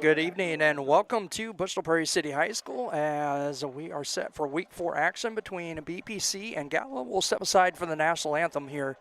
Good evening and welcome to Bushnell-Prairie City High School as we are set for Week 4 action between BPC and Galva. We'll step aside for the national anthem here.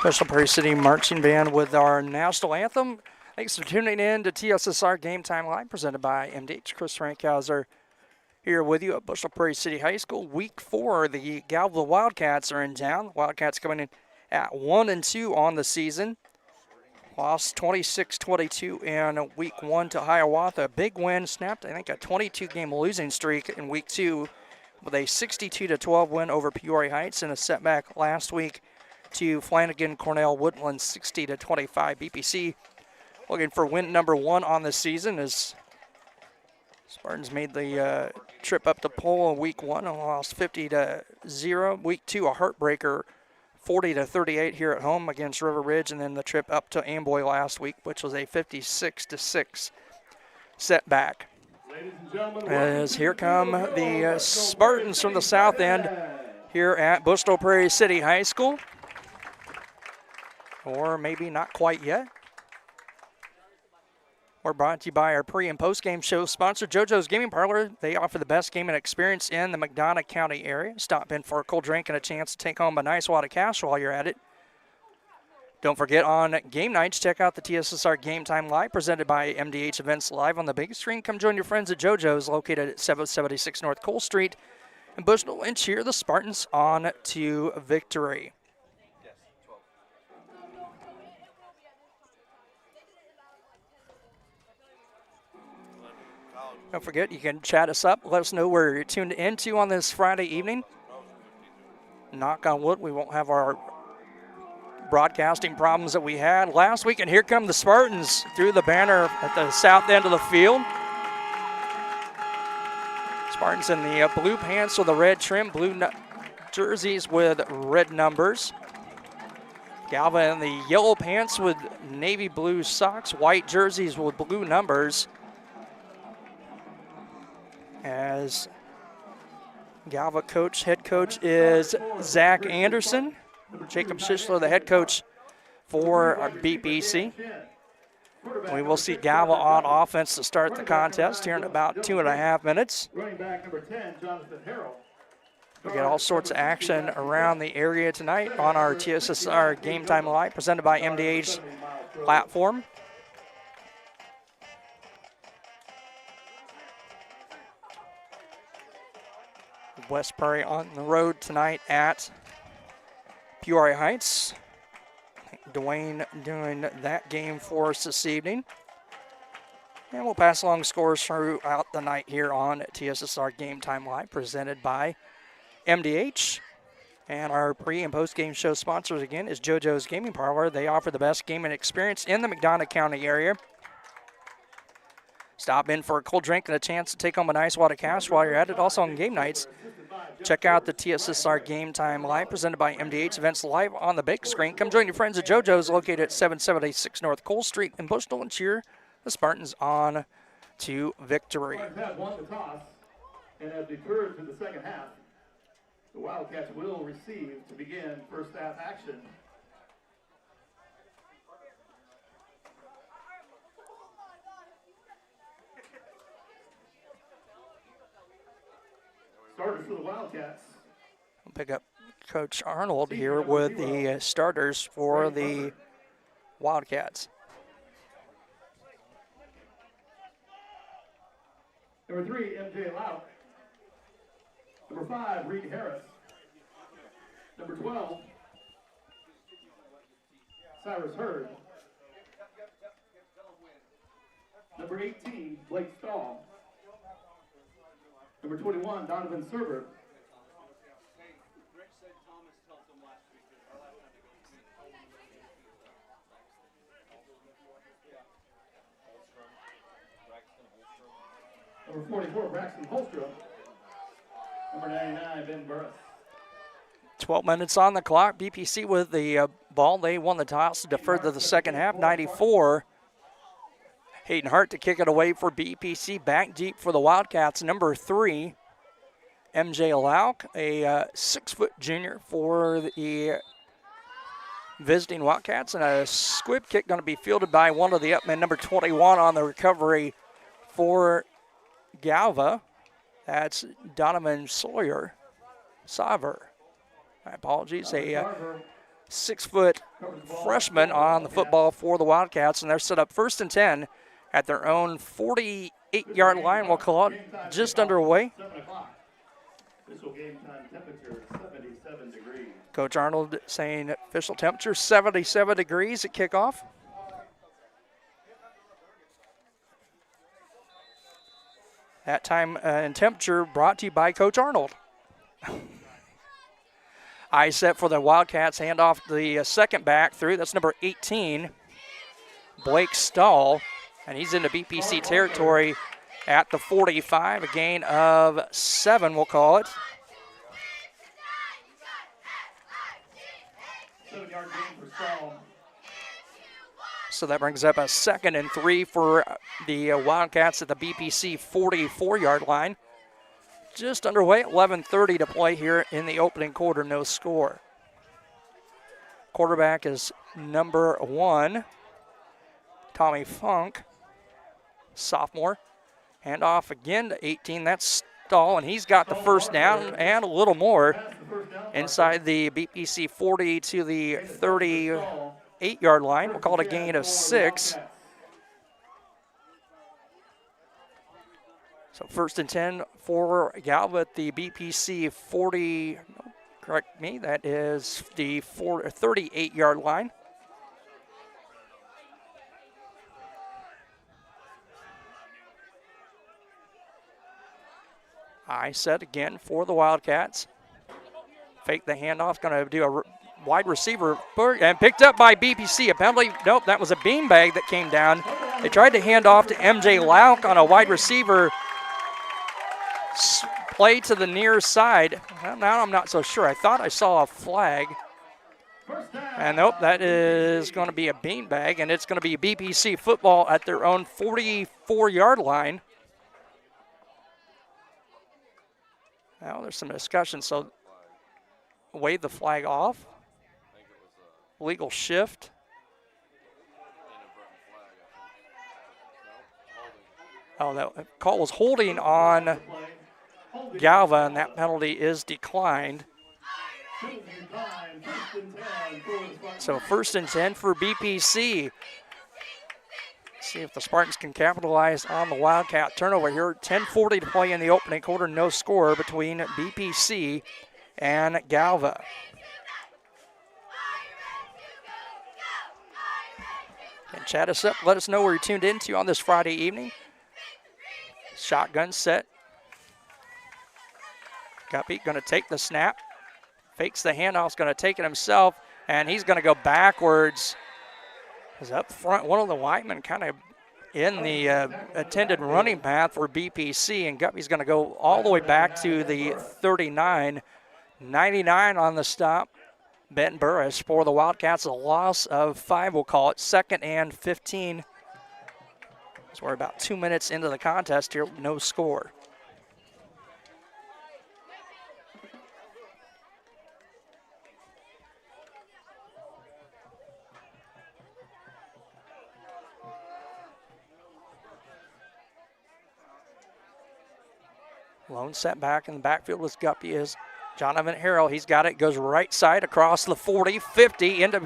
Bushnell-Prairie City Marching Band with our national anthem. Thanks for tuning in to TSSR Game Time Live, presented by MDH. Chris Frankhauser here with you at Bushnell-Prairie City High School. Week 4, the Galva Wildcats are in town. Wildcats coming in at 1-2 on the season. Lost 26-22 in Week 1 to Hiawatha. Big win, snapped, I think, a 22-game losing streak in Week 2 with a 62-12 win over Peoria Heights and a setback last week to Flanagan Cornell Woodland 60-25. BPC looking for win number 1 on the season as Spartans made the trip up to Pole in Week 1 and lost 50-0. Week 2, a heartbreaker, 40-38 here at home against River Ridge, and then the trip up to Amboy last week, which was a 56-6 setback. As here come the Spartans from the south end here at Bushnell-Prairie City High School. Or maybe not quite yet. We're brought to you by our pre- and post-game show sponsor, JoJo's Gaming Parlor. They offer the best gaming experience in the McDonough County area. Stop in for a cold drink and a chance to take home a nice wad of cash while you're at it. Don't forget, on game nights, check out the TSSR Game Time Live, presented by MDH Events Live on the big screen. Come join your friends at JoJo's, located at 776 North Cole Street in Bushnell, and cheer the Spartans on to victory. Don't forget, you can chat us up. Let us know where you're tuned into on this Friday evening. Knock on wood, we won't have our broadcasting problems that we had last week. And here come the Spartans through the banner at the south end of the field. Spartans in the blue pants with the red trim, blue jerseys with red numbers. Galva in the yellow pants with navy blue socks, white jerseys with blue numbers. As Galva head coach is Zach Anderson. Jacob Schischler, the head coach for BPC. We will see Galva on offense to start the contest here in about 2.5 minutes. We get all sorts of action around the area tonight on our TSSR Game Time Live, presented by MDH platform. West Prairie on the road tonight at Peoria Heights. Dwayne doing that game for us this evening. And we'll pass along scores throughout the night here on TSSR Game Time Live, presented by MDH. And our pre- and post-game show sponsors again is JoJo's Gaming Parlor. They offer the best gaming experience in the McDonough County area. Stop in for a cold drink and a chance to take home a nice wad of cash while you're at it. Also on game nights, check out the TSSR Game Time Live, presented by MDH Events Live on the big screen. Come join your friends at JoJo's, located at 776 North Cole Street in Bushnell, and cheer the Spartans on to victory. Spartans won the toss and have deferred to the second half. The Wildcats will receive to begin first half action. Starters for the Wildcats. We'll pick up Coach Arnold here with the starters for the Wildcats. Number 3, MJ Lauk. Number 5, Reed Harris. Number 12, Cyrus Hurd. Number 18, Blake Stahl. Number 21, Donovan Serber. Number 44, Braxton Holstrom. Number 99, Ben Burris. 12 minutes on the clock. BPC with the ball. They won the toss, deferred to the second half. 94. Hayden Hart to kick it away for BPC. Back deep for the Wildcats. Number 3, MJ Lauk, a 6-foot junior for the visiting Wildcats. And a squib kick going to be fielded by one of the upmen, number 21 on the recovery for Galva. That's Donovan Saver. My apologies. A 6-foot freshman on the football for the Wildcats, and they're set up 1st and 10 at their own 48-yard line. We'll call it just underway. 7 o'clock. Official game time temperature 77 degrees. Coach Arnold saying official temperature 77 degrees at kickoff. That time and temperature brought to you by Coach Arnold. I set for the Wildcats, hand off the second back through. That's number 18, Blake Stahl, and he's into BPC territory at the 45, a gain of 7, we'll call it. 7-yard gain for Stahl. So that brings up a 2nd and 3 for the Wildcats at the BPC 44-yard line. Just underway, 11:30 to play here in the opening quarter, no score. Quarterback is number 1, Tommy Funk, sophomore. Hand off again to 18, that's Stahl, and he's got the first down and a little more inside the BPC 40 to the 38-yard line. We'll call it a gain of 6. So 1st and 10 for Galva at the BPC 40, correct me, that is the 38-yard line. I set again for the Wildcats. Fake the handoff, going to do a wide receiver, and picked up by BPC. A penalty, nope, that was a beanbag that came down. They tried to hand off to MJ Lauk on a wide receiver play to the near side. Well, now I'm not so sure. I thought I saw a flag. And nope, that is going to be a beanbag, and it's going to be BPC football at their own 44-yard line. Now there's some discussion, so wave the flag off. Legal shift. Oh, that call was holding on Galva, and that penalty is declined. So 1st and 10 for BPC. See if the Spartans can capitalize on the Wildcat turnover here. 10:40 to play in the opening quarter. No score between BPC and Galva. And chat us up. Let us know where you're tuned into on this Friday evening. Shotgun set. Guppy going to take the snap. Fakes the handoff. Going to take it himself. And he's going to go backwards. Is up front, one of the linemen kind of in the intended running path for BPC, and Guppy's going to go all the way back to the 39. 99 on the stop. Ben Burris for the Wildcats, a loss of 5, we'll call it. 2nd and 15. So we're about 2 minutes into the contest here, no score. Lone set back in the backfield with Guppy is Jonathan Harrell. He's got it, goes right side across the 40, 50, into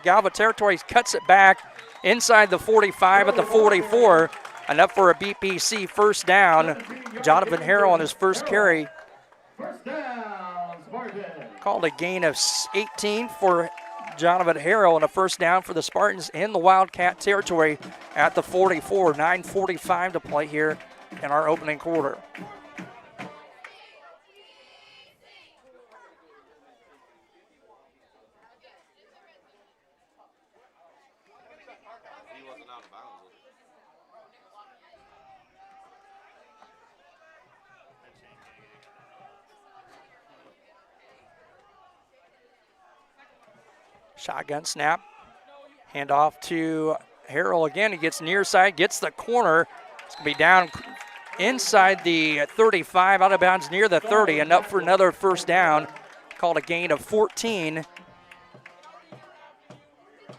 Galva territory. He cuts it back inside the 45 at the 44. Enough for a BPC first down. Jonathan Harrell on his first carry. First down, Spartans. Called a gain of 18 for Jonathan Harrell and a first down for the Spartans in the Wildcat territory at the 44. 9:45 to play here in our opening quarter. Shotgun snap. Hand off to Harrell again. He gets near side, gets the corner. It's going to be down inside the 35, out of bounds near the 30, and up for another first down. Called a gain of 14.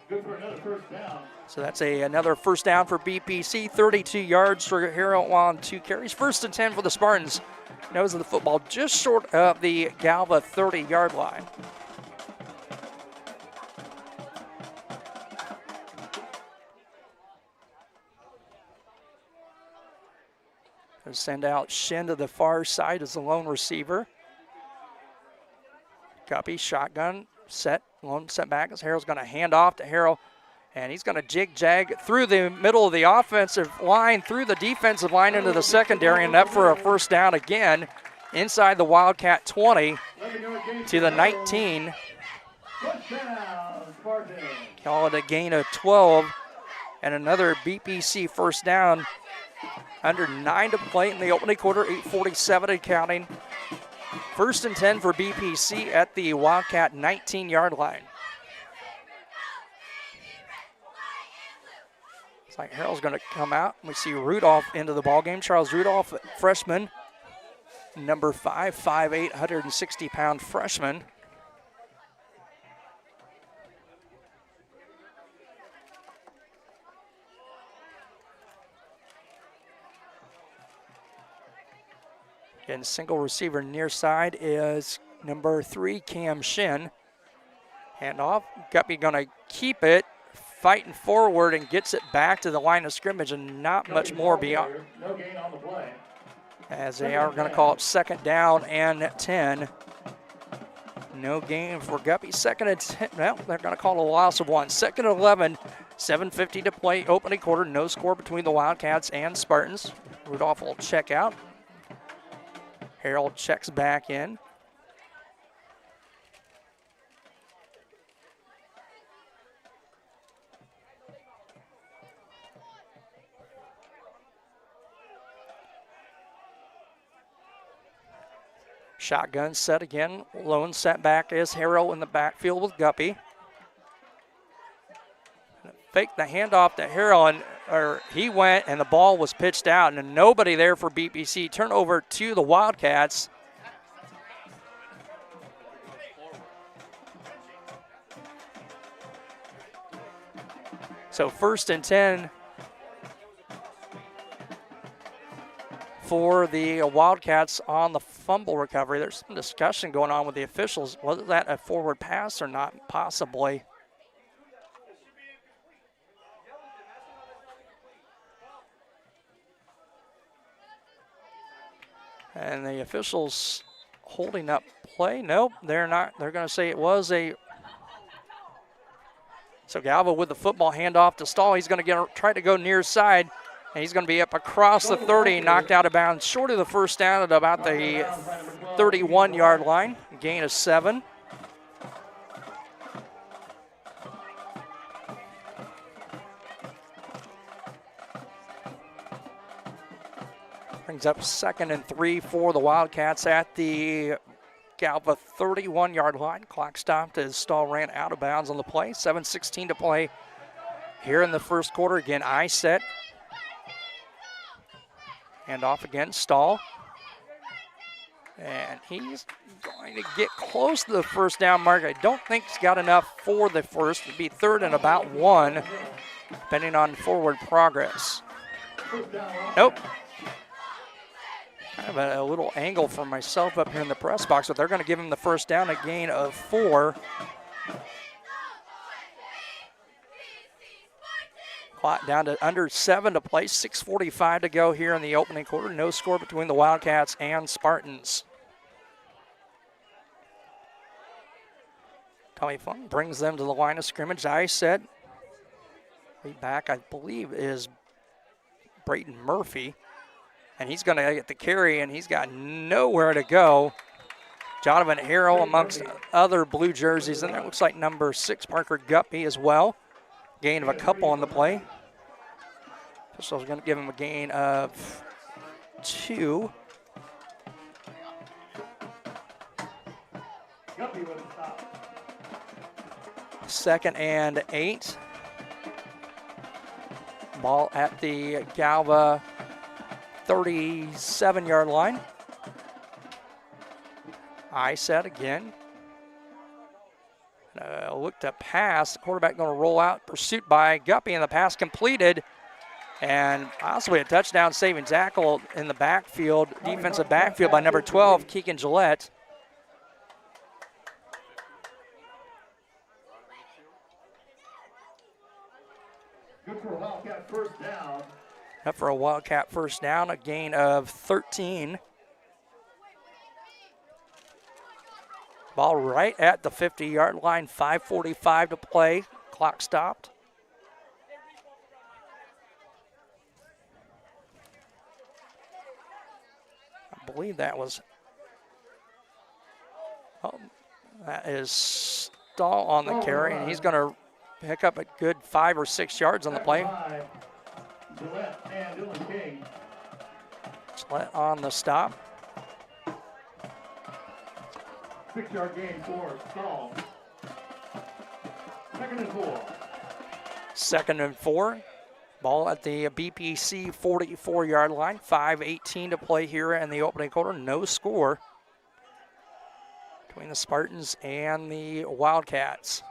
Good for another first down. So that's another first down for BPC. 32 yards for Harrell on 2 carries. First and 10 for the Spartans. Nose of the football just short of the Galva 30-yard line. Send out Shin to the far side as the lone receiver. Guppy, shotgun, set, lone set back as Harrell's going to hand off to Harrell, and he's going to jig-jag through the middle of the offensive line, through the defensive line into the secondary, and up for a first down again inside the Wildcat 20 to the 19. Call it a gain of 12, and another BPC first down. Under 9 to play in the opening quarter, 8:47 and counting. First and 10 for BPC at the Wildcat 19-yard line. It's like Harrell's going to come out. We see Rudolph into the ballgame. Charles Rudolph, freshman, number 5, 5'8", 160-pound freshman. And single receiver near side is number 3, Cam Shin. Hand off. Guppy going to keep it, fighting forward, and gets it back to the line of scrimmage, and not much more beyond. No gain on the play. As they are going to call it second down and 10. No gain for Guppy. Second and 10. Well, they're going to call a loss of 1. Second and 11. 7:50 to play. Opening quarter. No score between the Wildcats and Spartans. Rudolph will check out. Harrell checks back in. Shotgun set again. Lone set back is Harrell in the backfield with Guppy. Fake the handoff to Harrell, and he went, and the ball was pitched out, and nobody there for BPC. Turnover to the Wildcats. So first and 10 for the Wildcats on the fumble recovery. There's some discussion going on with the officials. Was that a forward pass or not? Possibly. And the officials holding up play. Nope, they're not. They're going to say it was a. So Galva with the football handoff to Stahl. He's going to try to go near side, and he's going to be up across the 30, knocked out of bounds, short of the first down at about the 31-yard line. Gain of 7. Brings up 2nd and 3 for the Wildcats at the Galva 31-yard line. Clock stopped as Stahl ran out of bounds on the play. 7:16 to play here in the first quarter. Again, I set. Hand off again, Stahl. And he's going to get close to the first down mark. I don't think he's got enough for the first. It'd be 3rd and about 1, depending on forward progress. Nope. have a little angle for myself up here in the press box, but they're going to give him the first down, a gain of 4. Clock down to under 7 to play, 6:45 to go here in the opening quarter. No score between the Wildcats and Spartans. Tommy Funk brings them to the line of scrimmage. I said, right back, I believe, is Brayton Murphy. And he's going to get the carry, and he's got nowhere to go. Jonathan Harrell amongst other blue jerseys, and that looks like number 6, Parker Guppy, as well. Gain of a couple on the play. Pistol's going to give him a gain of 2. Second and 8. Ball at the Galva 37-yard line. I set again. Look to pass. The quarterback going to roll out. Pursuit by Guppy, and the pass completed. And possibly a touchdown saving tackle in the backfield, defensive backfield by number 12, Keegan Gillette. Good for a Wildcat first down. Up for a Wildcat first down, a gain of 13. Ball right at the 50-yard line, 5:45 to play. Clock stopped. I believe that was, that is Stahl on the carry, and he's going to pick up a good 5 or 6 yards on the play. Gillette on the stop. 6-yard gain for Stahl. 2nd and 4. 2nd and 4. Ball at the BPC 44-yard line. 5:18 to play here in the opening quarter. No score between the Spartans and the Wildcats.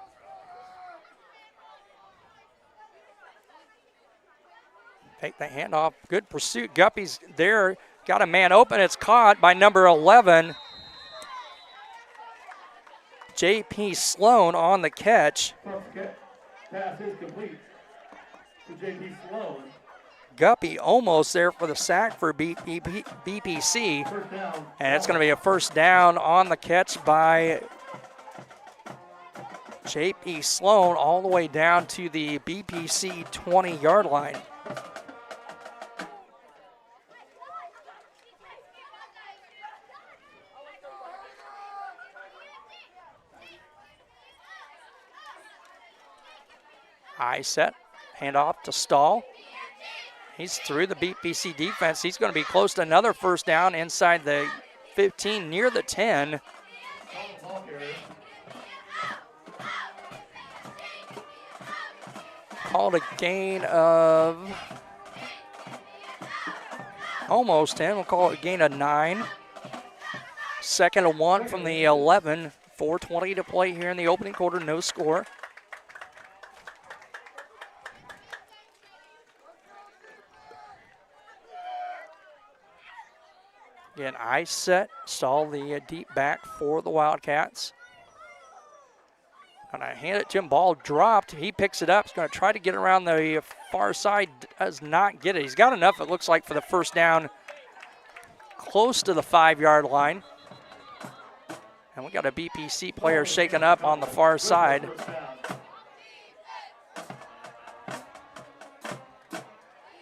Take the handoff. Good pursuit. Guppy's there. Got a man open. It's caught by number 11. J.P. Sloan on the catch. Pass is complete to J.P. Sloan. Guppy almost there for the sack for BPC. First down. And it's going to be a first down on the catch by J.P. Sloan all the way down to the BPC 20-yard line. High set, handoff to Stahl. He's through the BPC defense. He's going to be close to another first down inside the 15, near the 10. Called a gain of almost 10. We'll call it a gain of 9. 2nd and 1 from the 11. 4:20 to play here in the opening quarter. No score. Again, I set, Stahl the deep back for the Wildcats. And I hand it to him, ball dropped. He picks it up. He's going to try to get around the far side, does not get it. He's got enough, it looks like, for the first down close to the 5-yard line. And we got a BPC player shaken up on the far side.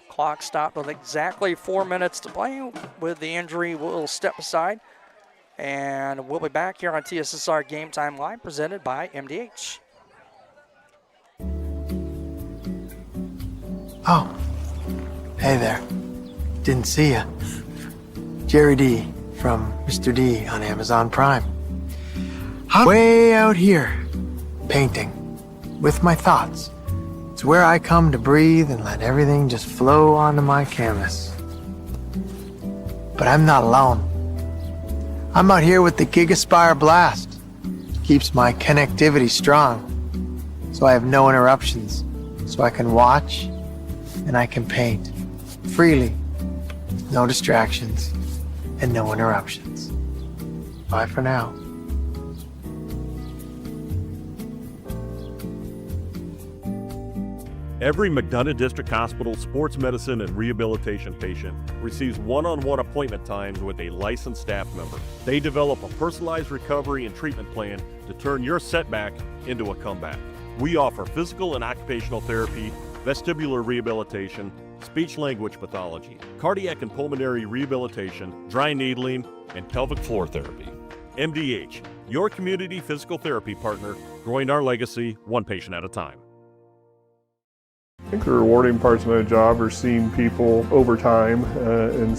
Clock stopped with exactly 4 minutes to play. With the injury, we'll step aside. And we'll be back here on TSSR Game Time Live, presented by MDH. Oh, hey there. Didn't see ya. Jerry D from Mr. D on Amazon Prime. I'm way out here, painting, with my thoughts. It's where I come to breathe and let everything just flow onto my canvas. But I'm not alone. I'm out here with the GigaSpire Blast. Keeps my connectivity strong, so I have no interruptions, so I can watch and I can paint freely, no distractions. and no interruptions. Bye for now. Every McDonough District Hospital sports medicine and rehabilitation patient receives one-on-one appointment times with a licensed staff member. They develop a personalized recovery and treatment plan to turn your setback into a comeback. We offer physical and occupational therapy, vestibular rehabilitation, speech-language pathology, cardiac and pulmonary rehabilitation, dry needling, and pelvic floor therapy. MDH, your community physical therapy partner, growing our legacy one patient at a time. I think the rewarding parts of my job are seeing people over time and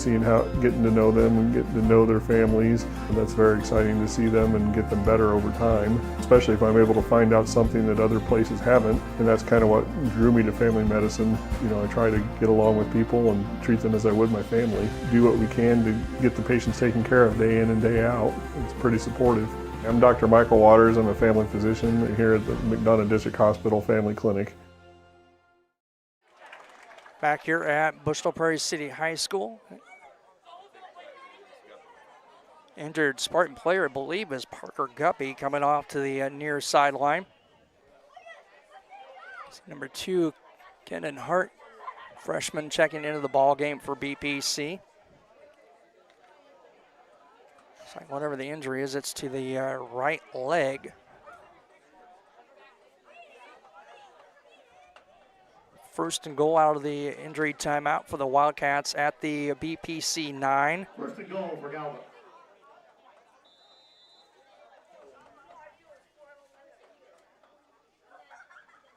getting to know them and getting to know their families. And that's very exciting to see them and get them better over time, especially if I'm able to find out something that other places haven't. And that's kind of what drew me to family medicine. You know, I try to get along with people and treat them as I would my family. Do what we can to get the patients taken care of day in and day out. It's pretty supportive. I'm Dr. Michael Waters. I'm a family physician here at the McDonough District Hospital Family Clinic. Back here at Bushnell-Prairie City High School. Injured Spartan player, I believe, is Parker Guppy, coming off to the near sideline. Number 2, Kenan Hart, freshman, checking into the ball game for BPC. Looks like whatever the injury is, it's to the right leg. First and goal out of the injury timeout for the Wildcats at the BPC 9. First and goal for Galva.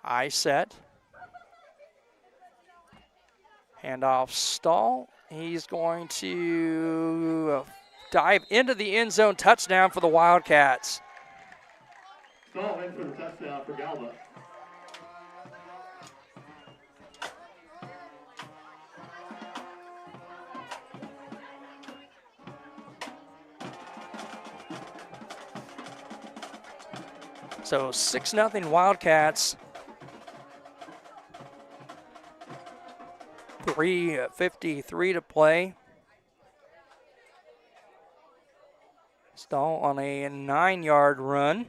I set. Handoff Stahl. He's going to dive into the end zone. Touchdown for the Wildcats. Stahl in for the touchdown for Galva. So 6-0 Wildcats. 3:53 to play. Stahl on a 9-yard run.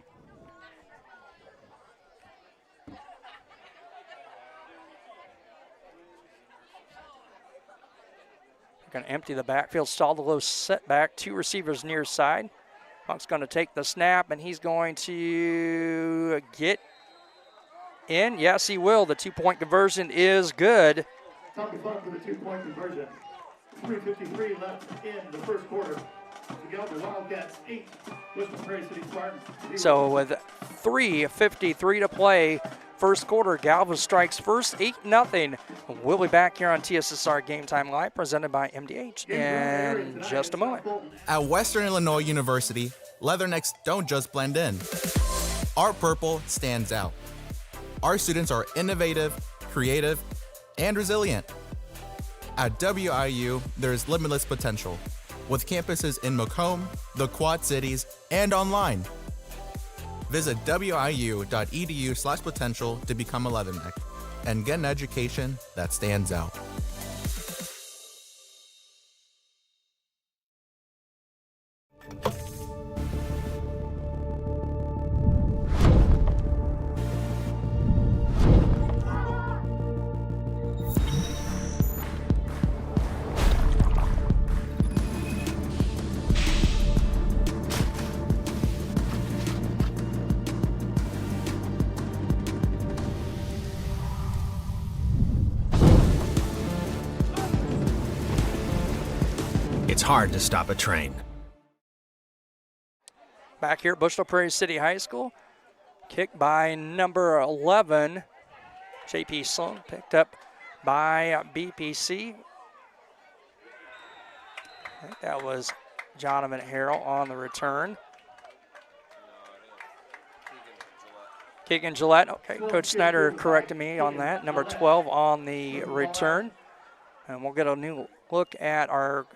Going to empty the backfield, stall the low setback, 2 receivers near side. Punk's going to take the snap, and he's going to get in. Yes, he will. The 2-point conversion is good. Tommy Funk for the 2-point conversion. 3:53 left in the first quarter. The Galva Wildcats 8, Bushnell-Prairie City Spartans 0. So with 3:53 to play, first quarter, Galva strikes first, 8-0. We'll be back here on TSSR Game Time Live, presented by MDH in just a moment. At Western Illinois University, Leathernecks don't just blend in. Our purple stands out. Our students are innovative, creative, and resilient. At WIU, there's limitless potential, with campuses in Macomb, the Quad Cities, and online. Visit wiu.edu/potential to become a Leatherneck and get an education that stands out. It's hard to stop a train. Back here at Bushnell-Prairie City High School. Kicked by number 11, J.P. Sloan, picked up by BPC. I think that was Jonathan Harrell on the return. Keegan Gillette, okay, Coach Snyder corrected me on that. Number 12 on the return. And we'll get a new look at our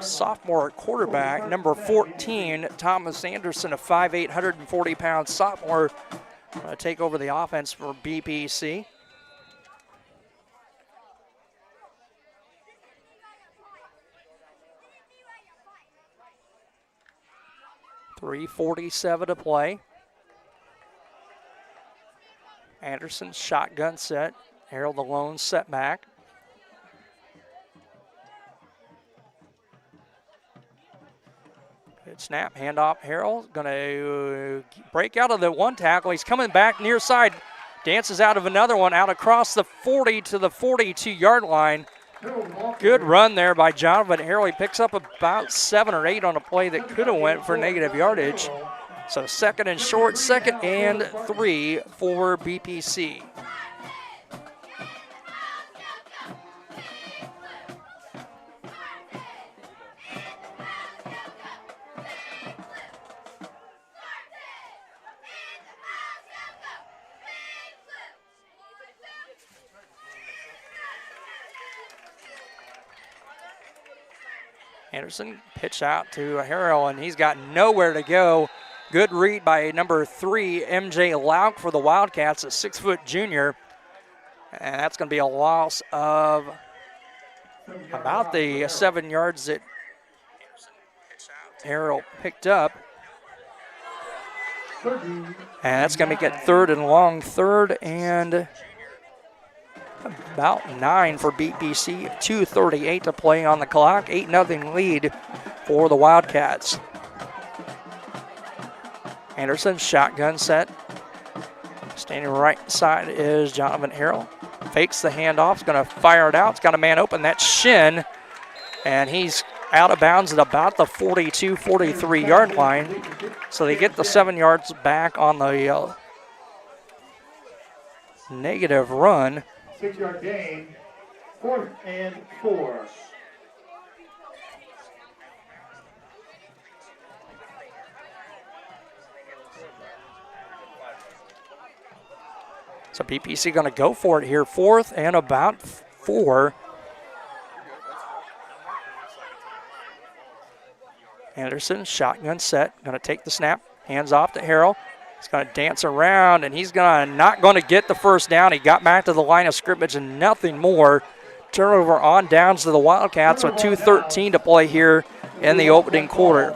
sophomore quarterback, number 14, Thomas Anderson, a 5'8", 140-pound sophomore, take over the offense for BPC. 3:47 to play. Anderson shotgun set. Harold the lone setback. Good snap, handoff. Harold going to break out of the one tackle. He's coming back near side. Dances out of another one, out across the 40 to the 42-yard line. Good run there by Jonathan Harold. He picks up about 7 or 8 on a play that could have went for negative yardage. So second and short, 2nd and 3 for BPC. Anderson pitch out to Harrell, and he's got nowhere to go. Good read by number 3, MJ Lauk for the Wildcats, a 6-foot junior. And that's going to be a loss of about the 7 yards that Harrell picked up. And that's going to make it 3rd and long, 3rd and about 9 for BPC. 2:38 to play on the clock. 8-0 lead for the Wildcats. Anderson, shotgun set. Standing right side is Jonathan Harrell. Fakes the handoff, is going to fire it out. It's got a man open, that's Shin. And he's out of bounds at about the 42, 43-yard line. So they get the 7 yards back on the negative run. 6-yard gain, 4th and 4. So BPC going to go for it here, 4th and about 4. Anderson, shotgun set, going to take the snap, hands off to Harrell. He's going to dance around, and he's not going to get the first down. He got back to the line of scrimmage and nothing more. Turnover on downs to the Wildcats with 2:13 to play here in the opening quarter.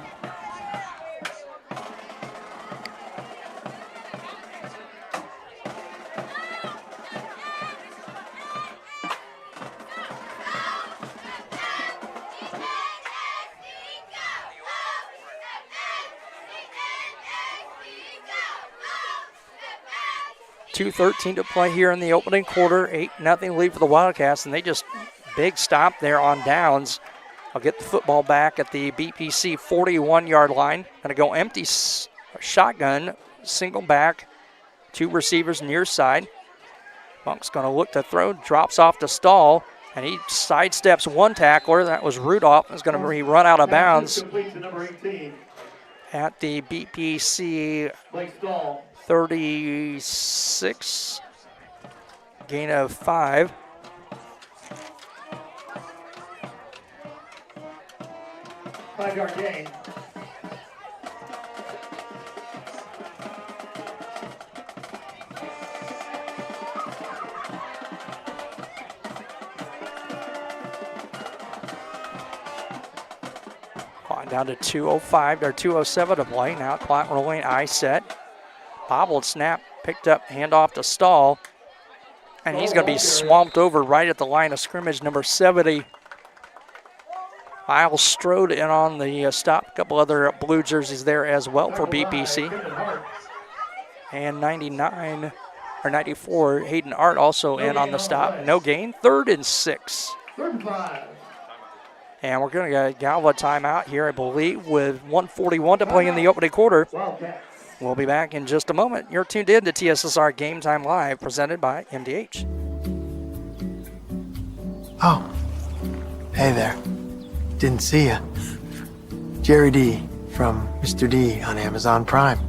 .213 to play here in the opening quarter. 8-0 lead for the Wildcats, and they just big stop there on downs. I'll get the football back at the BPC 41-yard line. Going to go empty shotgun, single back, 2 receivers near side. Monk's going to look to throw, drops off to Stahl, and he sidesteps one tackler. That was Rudolph. Is going to be run out of bounds at the BPC 36, gain of 5. Five-yard gain. On down to 2:05 or 2:07 to play. Now clock rolling, I set. Bobbled snap, picked up, handoff to Stahl. And he's going to be swamped over right at the line of scrimmage, number 70. Miles Strode in on the stop. A couple other blue jerseys there as well for BPC. And 99 or 94, Hayden Art also in on the stop. No gain, 3rd and 6. 3rd and 5. And we're going to get Galva timeout here, I believe, with 1:41 to play in the opening quarter. We'll be back in just a moment. You're tuned in to TSSR Game Time Live, presented by MDH. Oh, hey there. Didn't see ya. Jerry D from Mr. D on Amazon Prime.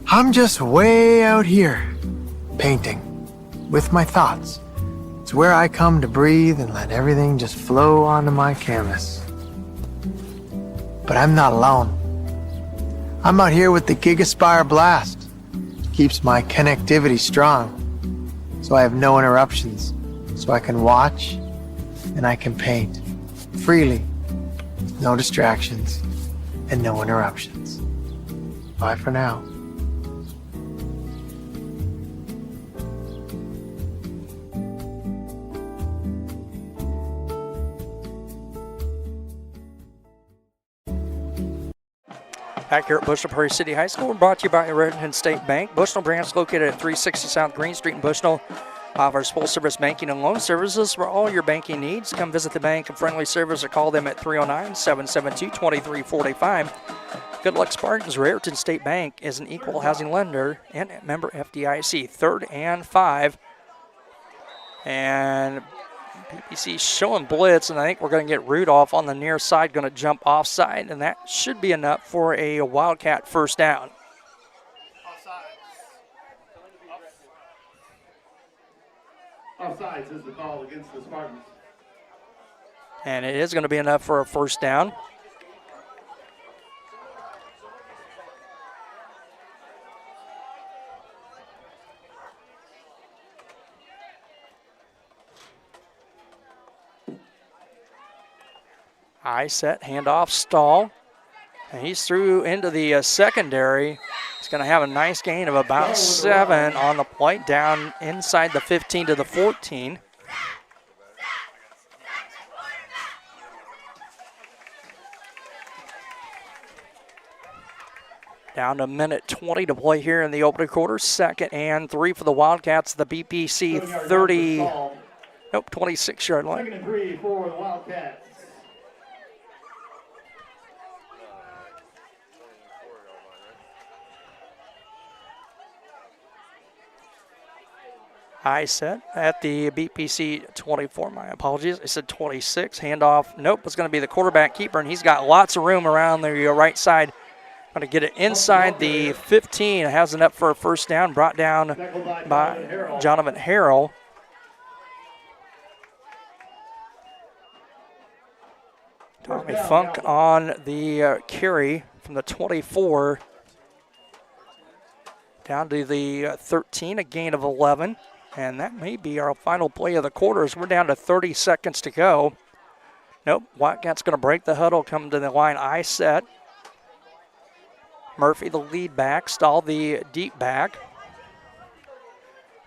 I'm just way out here, painting, with my thoughts. It's where I come to breathe and let everything just flow onto my canvas. But I'm not alone. I'm out here with the GigaSpire Blast. Keeps my connectivity strong, so I have no interruptions. So I can watch and I can paint freely, no distractions and no interruptions. Bye for now. Back here at Bushnell-Prairie City High School, we're brought to you by Redmond State Bank. Bushnell branch located at 360 South Green Street in Bushnell. Offers full-service banking and loan services for all your banking needs. Come visit the bank and friendly service or call them at 309-772-2345. Good luck, Spartans. Raritan State Bank is an equal housing lender and member FDIC. 3rd and 5. And BPC showing blitz, and I think we're going to get Rudolph on the near side, going to jump offside, and that should be enough for a Wildcat first down. Offsides is the call against the Spartans. And it is going to be enough for a first down. High set, handoff, stall. And he's through into the secondary. He's going to have a nice gain of about 7 on the play, down inside the 15 to the 14. Down to a minute 20 to play here in the opening quarter. 2nd and 3 for the Wildcats. The BPC 26-yard line. 2nd and 3 for the Wildcats. High set at the BPC 24. My apologies. I said 26. Handoff. Nope. It's going to be the quarterback keeper, and he's got lots of room around the right side. Going to get it inside the 15. Has it up for a first down. Brought down by Jonathan Harrell. Tommy Funk on the carry from the 24 down to the 13. A gain of 11. And that may be our final play of the quarter as we're down to 30 seconds to go. Nope, Wildcats going to break the huddle, come to the line, I set. Murphy, the lead back, Stahl, the deep back.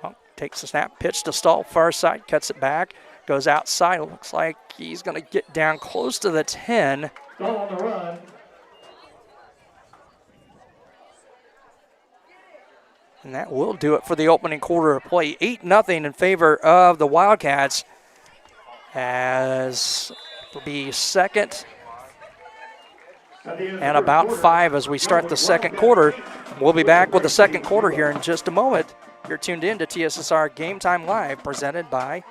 Well, takes the snap, pitch to Stahl, far side, cuts it back, goes outside. It looks like he's going to get down close to the 10. Stahl on the run. And that will do it for the opening quarter of play. 8-0 in favor of the Wildcats. As it'll be 2nd and about 5 as we start the second quarter. We'll be back with the second quarter here in just a moment. You're tuned in to TSSR Game Time Live, presented by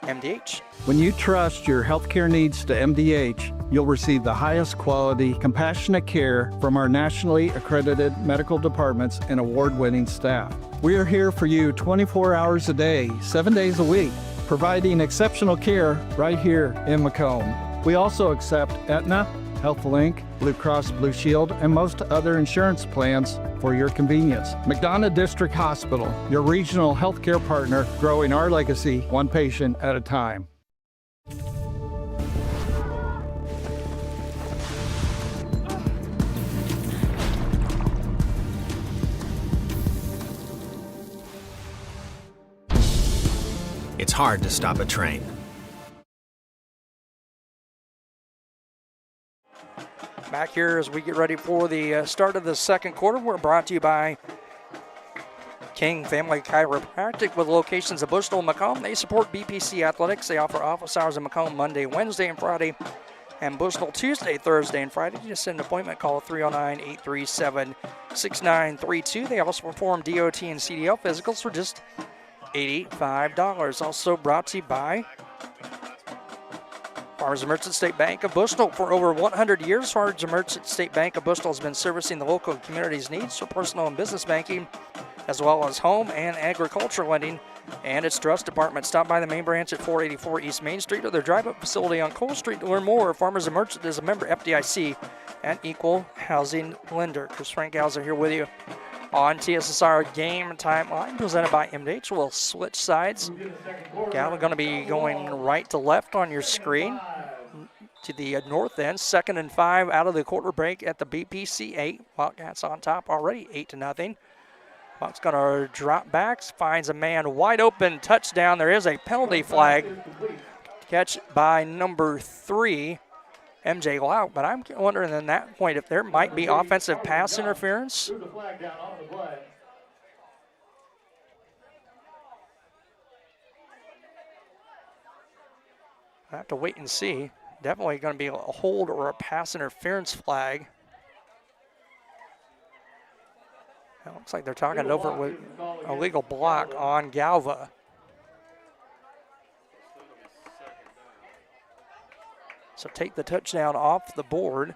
MDH. When you trust your healthcare needs to MDH, you'll receive the highest quality, compassionate care from our nationally accredited medical departments and award-winning staff. We are here for you 24 hours a day, 7 days a week, providing exceptional care right here in Macomb. We also accept Aetna, HealthLink, Blue Cross Blue Shield, and most other insurance plans for your convenience. McDonough District Hospital, your regional healthcare partner, growing our legacy one patient at a time. It's hard to stop a train. Back here as we get ready for the start of the second quarter. We're brought to you by King Family Chiropractic with locations at Bushnell and Macomb. They support BPC Athletics. They offer office hours in Macomb Monday, Wednesday, and Friday, and Bushnell Tuesday, Thursday, and Friday. Just set an appointment, call 309-837-6932. They also perform DOT and CDL physicals for just $85. Also brought to you by Farmers and Merchant State Bank of Bushnell. For over 100 years, Farmers and Merchant State Bank of Bushnell has been servicing the local community's needs for personal and business banking, as well as home and agriculture lending, and its trust department. Stop by the main branch at 484 East Main Street or their drive-up facility on Cole Street to learn more. Farmers and Merchant is a member FDIC and equal housing lender. Chris Frankhauser here with you on TSSR Game Time Line, presented by MDH. We'll switch sides. Galva going to be going right to left on your screen. to the north end. 2nd and 5 out of the quarter break at the BPC 8. Wildcats on top already 8-0. Buck's going to drop back, finds a man wide open, touchdown. There is a penalty flag. Catch by number 3, MJ Lauk. But I'm wondering at that point if there might be offensive pass interference. Threw the flag down on the play. I have to wait and see. Definitely going to be a hold or a pass interference flag. It looks like they're talking it over with a legal block on Galva. So take the touchdown off the board.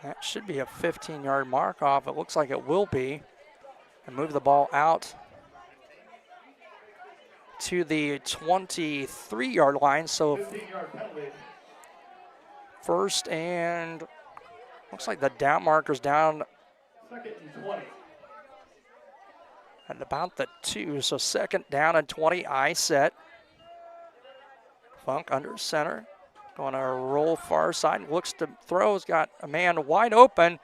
That should be a 15-yard mark off. It looks like it will be. And move the ball out to the 23-yard line. So 15-yard penalty. first and looks like the down marker's down 2nd and 20. at about the 2. So 2nd down and 20, I set. Funk under center. Going to roll far side, looks to throw, has got a man wide open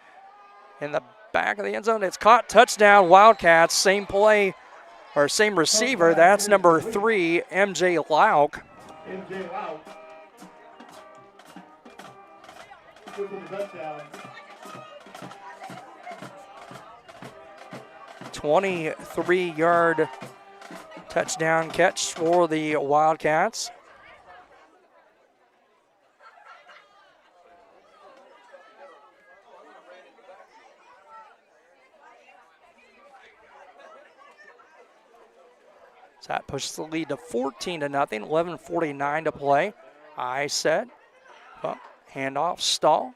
in the back of the end zone. It's caught, touchdown, Wildcats, same play, or same receiver. That's number 3, MJ Lauk. MJ Lauk. Good for the touchdown. 23-yard touchdown catch for the Wildcats. That pushes the lead to 14-0, 11:49 to play. I set, handoff, stall.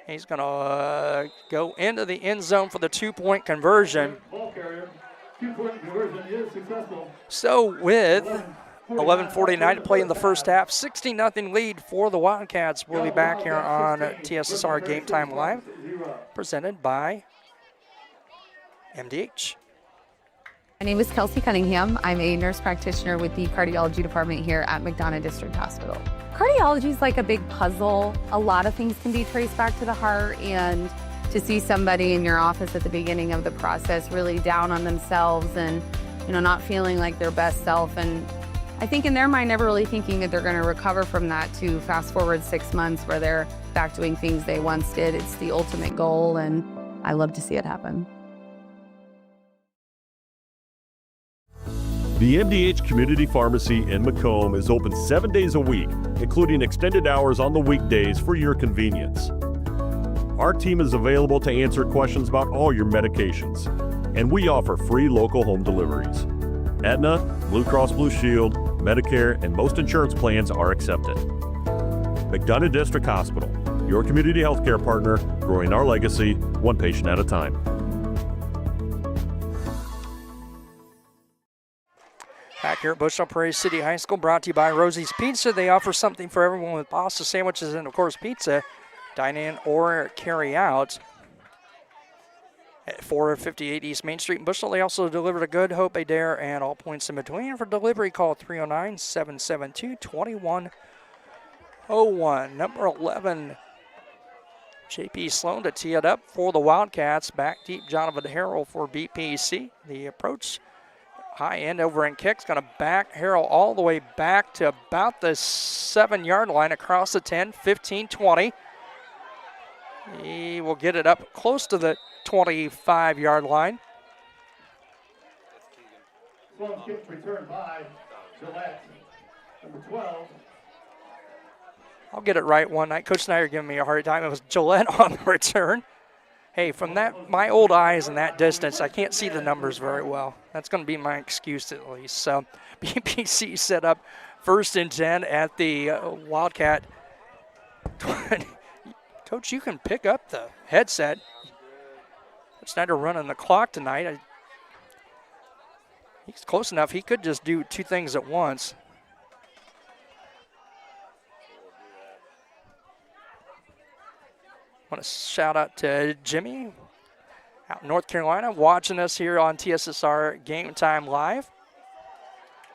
He's going to go into the end zone for the 2-point conversion. Ball carrier. 2-point conversion is successful. So with 11:49 to play in the first half, 16-0 lead for the Wildcats. We'll be back here on TSSR Game Time Live, presented by MDH. My name is Kelsey Cunningham. I'm a nurse practitioner with the cardiology department here at McDonough District Hospital. Cardiology is like a big puzzle. A lot of things can be traced back to the heart, and to see somebody in your office at the beginning of the process really down on themselves and, not feeling like their best self, and I think in their mind never really thinking that they're going to recover from that, to fast forward 6 months where they're back doing things they once did. It's the ultimate goal, and I love to see it happen. The MDH Community Pharmacy in Macomb is open 7 days a week, including extended hours on the weekdays for your convenience. Our team is available to answer questions about all your medications, and we offer free local home deliveries. Aetna, Blue Cross Blue Shield, Medicare, and most insurance plans are accepted. McDonough District Hospital, your community healthcare partner, growing our legacy one patient at a time. Back here at Bushnell-Prairie City High School, brought to you by Rosie's Pizza. They offer something for everyone with pasta, sandwiches, and, of course, pizza. Dine in or carry out. At 458 East Main Street in Bushnell, they also deliver to Good Hope, Adair, and all points in between. For delivery, call 309-772-2101. Number 11, J.P. Sloan to tee it up for the Wildcats. Back deep, Jonathan Harrell for BPC. The approach. High end over and kicks, going to back Harrell all the way back to about the 7-yard line, across the 10, 15, 20. He will get it up close to the 25-yard line. Sloan kick returned by Gillette, number 12. I'll get it right one night. Coach Snyder giving me a hard time. It was Gillette on the return. Hey, from my old eyes and that distance, I can't see the numbers very well. That's going to be my excuse at least. So BPC set up 1st and 10 at the Wildcat 20. Coach, you can pick up the headset. Coach Snyder running the clock tonight. He's close enough. He could just do two things at once. I want to shout out to Jimmy out in North Carolina watching us here on TSSR Game Time Live.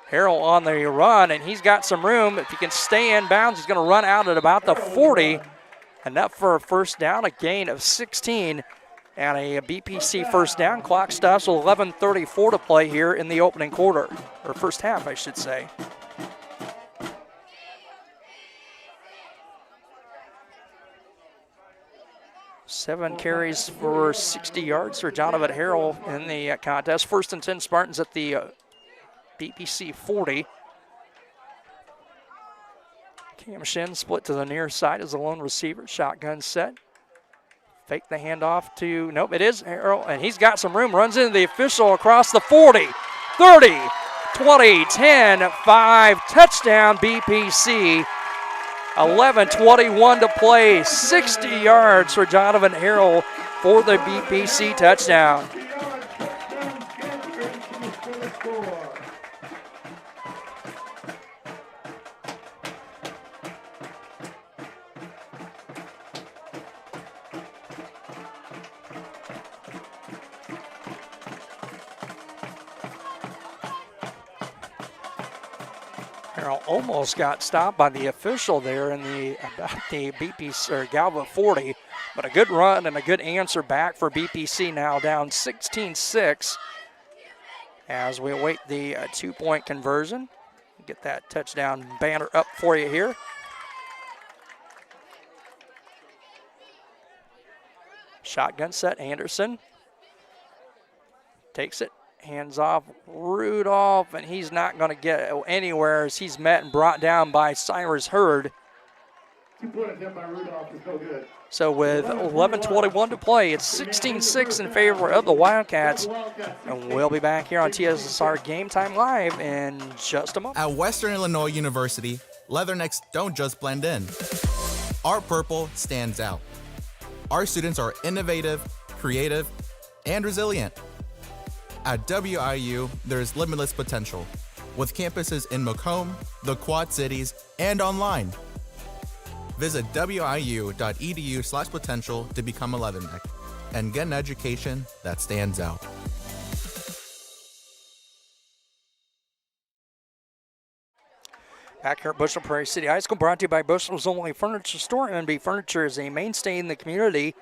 Harrell on the run, and he's got some room. If he can stay in bounds, he's going to run out at about the 40. Enough for a first down, a gain of 16, and a BPC first down. Clock stops with 11:34 to play here in the opening quarter, or first half, I should say. Seven carries for 60 yards for Jonathan Harrell in the contest. First and 10 Spartans at the BPC 40. Cam Shin split to the near side as a lone receiver. Shotgun set. Fake the handoff to, nope, it is Harrell, and he's got some room. Runs into the official across the 40, 30, 20, 10, 5. Touchdown BPC. 11:21 to play. 60 yards for Jonathan Harrell for the BPC touchdown. Harrell almost got stopped by the official there in the BPC or Galva 40, but a good run and a good answer back for BPC, now down 16-6 as we await the 2-point conversion. Get that touchdown banner up for you here. Shotgun set, Anderson takes it. Hands off Rudolph, and he's not going to get anywhere as he's met and brought down by Cyrus Hurd. 2-point attempt by Rudolph is no good. So with 11:21 to play, it's 16-6 in favor of the Wildcats. And we'll be back here on TSSR Game Time Live in just a moment. At Western Illinois University, leathernecks don't just blend in. Our purple stands out. Our students are innovative, creative, and resilient. At WIU, there's limitless potential, with campuses in Macomb, the Quad Cities, and online. Visit wiu.edu/potential to become a leatherneck and get an education that stands out. Back here at Bushnell-Prairie City High School, brought to you by Bushnell's Only Furniture Store. MB Furniture is a mainstay in the community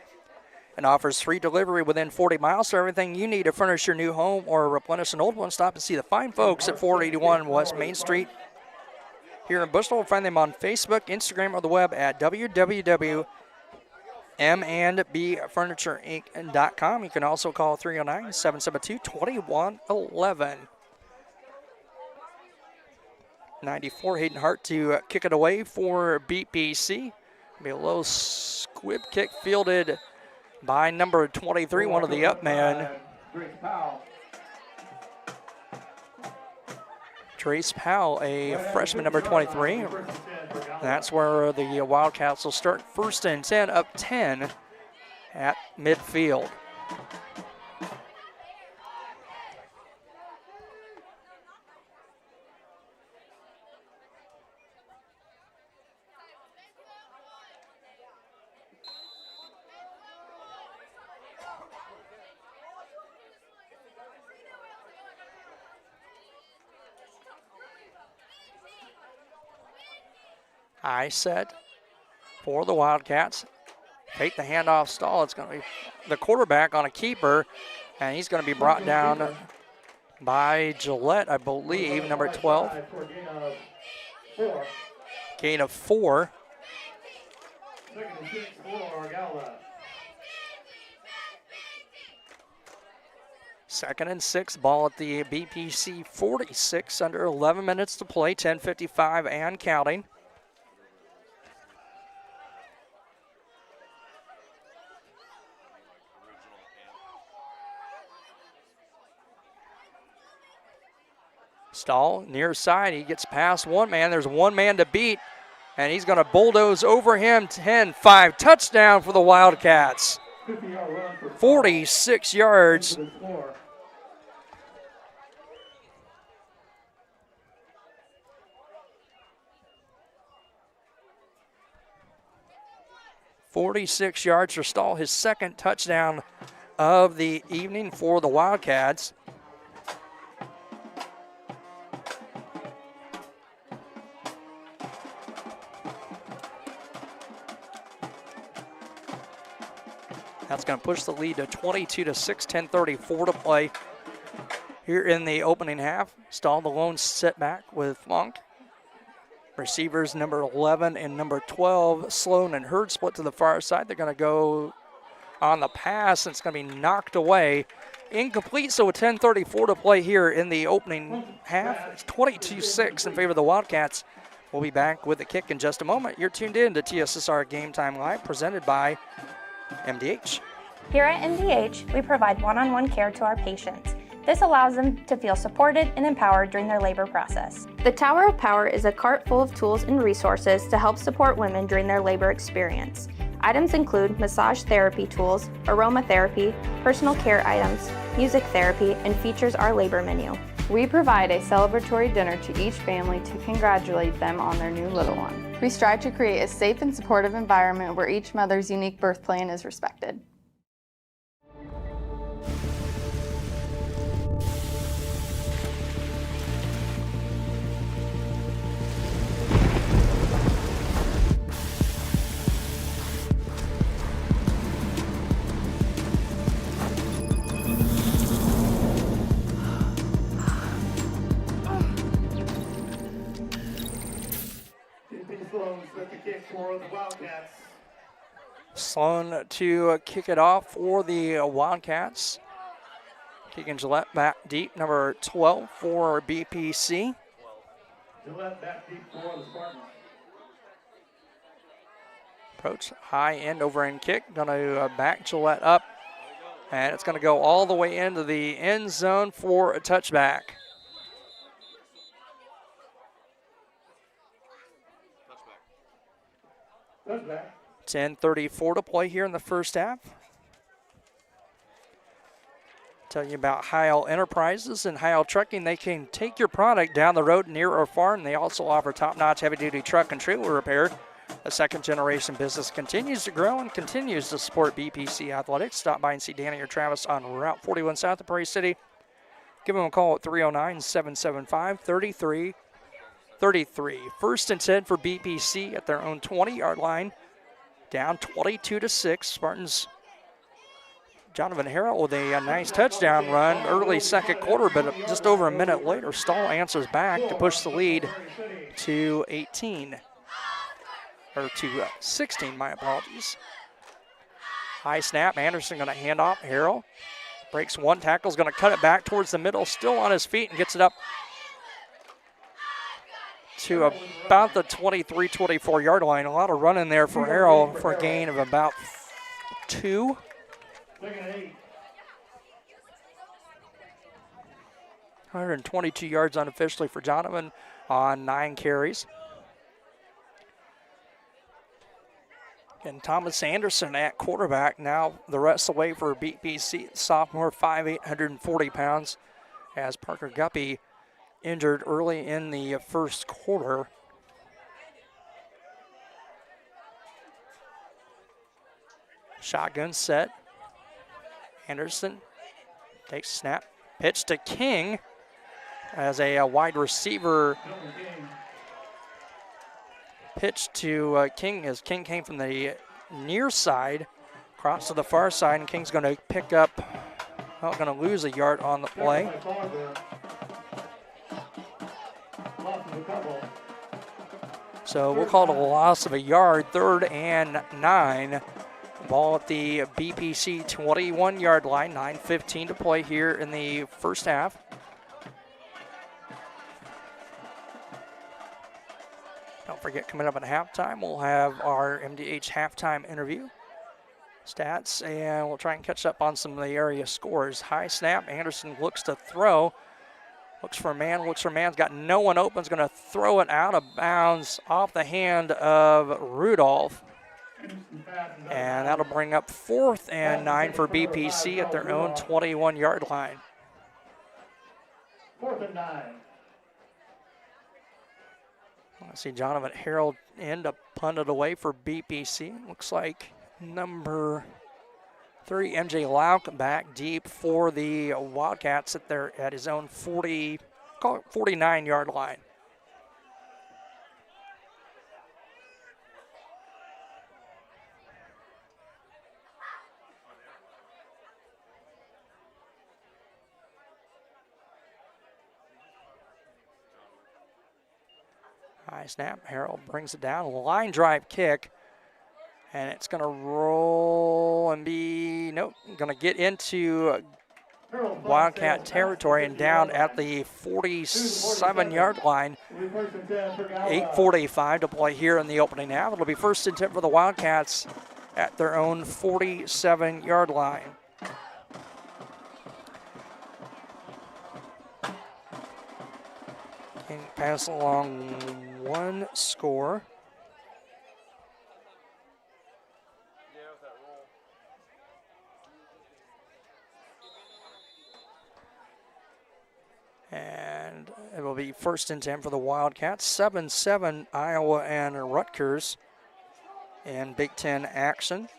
and offers free delivery within 40 miles. So everything you need to furnish your new home or replenish an old one, stop and see the fine folks at 481 West Main Street here in Bushnell. We'll find them on Facebook, Instagram, or the web at www.m&bfurnitureincc.com. You can also call 309-772-2111. 94, Hayden Hart to kick it away for BPC. Be a low squib kick fielded by number 23, one of the up men. Trace Powell, a freshman, number 23. That's where the Wildcats will start. First and 10, up 10 at midfield. High set for the Wildcats. Take the handoff stall. It's going to be the quarterback on a keeper, and he's going to be brought down by Gillette, I believe, number 12. Gain of 4. Second and 6 for Galva. Second and 6, ball at the BPC 46, under 11 minutes to play, 10:55 and counting. Stahl near side, he gets past one man. There's one man to beat, and he's going to bulldoze over him. 10-5 touchdown for the Wildcats. 46 yards. 46 yards for Stahl, his second touchdown of the evening for the Wildcats. That's going to push the lead to 22-6, 10:34 to play here in the opening half. Stahl the lone setback with Funk. Receivers number 11 and number 12, Sloan and Hurd, split to the far side. They're going to go on the pass, and it's going to be knocked away. Incomplete, so with 10:34 to play here in the opening half. It's 22-6 in favor of the Wildcats. We'll be back with the kick in just a moment. You're tuned in to TSSR Game Time Live, presented by MDH. Here at MDH, we provide one-on-one care to our patients. This allows them to feel supported and empowered during their labor process. The Tower of Power is a cart full of tools and resources to help support women during their labor experience. Items include massage therapy tools, aromatherapy, personal care items, music therapy, and features our labor menu. We provide a celebratory dinner to each family to congratulate them on their new little one. We strive to create a safe and supportive environment where each mother's unique birth plan is respected. Sloan to kick it off for the Wildcats. Keegan Gillette back deep, number 12 for BPC. Gillette back deep for the Spartans. Approach high end over end kick. Going to back Gillette up. And it's going to go all the way into the end zone for a touchback. Touchback. 10:34 to play here in the first half. Tell you about Heil Enterprises and Heil Trucking. They can take your product down the road near or far, and they also offer top-notch heavy-duty truck and trailer repair. The second-generation business continues to grow and continues to support BPC Athletics. Stop by and see Danny or Travis on Route 41 south of Prairie City. Give them a call at 309-775-3333. First and 10 for BPC at their own 20-yard line. Down 22-6. Spartans, Jonathan Harrell with a nice touchdown run early second quarter, but just over a minute later, Stahl answers back to push the lead to 18. Or to 16, my apologies. High snap, Anderson going to hand off. Harrell breaks one tackle, is going to cut it back towards the middle, still on his feet, and gets it up to about the 23-24 yard line. A lot of running there for Harrell for a gain of about 2. 122 yards unofficially for Donovan on 9 carries. And Thomas Anderson at quarterback now the rest of the way for BPC. Sophomore, 5'8", 140 pounds, as Parker Guppy injured early in the first quarter. Shotgun set. Anderson takes snap. Pitch to King as a wide receiver. Pitch to King as King came from the near side, cross to the far side, and King's going to pick up, well, going to lose a yard on the play. So we'll call it a loss of a yard, 3rd and 9. Ball at the BPC 21-yard line, 9:15 to play here in the first half. Don't forget, coming up at halftime, we'll have our MDH halftime interview stats, and we'll try and catch up on some of the area scores. High snap, Anderson looks to throw. Looks for a man, man's got no one open, is going to throw it out of bounds off the hand of Rudolph. And that'll bring up 4th and 9 for BPC at their own 21-yard line. 4th and 9. I see Jonathan Harold end up punted away for BPC. Looks like number 3, MJ Lauk, back deep for the Wildcats at his own 49-yard line. High snap, Harold brings it down, line drive kick, and it's going to roll and be, going to get into Wildcat territory and down at the 47-yard line. 8:45 to play here in the opening half. It'll be first and 10 for the Wildcats at their own 47-yard line. And pass along one score. And it will be first and 10 for the Wildcats. 7-7 Iowa and Rutgers in Big Ten action.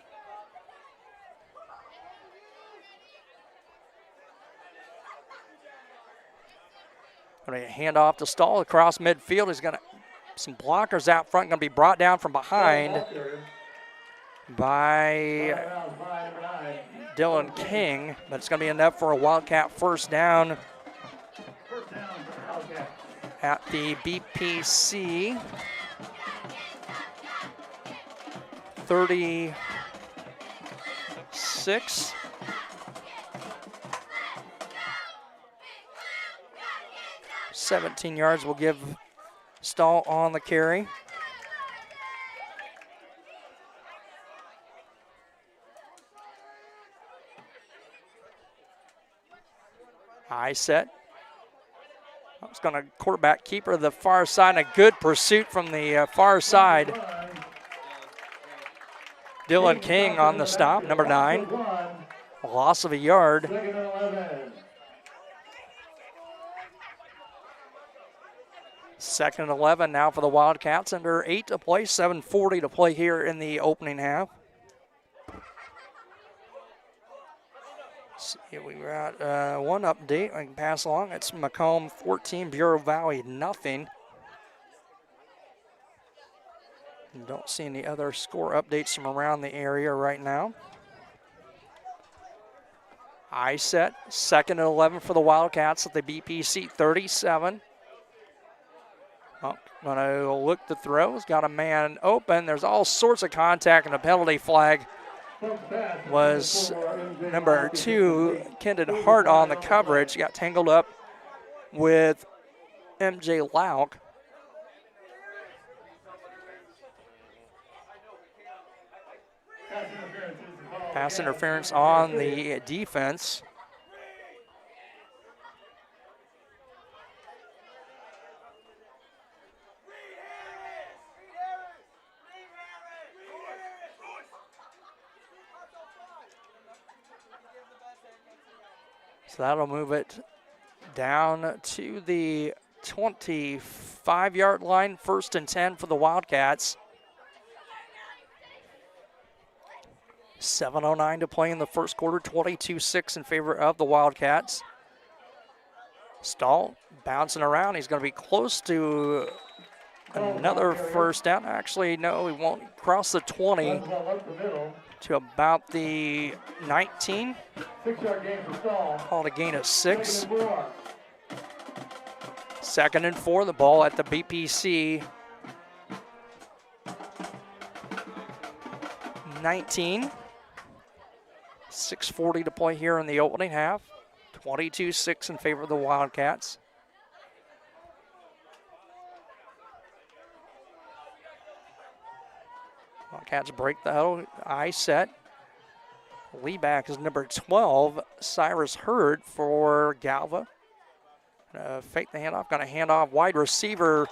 Going to hand off to Stahl across midfield. He's going to some blockers out front. Going to be brought down from behind by Dylan King, but it's going to be enough for a Wildcat first down at the BPC 36. $17 yards will give Stahl on the carry. High set. It's going to quarterback keeper to the far side. And a good pursuit from the far side. Dylan King on the stop, number 9. A loss of a yard. Second and 11 now for the Wildcats. Under 8 to play, 7:40 to play here in the opening half. See, we got one update I can pass along. It's Macomb 14, Bureau Valley nothing. Don't see any other score updates from around the area right now. I set, second and 11 for the Wildcats at the BPC 37. Going to look the throw. He's got a man open. There's all sorts of contact, and a penalty flag was number 2, Kendon Hart, on the coverage. He got tangled up with MJ Lauk. Pass interference on the defense. So that'll move it down to the 25-yard line, first and 10 for the Wildcats. 7:09 to play in the first quarter, 22-6 in favor of the Wildcats. Stahl bouncing around. He's going to be close to another first down. Actually, no, he won't cross the 20 to about the 19. 6-yard gain for Stahl. Called a gain of 6. Second and 4, the ball at the BPC 19. 6:40 to play here in the opening half. 22-6 in favor of the Wildcats. Wildcats break the huddle. I set. Lead back is number 12, Cyrus Hurd for Galva. Fake the handoff, going to hand off wide receiver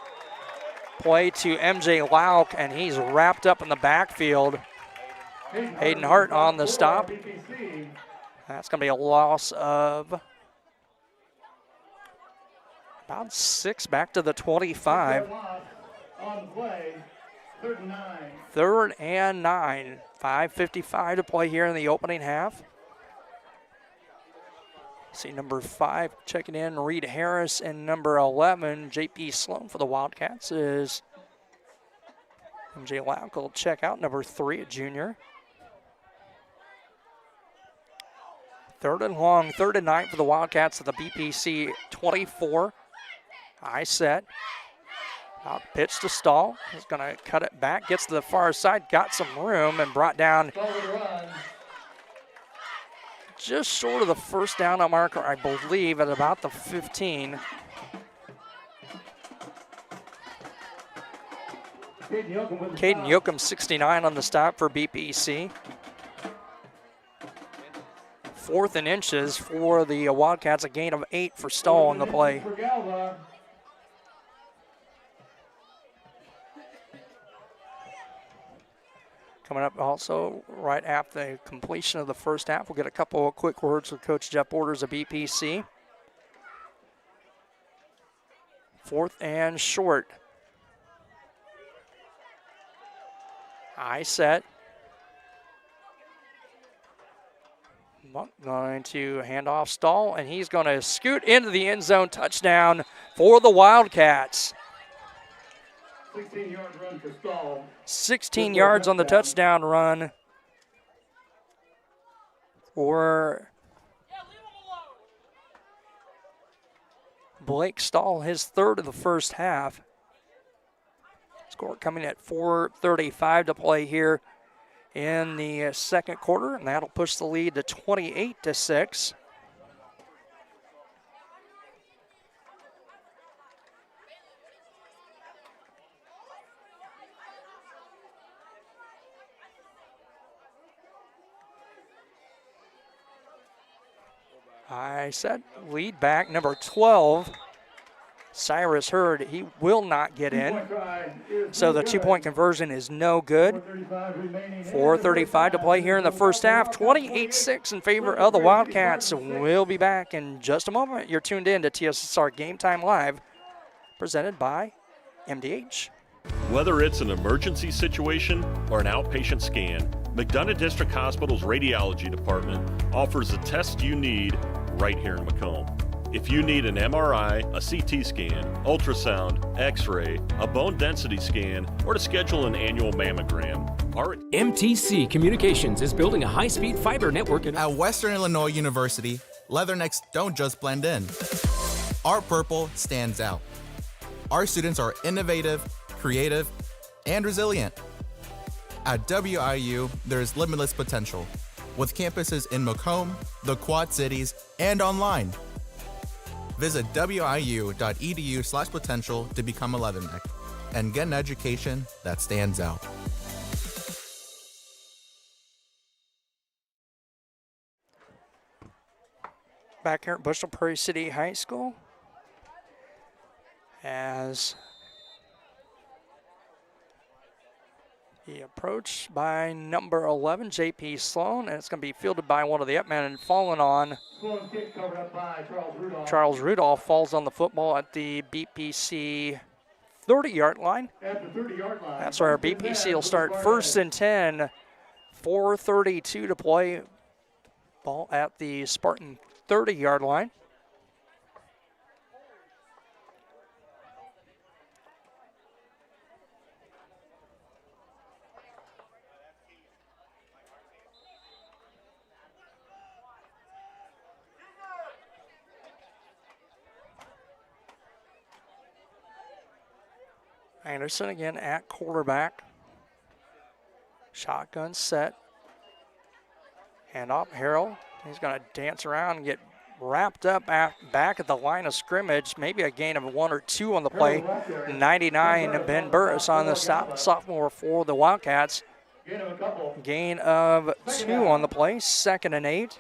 play to MJ Lauk, and he's wrapped up in the backfield. Hayden Hart on the stop. That's going to be a loss of about 6 back to the 25. On the play, Third and 9. 3rd and 9. 5:55 to play here in the opening half. See number 5 checking in, Reed Harris, and number 11, JP Sloan for the Wildcats is MJ Lauk will check out, number 3, a junior. 3rd and long, 3rd and 9 for the Wildcats at the BPC 24. High set. Out pitch to Stahl. He's going to cut it back, gets to the far side, got some room, and brought down just short of the first down marker, I believe, at about the 15. Caden Yoakum, 69 on the stop for BPC. 4th and inches for the Wildcats, a gain of 8 for Stahl on the play. For Galva. Coming up also right after the completion of the first half, we'll get a couple of quick words with Coach Jeff Borders of BPC. 4th and short. High set. Going to hand off Stahl, and he's going to scoot into the end zone. Touchdown for the Wildcats. 16-yard run for Stahl. 16 yards on the touchdown run for Blake Stahl, his 3rd of the first half. Score coming at 4:35 to play here in the 2nd quarter, and that'll push the lead to 28-6. I said lead back, number 12, Cyrus Hurd. He will not get in, so the 2-point conversion is no good. 4:35 to play here in the first half. 28-6 in favor of the Wildcats. We'll be back in just a moment. You're tuned in to TSSR Game Time Live, presented by MDH. Whether it's an emergency situation or an outpatient scan, McDonough District Hospital's radiology department offers the test you need right here in Macomb. If you need an MRI, a CT scan, ultrasound, x-ray, a bone density scan, or to schedule an annual mammogram, our MTC Communications is building a high-speed fiber network At Western Illinois University, leathernecks don't just blend in. Our purple stands out. Our students are innovative, creative, and resilient. At WIU, there's limitless potential, with campuses in Macomb, the Quad Cities, and online. Visit wiu.edu/potential to become a leatherneck and get an education that stands out. Back here at Bushnell-Prairie City High School, as he approached by number 11, JP Sloan, and it's going to be fielded by one of the upmen and fallen on. Sloan kick covered up by Charles Rudolph. Charles Rudolph falls on the football at the BPC 30-yard line. At the 30-yard line. That's where our BPC will start 1st and 10. 4:32 to play. Ball at the Spartan 30-yard line. Anderson again at quarterback. Shotgun set. Handoff, Harrell. He's going to dance around and get wrapped up back at the line of scrimmage. Maybe a gain of 1 or 2 on the play. 99, Ben Burris on the stop, sophomore for the Wildcats. Gain of 2 on the play, 2nd and 8.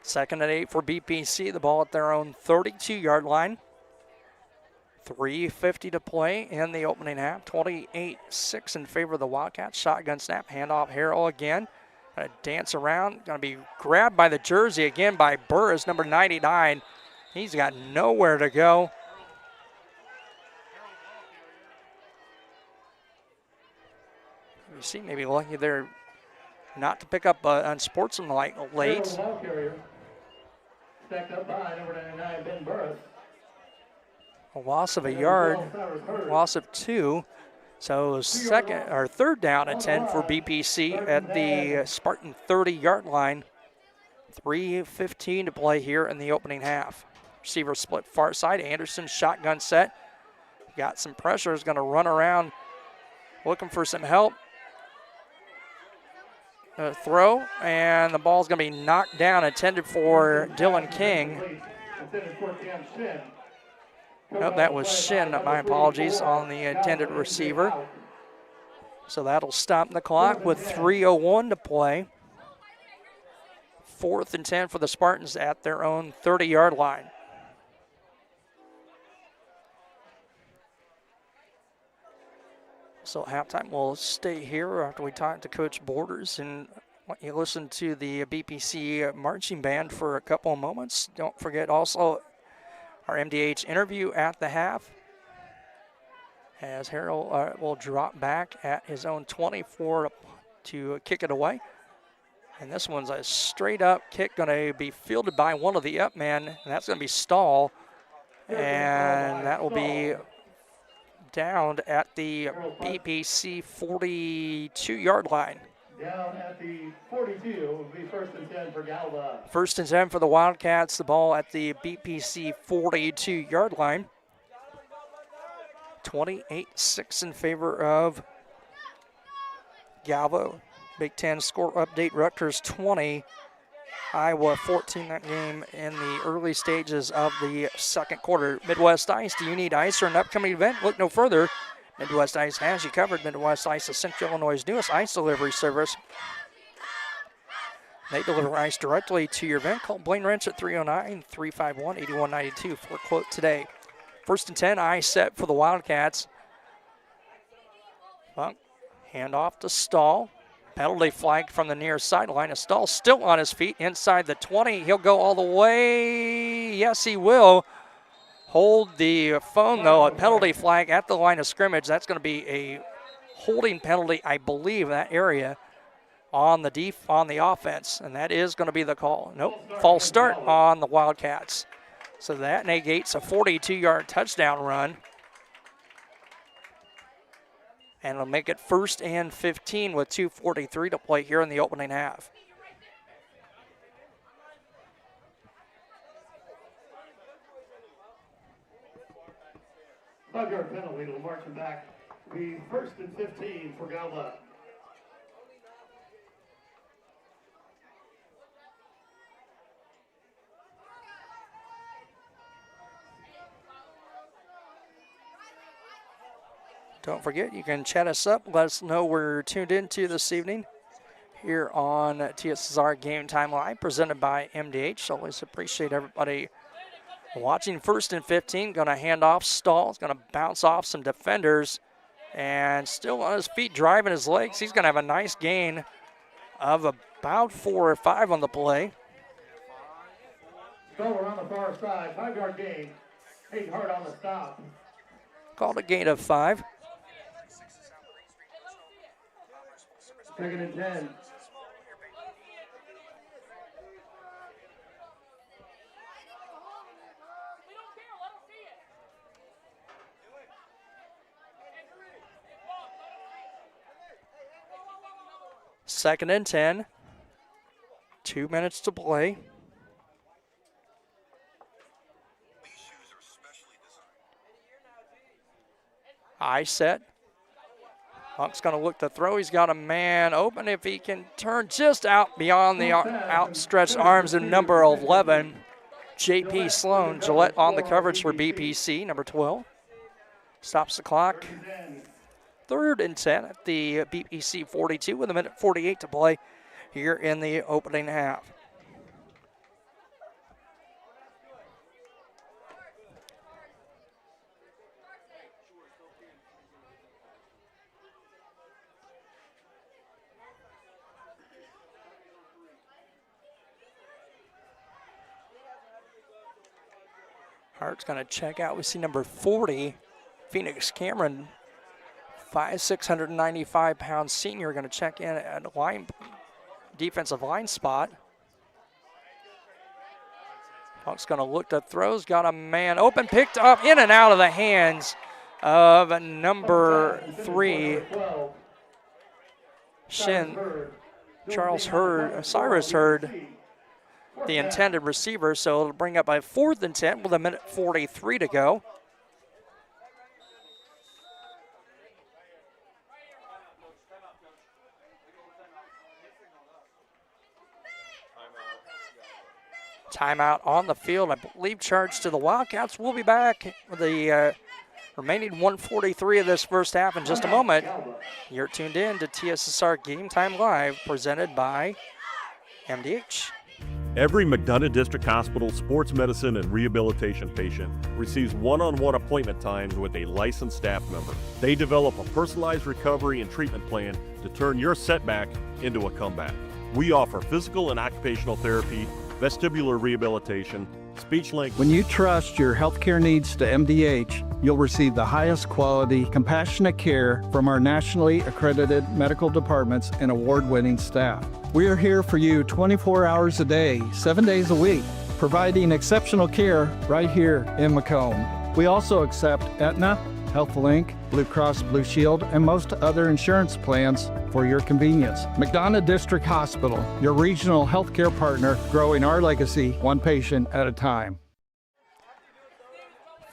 Second and 8 for BPC. The ball at their own 32-yard line. 3:50 to play in the opening half. 28-6 in favor of the Wildcats. Shotgun snap, handoff Harrell again. Gonna dance around, gonna be grabbed by the jersey again by Burris, number 99. He's got nowhere to go. You see, maybe lucky they're not to pick up unsportsmanlike late. Harrell, the ball carrier, stacked up by number 99, Ben Burris. A loss of a yard, loss of 2. So third down and 10 for BPC at the Spartan 30-yard line. 3:15 to play here in the opening half. Receiver split far side. Anderson shotgun set. Got some pressure. Is going to run around looking for some help. Throw, and the ball's going to be knocked down, intended for Dylan King. Nope, that was Shin, my apologies, on the intended receiver. So that'll stop the clock with 3:01 to play. 4th and 10 for the Spartans at their own 30-yard line. So at halftime, we'll stay here after we talk to Coach Borders and let you listen to the BPC marching band for a couple of moments. Don't forget also our MDH interview at the half, as Harrell will drop back at his own 24 to kick it away. And this one's a straight up kick, going to be fielded by one of the up men, and that's going to be Stahl. And that will be downed at the BPC 42-yard line. Down at the 42 will be 1st and 10 for Galva. 1st and 10 for the Wildcats. The ball at the BPC 42-yard line. 28-6 in favor of Galva. Big Ten score update: Rutgers 20, Iowa 14. That game in the early stages of the second quarter. Midwest Ice, do you need ice for an upcoming event? Look no further. Midwest Ice has you covered. Midwest Ice is Central Illinois' newest ice delivery service. They deliver ice directly to your event. Call Blaine Wrench at 309-351-8192 for a quote today. 1st and 10, ice set for the Wildcats. Funk, handoff to Stahl. Penalty flag from the near sideline. Stahl still on his feet inside the 20. He'll go all the way. Yes, he will. Hold the phone, though. A penalty flag at the line of scrimmage. That's going to be a holding penalty, I believe, in that area on the offense, and that is going to be the call. Nope, false start on the Wildcats. So that negates a 42-yard touchdown run. And it'll make it 1st and 15 with 2:43 to play here in the opening half. Five-yard penalty will march him back. Be 1st and 15 for Galva. Don't forget, you can chat us up. Let us know we're tuned into this evening here on TSSR Game Time Live, presented by MDH. Always appreciate everybody watching. 1st and 15, going to hand off Stahl. It's going to bounce off some defenders. And still on his feet, driving his legs. He's going to have a nice gain of about 4 or 5 on the play. Stahl around the far side, 5-yard gain. 8 hard on the stop. Called a gain of 5. 2nd and 10. Second and 10. 2 minutes to play. I set. Hunk's going to look to throw. He's got a man open if he can turn just out beyond the outstretched arms of number 11, J.P. Sloan. Gillette on the coverage for BPC, number 12. Stops the clock. 3rd and 10 at the BPC 42 with 1:48 to play here in the opening half. Hart's going to check out. We see number 40, Phoenix Cameron, 5'6", 195-pound senior, going to check in at line, defensive line spot. Funk's going to look to throws, got a man open, picked up in and out of the hands of number 3, Cyrus Hurd, the intended receiver. So it'll bring up a 4th and 10 with 1:43 to go. Timeout on the field, I believe, charged to the Wildcats. We'll be back with the remaining 1:43 of this first half in just a moment. You're tuned in to TSSR Game Time Live, presented by MDH. Every McDonough District Hospital sports medicine and rehabilitation patient receives one-on-one appointment times with a licensed staff member. They develop a personalized recovery and treatment plan to turn your setback into a comeback. We offer physical and occupational therapy, vestibular rehabilitation, speech language. When you trust your healthcare needs to MDH, you'll receive the highest quality, compassionate care from our nationally accredited medical departments and award-winning staff. We are here for you 24 hours a day, 7 days a week, providing exceptional care right here in Macomb. We also accept Aetna, HealthLink, Blue Cross Blue Shield, and most other insurance plans for your convenience. McDonough District Hospital, your regional healthcare partner, growing our legacy one patient at a time.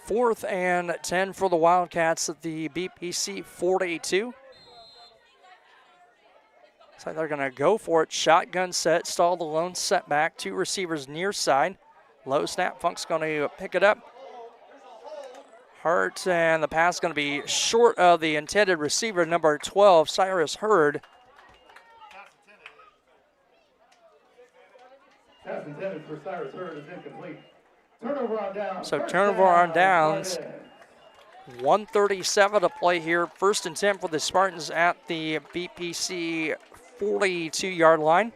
4th and 10 for the Wildcats at the BPC 42. So they're going to go for it. Shotgun set, stall the lone setback. 2 receivers near side. Low snap. Funk's going to pick it up. Hart, and the pass is going to be short of the intended receiver, number 12, Cyrus Hurd. Pass intended for Cyrus Hurd is incomplete. Turnover on downs. So turnover on downs. 1:37 to play here. 1st and 10 for the Spartans at the BPC 42-yard line.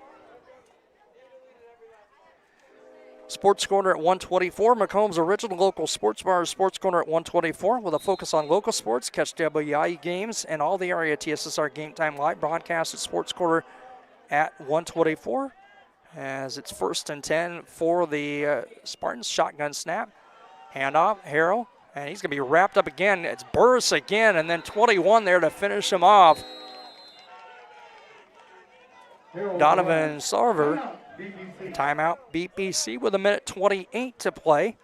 Sports Corner at 124. Macomb's original local sports bar, Sports Corner at 124, with a focus on local sports. Catch WIU games and all the area TSSR Game Time Live broadcast at Sports Corner at 124. As it's 1st and 10 for the Spartans. Shotgun snap. Handoff, Harrell, and he's going to be wrapped up again. It's Burris again, and then 21 there to finish him off. Donovan Sarver. Timeout BPC with 1:28 to play.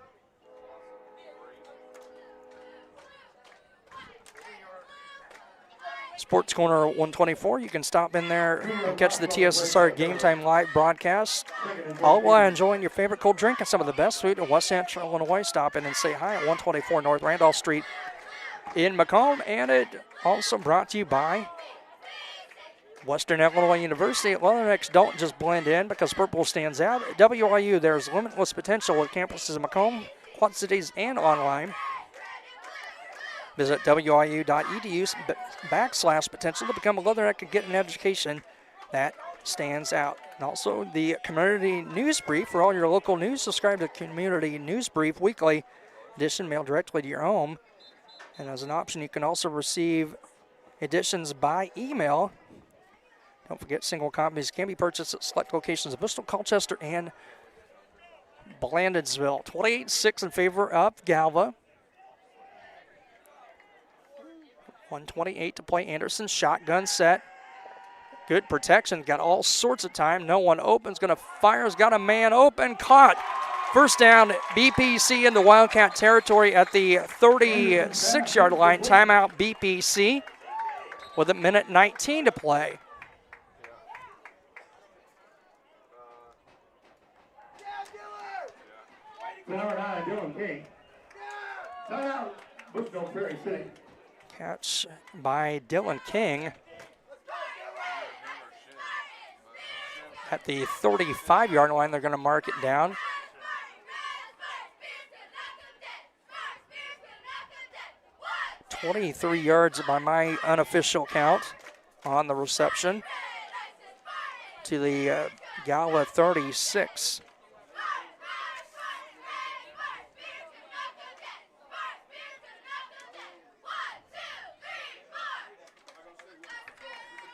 Sports Corner 124. You can stop in there and catch the TSSR Game Time Live broadcast, all while enjoying your favorite cold drink and some of the best food in West Central Illinois. Stop in and say hi at 124 North Randolph Street in Macomb. And it also brought to you by Western Illinois University. Leathernecks don't just blend in because purple stands out. At WIU, there's limitless potential with campuses in Macomb, Quad Cities, and online. Visit wiu.edu/potential to become a Leatherneck and get an education that stands out. And also the Community News Brief for all your local news. Subscribe to Community News Brief weekly edition mailed directly to your home. And as an option, you can also receive editions by email. Don't forget, single copies can be purchased at select locations of Bushnell, Colchester, and Blandonsville. 28-6 in favor of Galva. 1:28 to play. Anderson, shotgun set. Good protection, got all sorts of time. No one opens, gonna fire, has got a man open, caught. First down, BPC in the Wildcat territory at the 36-yard line. Timeout BPC with 1:19 to play. Number 9, Dylan King. Timeout, Bushnell-Prairie City. Catch by Dylan King at the 35-yard line. They're going to mark it down. $23 yards by my unofficial count on the reception to the Galva 36.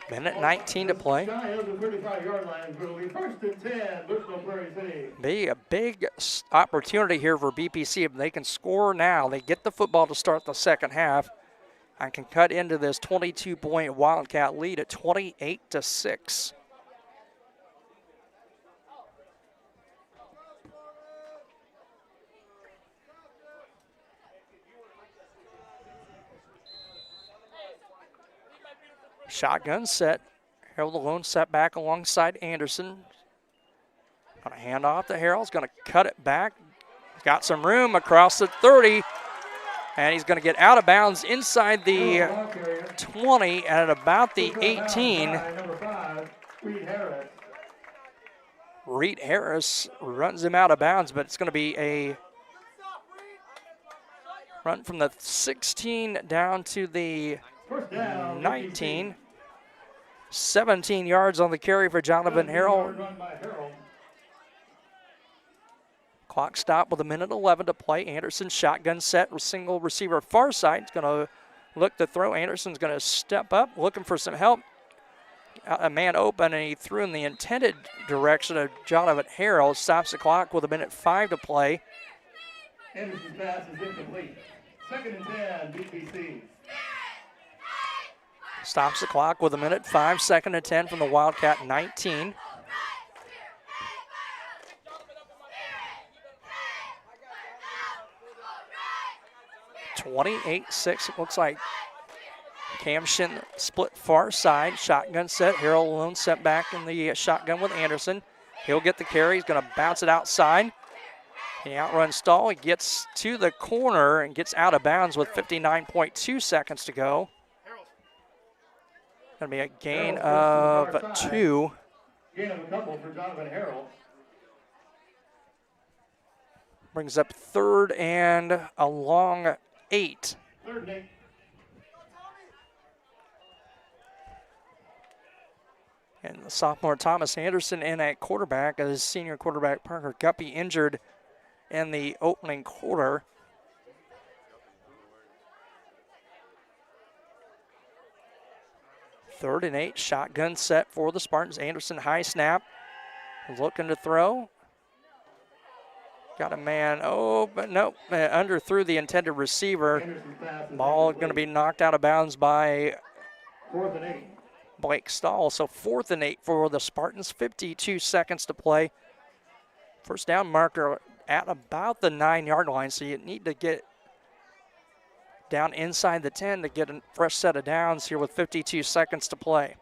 Minute 19 to play. Shy of the 35-yard line. Will be 1st and 10, Bushnell-Prairie City. Be a big opportunity here for BPC. If they can score now, they get the football to start the second half and can cut into this 22-point Wildcat lead at 28-6. Shotgun set. Harold alone set back alongside Anderson. Going to hand off to Harold. He's going to cut it back. He's got some room across the 30. And he's going to get out of bounds inside the 20 and at about the 18. Number 5, Reed Harris runs him out of bounds, but it's going to be a run from the 16 down to the 19. 17 yards on the carry for Jonathan Harold. Clock stop with 1:11 to play. Anderson shotgun set with single receiver far side. He's going to look to throw. Anderson's going to step up, looking for some help. A man open, and he threw in the intended direction of Jonathan Harold. Stops the clock with 1:05 to play. Anderson's pass is incomplete. 2nd and 10, BPC. Stops the clock with 1:05, 2nd and 10 from the Wildcat 19. (28-6). It looks like Cam Shin split far side. Shotgun set. Harold alone set back in the shotgun with Anderson. He'll get the carry. He's going to bounce it outside. He outruns Stahl. He gets to the corner and gets out of bounds with 59.2 seconds to go. Going to be a gain of 2. Gain of a couple for Jonathan Harold. Brings up 3rd and a long 8. 3rd and 8. And the sophomore Thomas Anderson in at quarterback as senior quarterback Parker Guppy injured in the opening quarter. Third and 8, shotgun set for the Spartans. Anderson high snap, looking to throw. Got a man, but nope, underthrew the intended receiver. Ball going to be knocked out of bounds by 4th and 8. Blake Stahl. So 4th and 8 for the Spartans, 52 seconds to play. First down marker at about the 9-yard line, so you need to get down inside the 10 to get a fresh set of downs here with 52 seconds to play.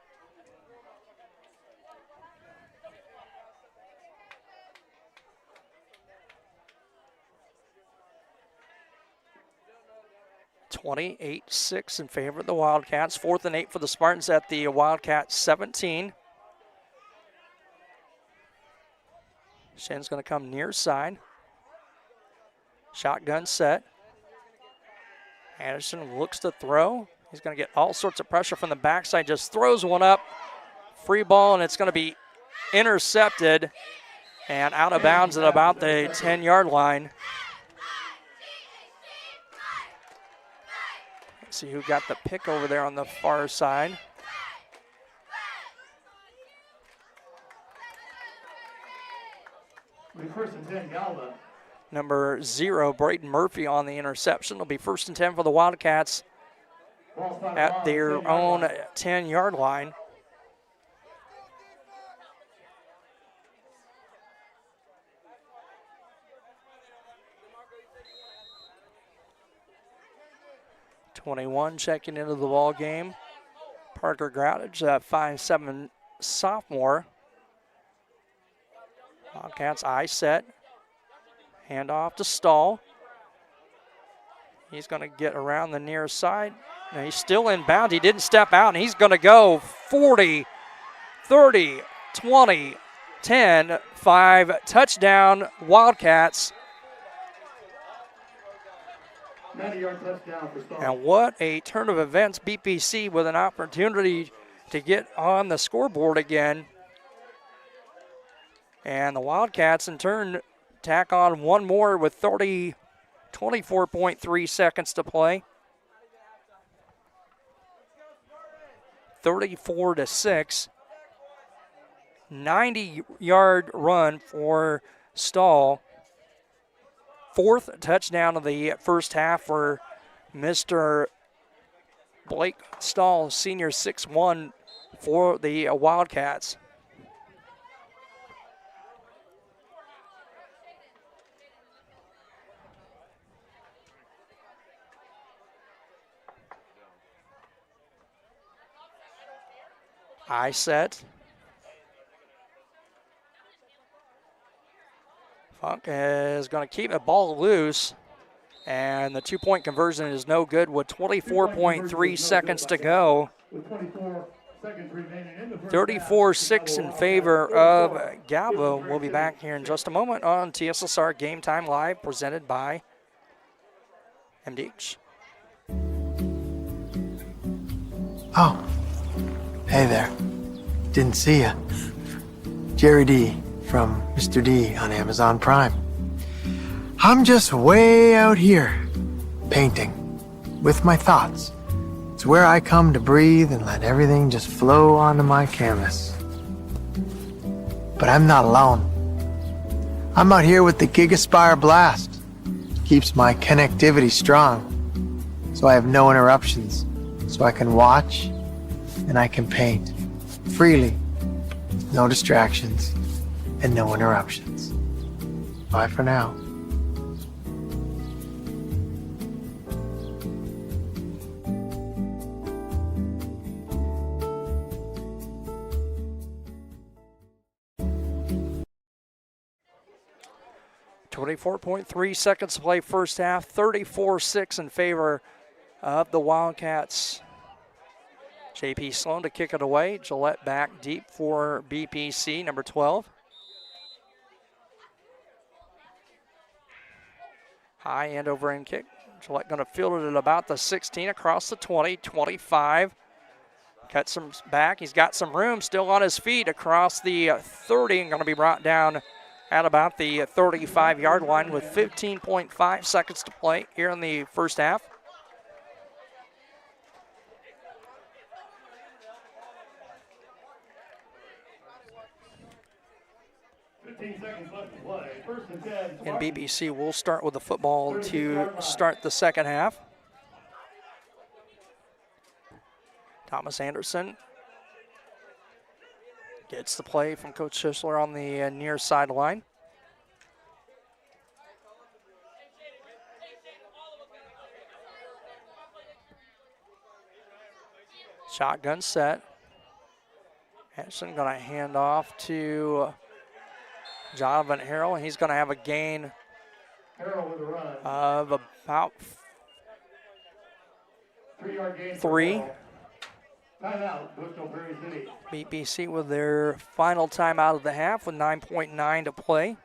(28-6) in favor of the Wildcats. 4th and 8 for the Spartans at the Wildcat 17. Shen's going to come near side. Shotgun set. Anderson looks to throw. He's going to get all sorts of pressure from the backside. Just throws one up. Free ball, and it's going to be intercepted and out of bounds at about the 10-yard line. Let's see who got the pick over there on the far side. First and 10, Galva. Number 0, Braden Murphy on the interception. It'll be 1st and 10 for the Wildcats at their own 10-yard line. (21) checking into the ball game. Parker Groudage, 5'7" sophomore. Wildcats eye set. Hand off to Stahl. He's going to get around the near side. Now he's still inbound. He didn't step out, and he's going to go 40, 30, 20, 10, 5. Touchdown, Wildcats. 90-yard touchdown for Stahl. And what a turn of events. BPC with an opportunity to get on the scoreboard again. And the Wildcats, in turn, tack on one more with 24.3 seconds to play. 34-6. 90-yard run for Stahl. 4th touchdown of the first half for Mr. Blake Stahl, senior 6'1", for the Wildcats. I set. Funk is going to keep the ball loose, and the 2-point conversion is no good with 24.3 seconds to go. 34-6 in favor of Galva. We'll be back here in just a moment on TSSR Game Time Live, presented by MDH. Oh, hey there. Didn't see ya. Jerry D from Mr. D on Amazon Prime. I'm just way out here, painting, with my thoughts. It's where I come to breathe and let everything just flow onto my canvas. But I'm not alone. I'm out here with the GigaSpire Blast. Keeps my connectivity strong, so I have no interruptions, so I can watch and I can paint freely, no distractions and no interruptions. Bye for now. .3 seconds to play first half, 34-6 in favor of the Wildcats. JP Sloan to kick it away. Gillette back deep for BPC, number 12. High end over end kick. Gillette going to field it at about the 16, across the 20, 25. Cuts some back. He's got some room still on his feet across the 30, and going to be brought down at about the 35-yard line with 15.5 seconds to play here in the first half. And BBC will start with the football to start the second half. Thomas Anderson gets the play from Coach Schisler on the near sideline. Shotgun set. Anderson going to hand off to Jonathan Harrell. He's going to have a gain of about 3. Timeout, Bushnell-Prairie City. BBC with their final timeout of the half with 9.9 to play.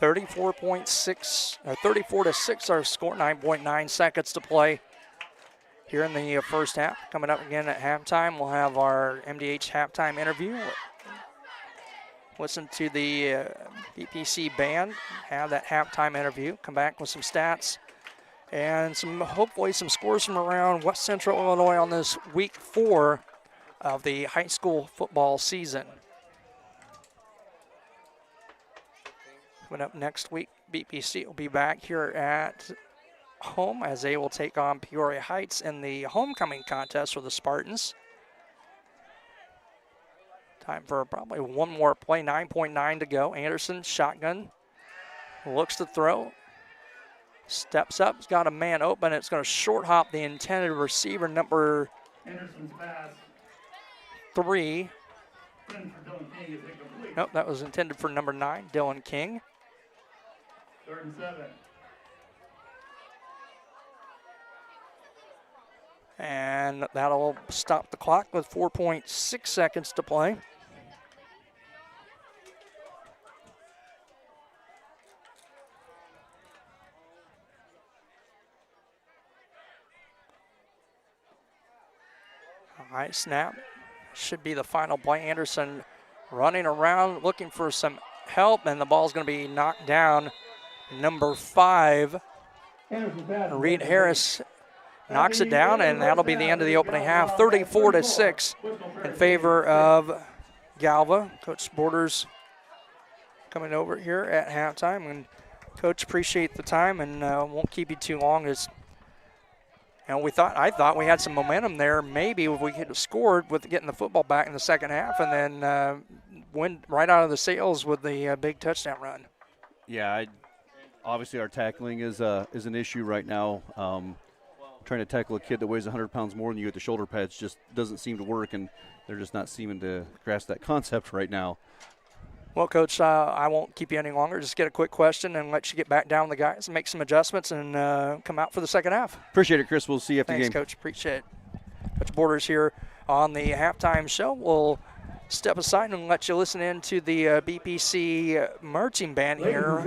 or 34-6 our score, 9.9 seconds to play here in the first half. Coming up again at halftime, we'll have our MDH halftime interview. Listen to the BPC band, have that halftime interview, come back with some stats and hopefully some scores from around West Central Illinois on this week 4 of the high school football season. Coming up next week, BPC will be back here at home as they will take on Peoria Heights in the homecoming contest for the Spartans. Time for probably one more play, 9.9 to go. Anderson, shotgun, looks to throw, steps up, he's got a man open. It's going to short hop the intended receiver, number 3. Nope, that was intended for number 9, Dylan King. 3rd and 7. And that'll stop the clock with 4.6 seconds to play. High snap. Should be the final play. Anderson running around looking for some help, and the ball's going to be knocked down. Number 5, Reed Harris knocks it down, and that'll be the end of the opening half. 34-6 in favor of Galva. Coach Borders coming over here at halftime. And Coach, appreciate the time, and won't keep you too long. As you know, I thought we had some momentum there. Maybe if we could have scored with getting the football back in the second half, and then win right out of the sails with the big touchdown run. Yeah, obviously our tackling is an issue right now. Trying to tackle a kid that weighs 100 pounds more than you at the shoulder pads just doesn't seem to work, and they're just not seeming to grasp that concept right now. Well, Coach, I won't keep you any longer. Just get a quick question and let you get back down with the guys and make some adjustments and come out for the second half. Appreciate it, Chris. We'll see you after the game. Thanks, Coach. Appreciate it. Coach Borders here on the halftime show. We'll step aside and let you listen in to the BPC marching band here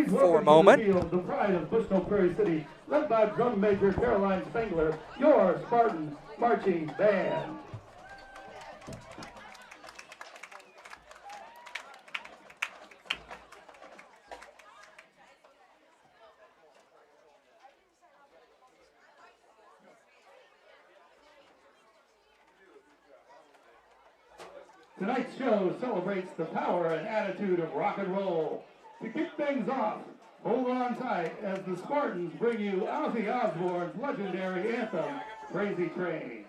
for a moment. The pride of Bushnell-Prairie City, led by drum major Caroline Spangler, your Spartans marching band. Tonight's show celebrates the power and attitude of rock and roll. To kick things off, hold on tight as the Spartans bring you Ozzy Osbourne's legendary anthem, Crazy Train.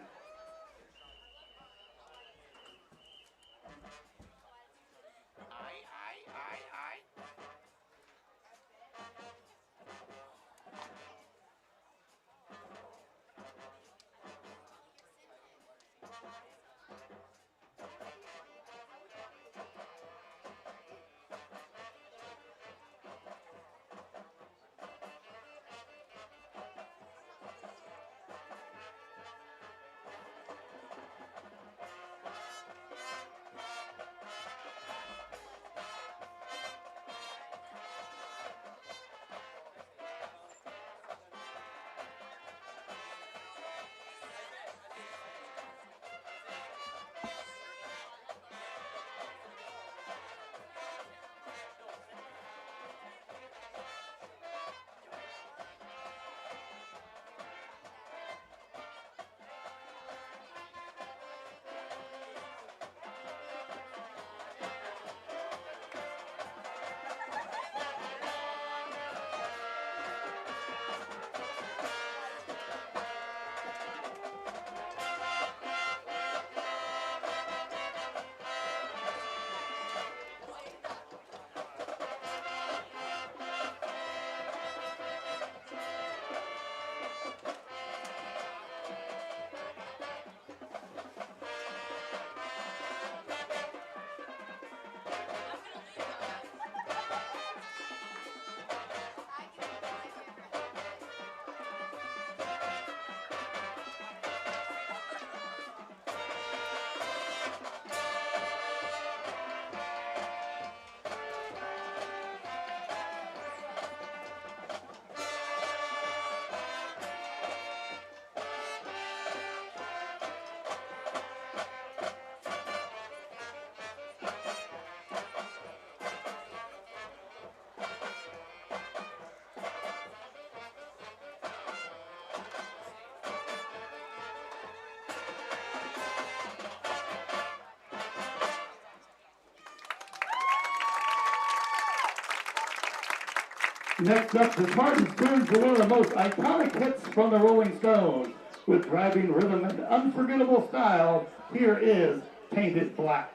Next up, the Spartans turn to one of the most iconic hits from the Rolling Stones. With driving rhythm and unforgettable style, here is Painted Black.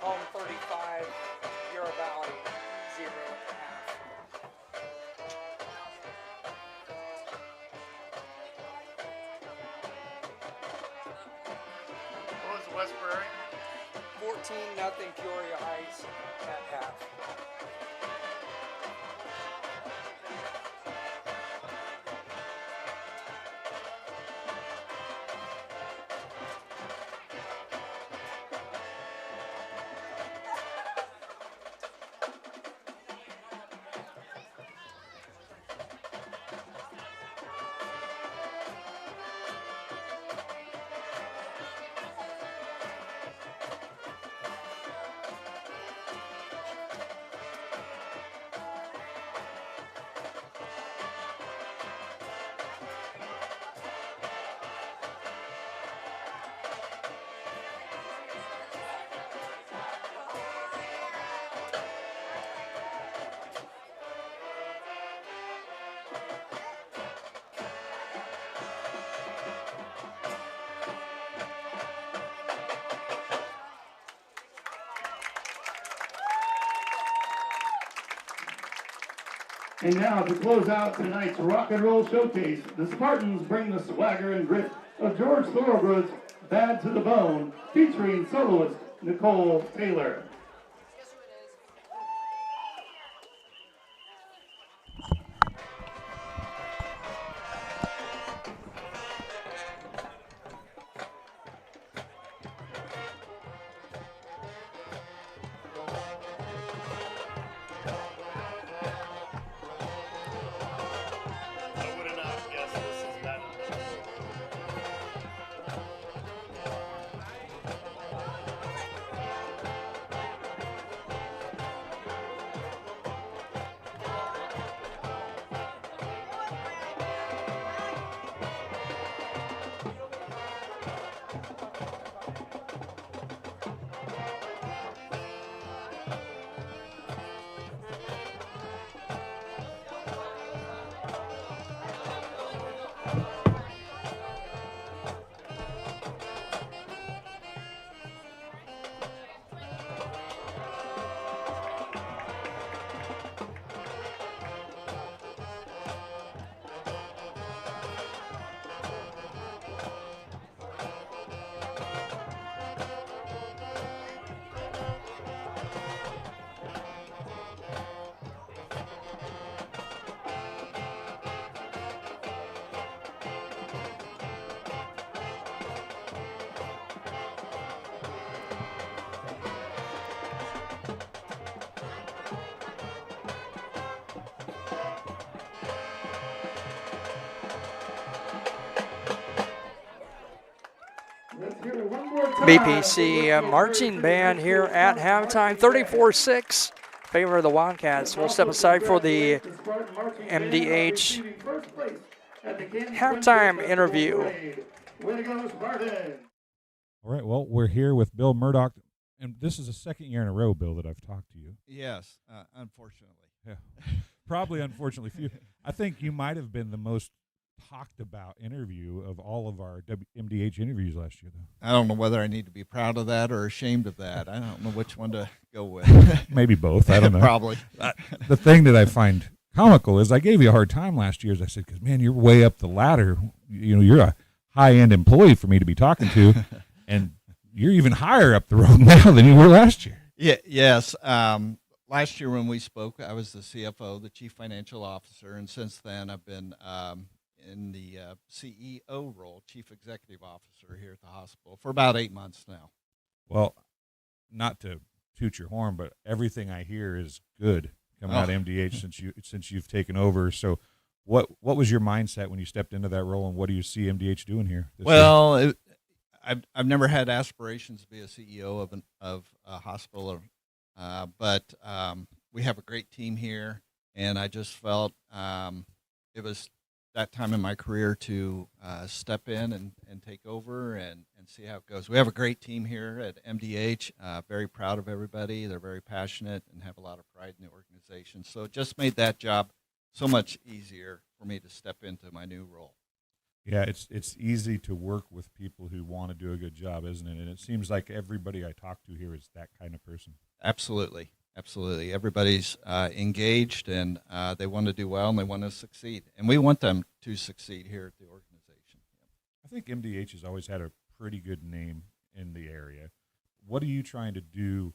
Macomb 35, Bureau Valley 0.5. What was the West Prairie? 14 Peoria Heights at half. And now to close out tonight's rock and roll showcase, the Spartans bring the swagger and grit of George Thorogood's Bad to the Bone, featuring soloist Nicole Taylor. BPC marching band here at halftime, 34-6, favor of the Wildcats. We'll step aside for the MDH halftime interview. All right, well, we're here with Bill Murdoch, and this is the second year in a row, Bill, that I've talked to you. Yes, unfortunately. Yeah, probably unfortunately for you. I think you might have been the most talked about interview of all of our MDH interviews last year, though. I don't know whether I need to be proud of that or ashamed of that. I don't know which one to go with. Maybe both. I don't know. Probably. The thing that I find comical is I gave you a hard time last year, as I said, because, man, you're way up the ladder. You know, you're a high-end employee for me to be talking to, and you're even higher up the road now than you were last year. Yeah. Yes. Last year when we spoke, I was the CFO, the Chief Financial Officer, and since then I've been in the CEO role, Chief Executive Officer here at the hospital for about 8 months now. Well, not to toot your horn, but everything I hear is good coming out of MDH since you've taken over. So what was your mindset when you stepped into that role, and what do you see MDH doing here? Well, I've never had aspirations to be a CEO of a hospital, but we have a great team here, and I just felt it was that time in my career to step in and take over and see how it goes. We have a great team here at MDH, very proud of everybody. They're very passionate and have a lot of pride in the organization. So it just made that job so much easier for me to step into my new role. Yeah, it's easy to work with people who want to do a good job, isn't it? And it seems like everybody I talk to here is that kind of person. Absolutely. Absolutely. Everybody's engaged, and they want to do well, and they want to succeed. And we want them to succeed here at the organization. I think MDH has always had a pretty good name in the area. What are you trying to do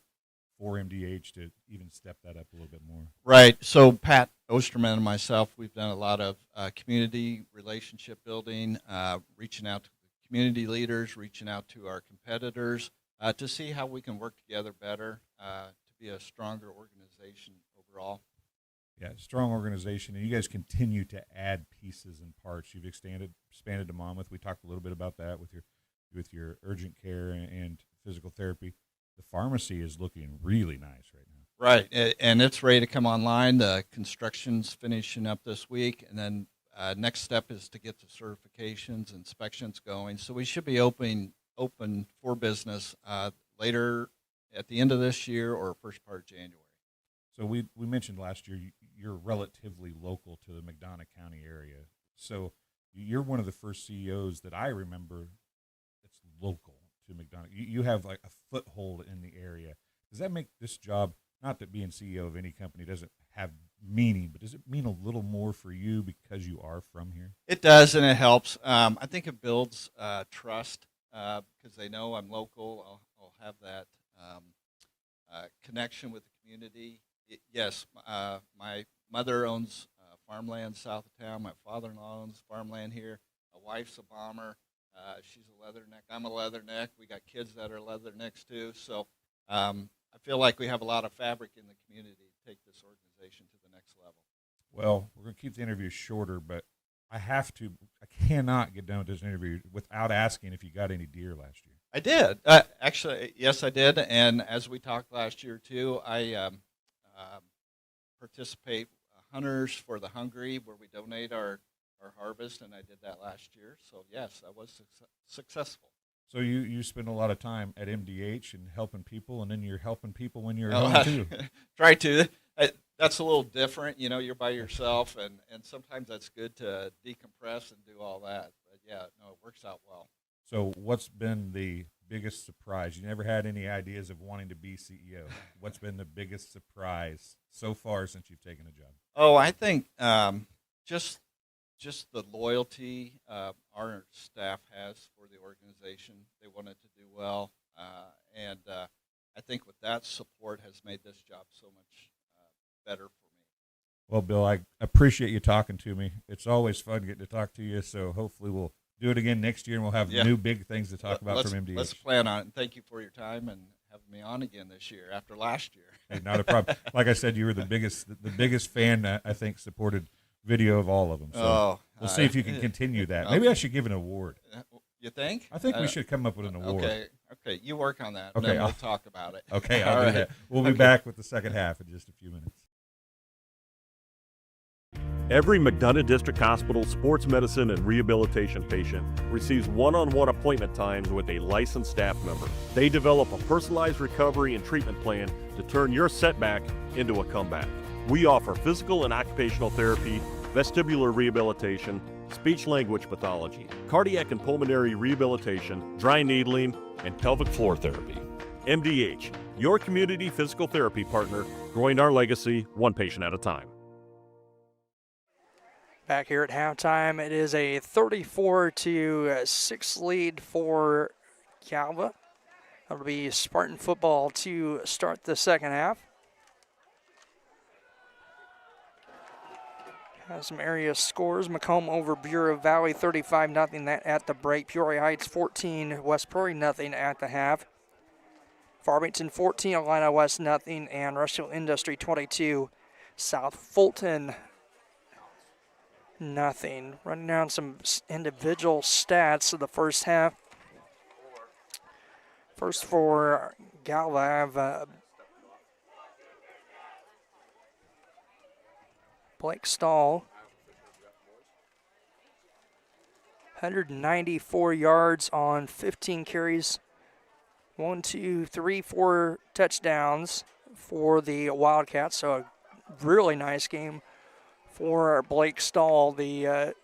for MDH to even step that up a little bit more? Right. So Pat Osterman and myself, we've done a lot of community relationship building, reaching out to the community leaders, reaching out to our competitors to see how we can work together better to be a stronger organization overall. Yeah, strong organization, and you guys continue to add pieces and parts. You've expanded to Monmouth. We talked a little bit about that with your urgent care and physical therapy. The pharmacy is looking really nice right now. Right, and it's ready to come online. The construction's finishing up this week, and then next step is to get the certifications, inspections going. So we should be open for business later at the end of this year or first part of January. So we mentioned last year you're relatively local to the McDonough County area. So you're one of the first CEOs that I remember that's local to McDonough. You have like a foothold in the area. Does that make this job, not that being CEO of any company doesn't have meaning, but does it mean a little more for you because you are from here? It does, and it helps. I think it builds trust because they know I'm local. I'll have that connection with the community. Yes, my mother owns farmland south of town. My father-in-law owns farmland here. My wife's a bomber. She's a leatherneck. I'm a leatherneck. We got kids that are leathernecks too. So I feel like we have a lot of fabric in the community to take this organization to the next level. Well, we're going to keep the interview shorter, but I cannot get done with this interview without asking if you got any deer last year. I did. Actually, yes, I did. And as we talked last year too, I participate Hunters for the Hungry, where we donate our harvest, and I did that last year. So yes, I was successful. So you spend a lot of time at MDH and helping people, and then you're helping people when you're at home too. Try to. That's a little different. You know, you're by yourself, and sometimes that's good to decompress and do all that. But yeah, no, it works out well. So what's been the biggest surprise? You never had any ideas of wanting to be CEO. What's been the biggest surprise so far since you've taken a job? Oh, I think just the loyalty our staff has for the organization. They want it to do well, and I think with that support has made this job so much better for me. Well, Bill, I appreciate you talking to me. It's always fun getting to talk to you, so hopefully we'll do it again next year, and we'll have new big things to talk about from MDH. Let's plan on it, and thank you for your time and having me on again this year after last year. Hey, not a problem. Like I said, you were the biggest fan I think supported video of all of them. So we'll see if you can continue that. Maybe I should give an award. You think? I think we should come up with an award. Okay, you work on that, okay, and then we'll talk about it. Okay, I'll do that. We'll be back with the second half in just a few minutes. Every McDonough District Hospital sports medicine and rehabilitation patient receives one-on-one appointment times with a licensed staff member. They develop a personalized recovery and treatment plan to turn your setback into a comeback. We offer physical and occupational therapy, vestibular rehabilitation, speech-language pathology, cardiac and pulmonary rehabilitation, dry needling, and pelvic floor therapy. MDH, your community physical therapy partner, growing our legacy one patient at a time. Back here at halftime, it is a 34-6 lead for Galva. That'll be Spartan football to start the second half. Has some area scores. Macomb over Bureau Valley 35-0 that at the break. Peoria Heights 14, West Prairie 0 at the half. Farmington 14, Atlanta West 0, and Rushville Industry 22, South Fulton 0. Running down some individual stats of the first half. First for Galva, I have Blake Stahl, 194 yards on 15 carries, 4 touchdowns for the Wildcats. So a really nice game for Blake Stahl, the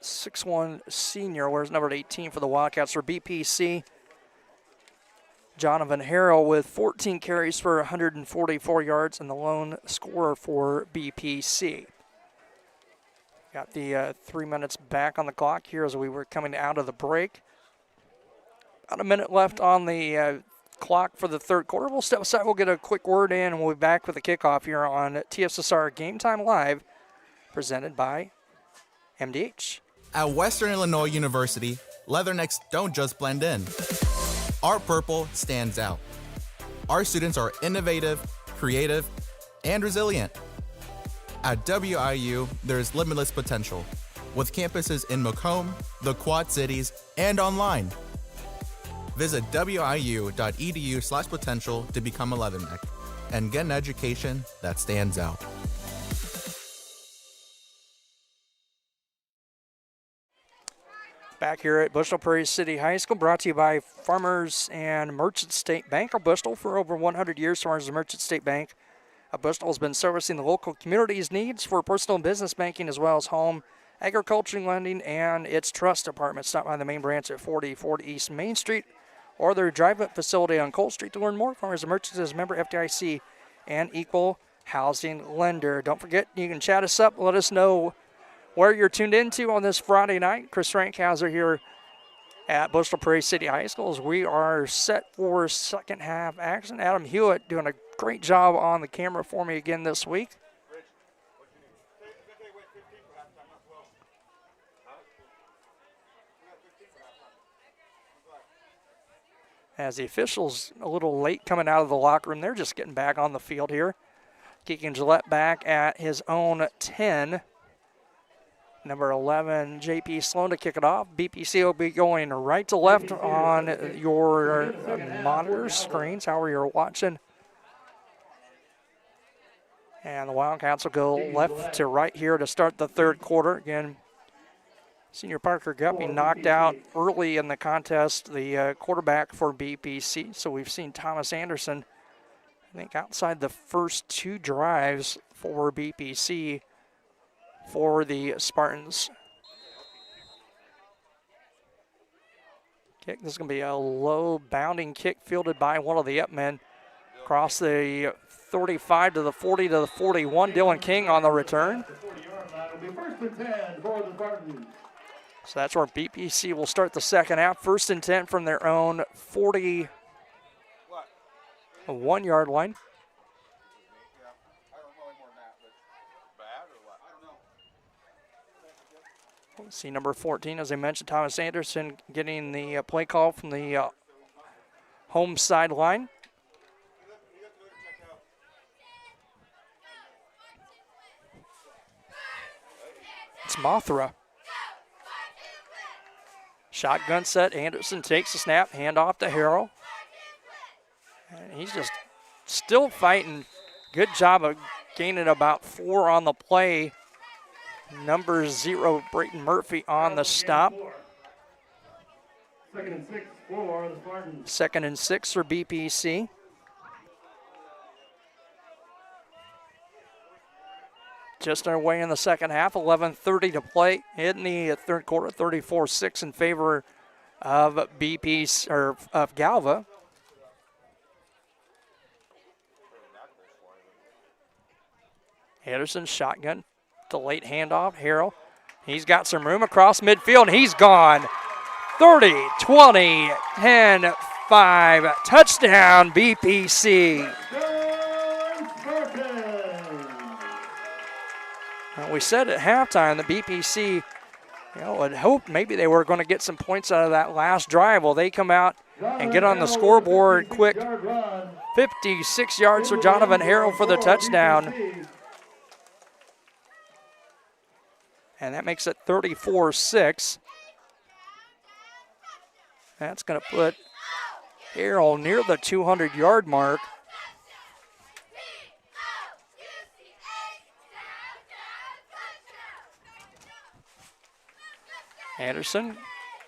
6'1 senior, wears number 18 for the Wildcats. For BPC, Jonathan Harrell with 14 carries for 144 yards and the lone scorer for BPC. Got the 3 minutes back on the clock here as we were coming out of the break. About a minute left on the clock for the third quarter. We'll step aside. We'll get a quick word in, and we'll be back with the kickoff here on TSSR Game Time Live, presented by MDH. At Western Illinois University, leathernecks don't just blend in. Our purple stands out. Our students are innovative, creative, and resilient. At WIU, there's limitless potential, with campuses in Macomb, the Quad Cities, and online. Visit wiu.edu/potential to become a leatherneck and get an education that stands out. Back here at Bushnell-Prairie City High School, brought to you by Farmers and Merchant State Bank of Bushnell. For over 100 years, Farmers and Merchant State Bank of Bushnell has been servicing the local community's needs for personal and business banking, as well as home, agriculture lending, and its trust department. Stop by the main branch at 4040 East Main Street or their drive-up facility on Cole Street to learn more. Farmers and Merchants is a member FDIC and equal housing lender. Don't forget, you can chat us up. Let us know where you're tuned into on this Friday night. Chris Rankhauser here at Bushnell-Prairie City High School as we are set for second half action. Adam Hulett doing a great job on the camera for me again this week. As the officials a little late coming out of the locker room, they're just getting back on the field here. Keegan Gillette back at his own 10. Number 11, JP Sloan to kick it off. BPC will be going right to left on your monitor screens, however you're watching. And the Wildcats will go left to right here to start the third quarter. Again, senior Parker Guppy knocked out early in the contest, the quarterback for BPC. So we've seen Thomas Anderson, I think, outside the first two drives for BPC for the Spartans. Kick. This is going to be a low bounding kick fielded by one of the up men. Across the 35 to the 40 to the 41. Dylan King on the return. So that's where BPC will start the second half. First and 10 from their own 41-yard line. See number 14, as I mentioned, Thomas Anderson getting the play call from the home sideline. It's Mothra. Shotgun set. Anderson takes the snap. Hand off to Harrell. And he's just still fighting. Good job of gaining about 4 on the play. Number 0, Brayton Murphy on the stop. Second and 6 for the Spartans. Second and 6 for BPC. Just underway in the second half, 11:30 to play in the third quarter, 34-6 in favor of BPC, or of Galva. Anderson shotgun to late handoff. Harrell, he's got some room across midfield, and he's gone. 30, 20, 10, 5. Touchdown, BPC. We said at halftime that BPC, had hoped maybe they were going to get some points out of that last drive. Well, they come out and get on the scoreboard quick. 56 yards for Jonathan Harrell for the touchdown. And that makes it 34-6. That's going to put Harrell near the 200-yard mark. Anderson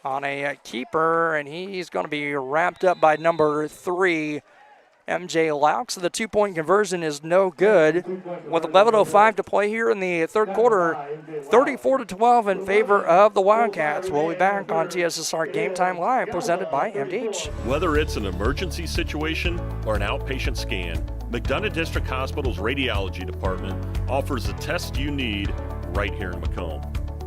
on a keeper, and he's going to be wrapped up by number 3, MJ Laux. So the 2-point conversion is no good. With 11:05 to play here in the third quarter, 34-12 in favor of the Wildcats. We'll be back on TSSR Game Time Live, presented by MDH. Whether it's an emergency situation or an outpatient scan, McDonough District Hospital's radiology department offers the test you need right here in Macomb.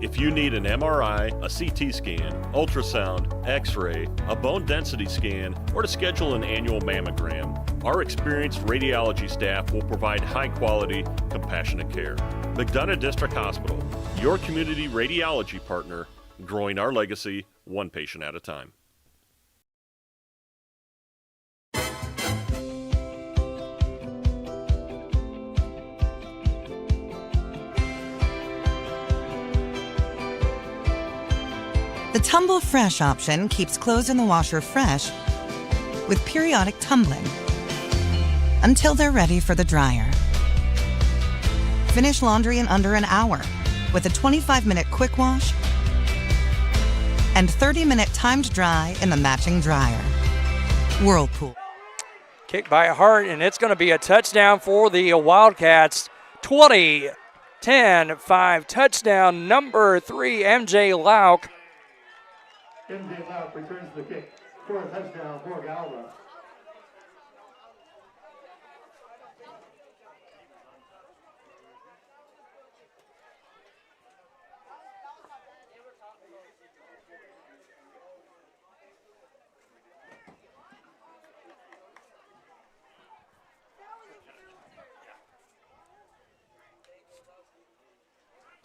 If you need an MRI, a CT scan, ultrasound, x-ray, a bone density scan, or to schedule an annual mammogram, our experienced radiology staff will provide high-quality, compassionate care. McDonough District Hospital, your community radiology partner, growing our legacy one patient at a time. The Tumble Fresh option keeps clothes in the washer fresh with periodic tumbling until they're ready for the dryer. Finish laundry in under an hour with a 25-minute quick wash and 30-minute timed dry in the matching dryer. Whirlpool. Kicked by Hart, and it's going to be a touchdown for the Wildcats. 20-10-5 touchdown, number 3, MJ Lauk. MJ Lauk returns the kick for a touchdown for Galva.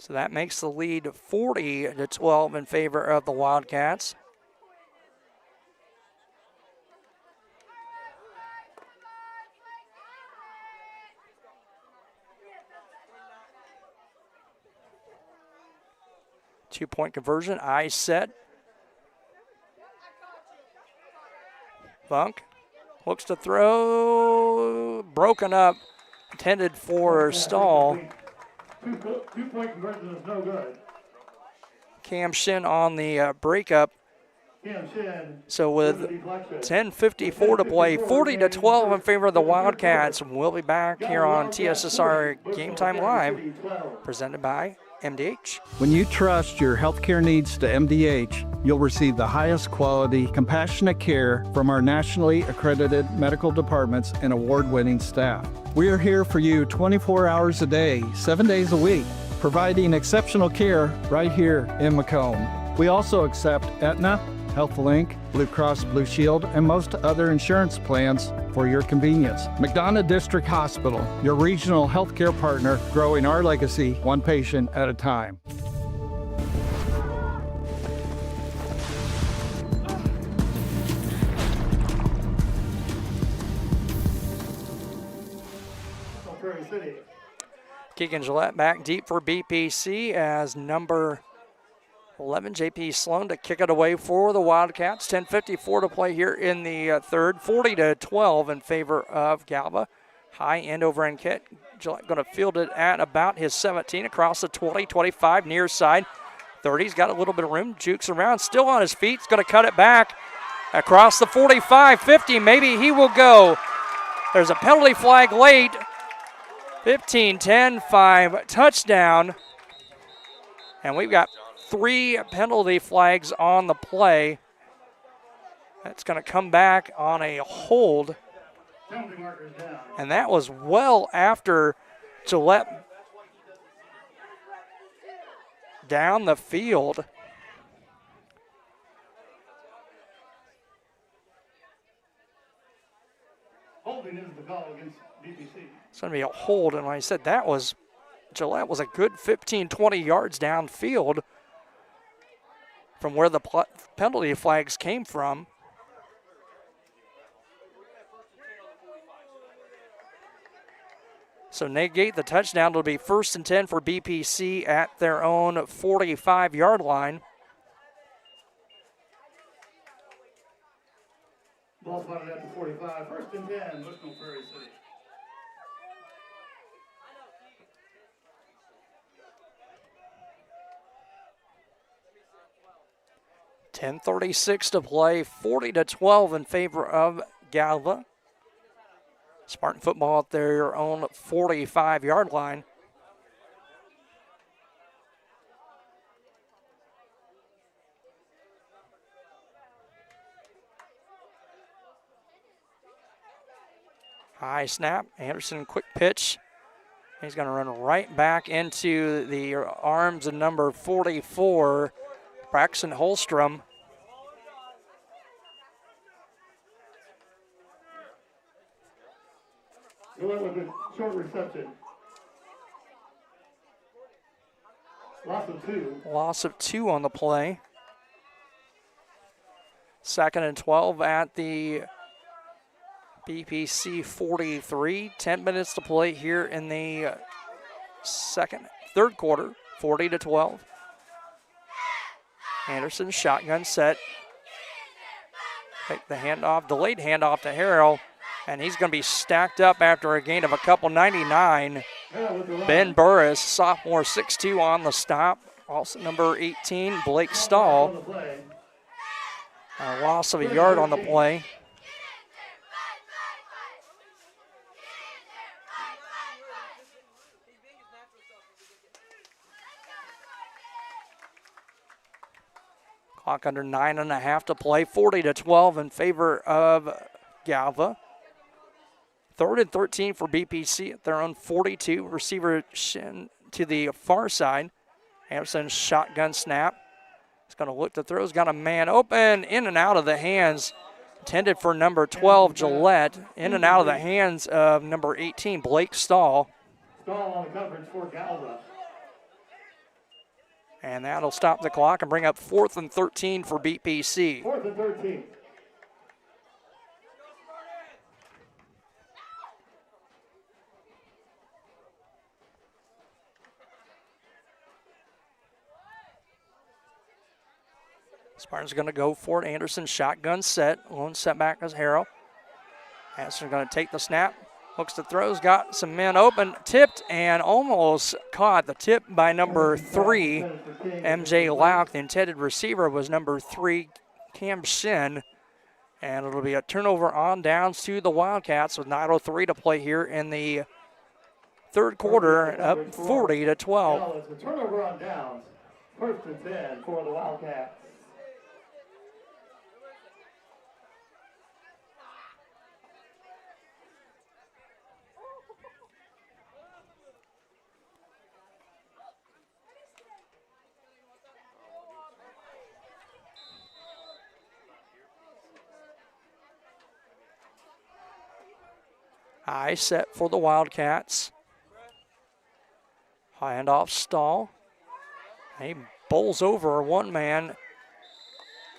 So that makes the lead 40-12 in favor of the Wildcats. Two-point conversion, eye set. Funk looks to throw, broken up, intended for Stahl. Two-point conversion is no good. Cam Shin on the breakup. So with 10:54 to play, 40-12 in favor of the Wildcats. We'll be back here on TSSR Game Time Live, presented by MDH. When you trust your healthcare needs to MDH, you'll receive the highest quality, compassionate care from our nationally accredited medical departments and award-winning staff. We are here for you 24 hours a day, 7 days a week, providing exceptional care right here in Macomb. We also accept Aetna, HealthLink, Blue Cross Blue Shield, and most other insurance plans for your convenience. McDonough District Hospital, your regional healthcare partner, growing our legacy one patient at a time. Keegan Gillette back deep for BPC as number 11, JP Sloan, to kick it away for the Wildcats. 10:54 to play here in the third. 40-12 in favor of Galva. High end over end kick. Gillette going to field it at about his 17 across the 20, 25 near side. 30, he's got a little bit of room, jukes around, still on his feet. He's going to cut it back across the 45, 50. Maybe he will go. There's a penalty flag late. 15-10-5 touchdown. And we've got 3 penalty flags on the play. That's going to come back on a hold. And that was well after Gillette down the field. Holding is the call against BPC. It's going to be a hold, and like I said, that was, Gillette was a good 15-20 yards downfield from where the penalty flags came from. So negate the touchdown. It'll be 1st and 10 for BPC at their own 45-yard line. Ball spotted at the 45. 1st and 10, Bushnell-Prairie City. .10:36 to play, 40-12 in favor of Galva. Spartan football at their own 45-yard line. High snap, Anderson quick pitch. He's going to run right back into the arms of number 44, Braxton Holstrom. Hulett with a short reception. Loss of 2. Loss of 2 on the play. 2nd and 12 at the BPC 43. 10 minutes to play here in the third quarter, 40-12. Anderson shotgun set. Take the handoff, delayed handoff to Harrell, and he's going to be stacked up after a gain of a couple 99. Ben Burris, sophomore, 6'2" on the stop. Also number 18, Blake Stahl. A loss of a yard on the play. Clock under 9.5 to play, 40-12 in favor of Galva. 3rd and 13 for BPC at their own 42. Receiver Shin to the far side. Anderson shotgun snap. He's going to look to throw. He's got a man open, in and out of the hands. Intended for number 12, Gillette. In and out of the hands of number 18, Blake Stahl. Stahl on the coverage for Galva. And that'll stop the clock and bring up 4th and 13 for BPC. 4th and 13. Spartans going to go for it. Anderson shotgun set. Lone setback is Harrell. Anderson's going to take the snap. Looks to throws. Got some men open. Tipped and almost caught. The tip by number 3, MJ Lauk. The intended receiver was number 3, Cam Shin. And it'll be a turnover on downs to the Wildcats with 9:03 to play here in the third quarter, up 40-12. It's a turnover on downs. 1st and 10 for the Wildcats. High set for the Wildcats. Handoff Stahl. He bowls over one man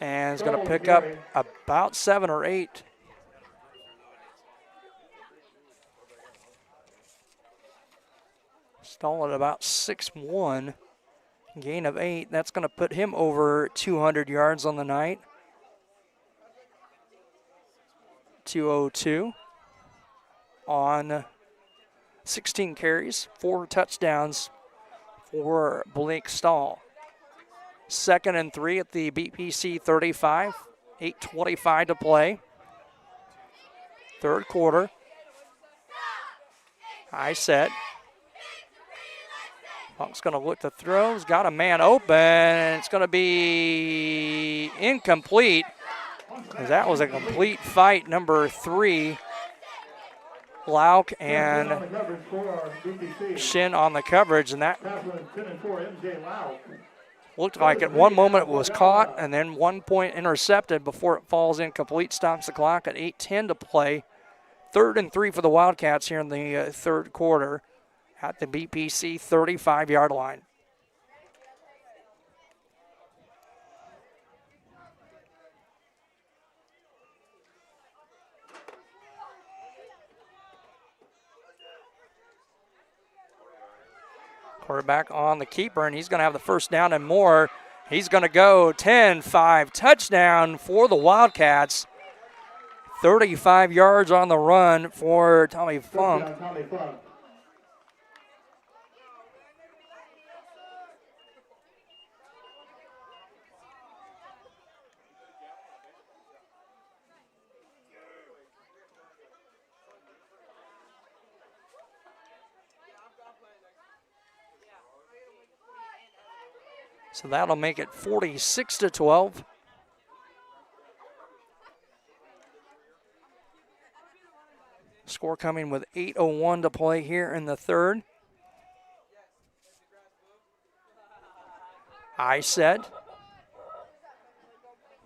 and is going to pick up about 7 or 8. Stahl at about 6'1", gain of 8. That's going to put him over 200 yards on the night. 202 on 16 carries, 4 touchdowns for Blake Stahl. 2nd and 3 at the BPC 35, 8:25 to play. Third quarter. High set. Punk's going to look to throw. He's got a man open. It's going to be incomplete. That was a complete fight. Number 3, Lauk and Shin on the coverage, and that looked like at one moment it was caught and then 1 point intercepted before it falls incomplete, stops the clock at 8:10 to play. 3rd and 3 for the Wildcats here in the third quarter at the BPC 35-yard line. Quarterback on the keeper, and he's going to have the first down and more. He's going to go 10-5 touchdown for the Wildcats. 35 yards on the run for Tommy Funk. So that'll make it 46-12. Score coming with 8:01 to play here in the third. High set.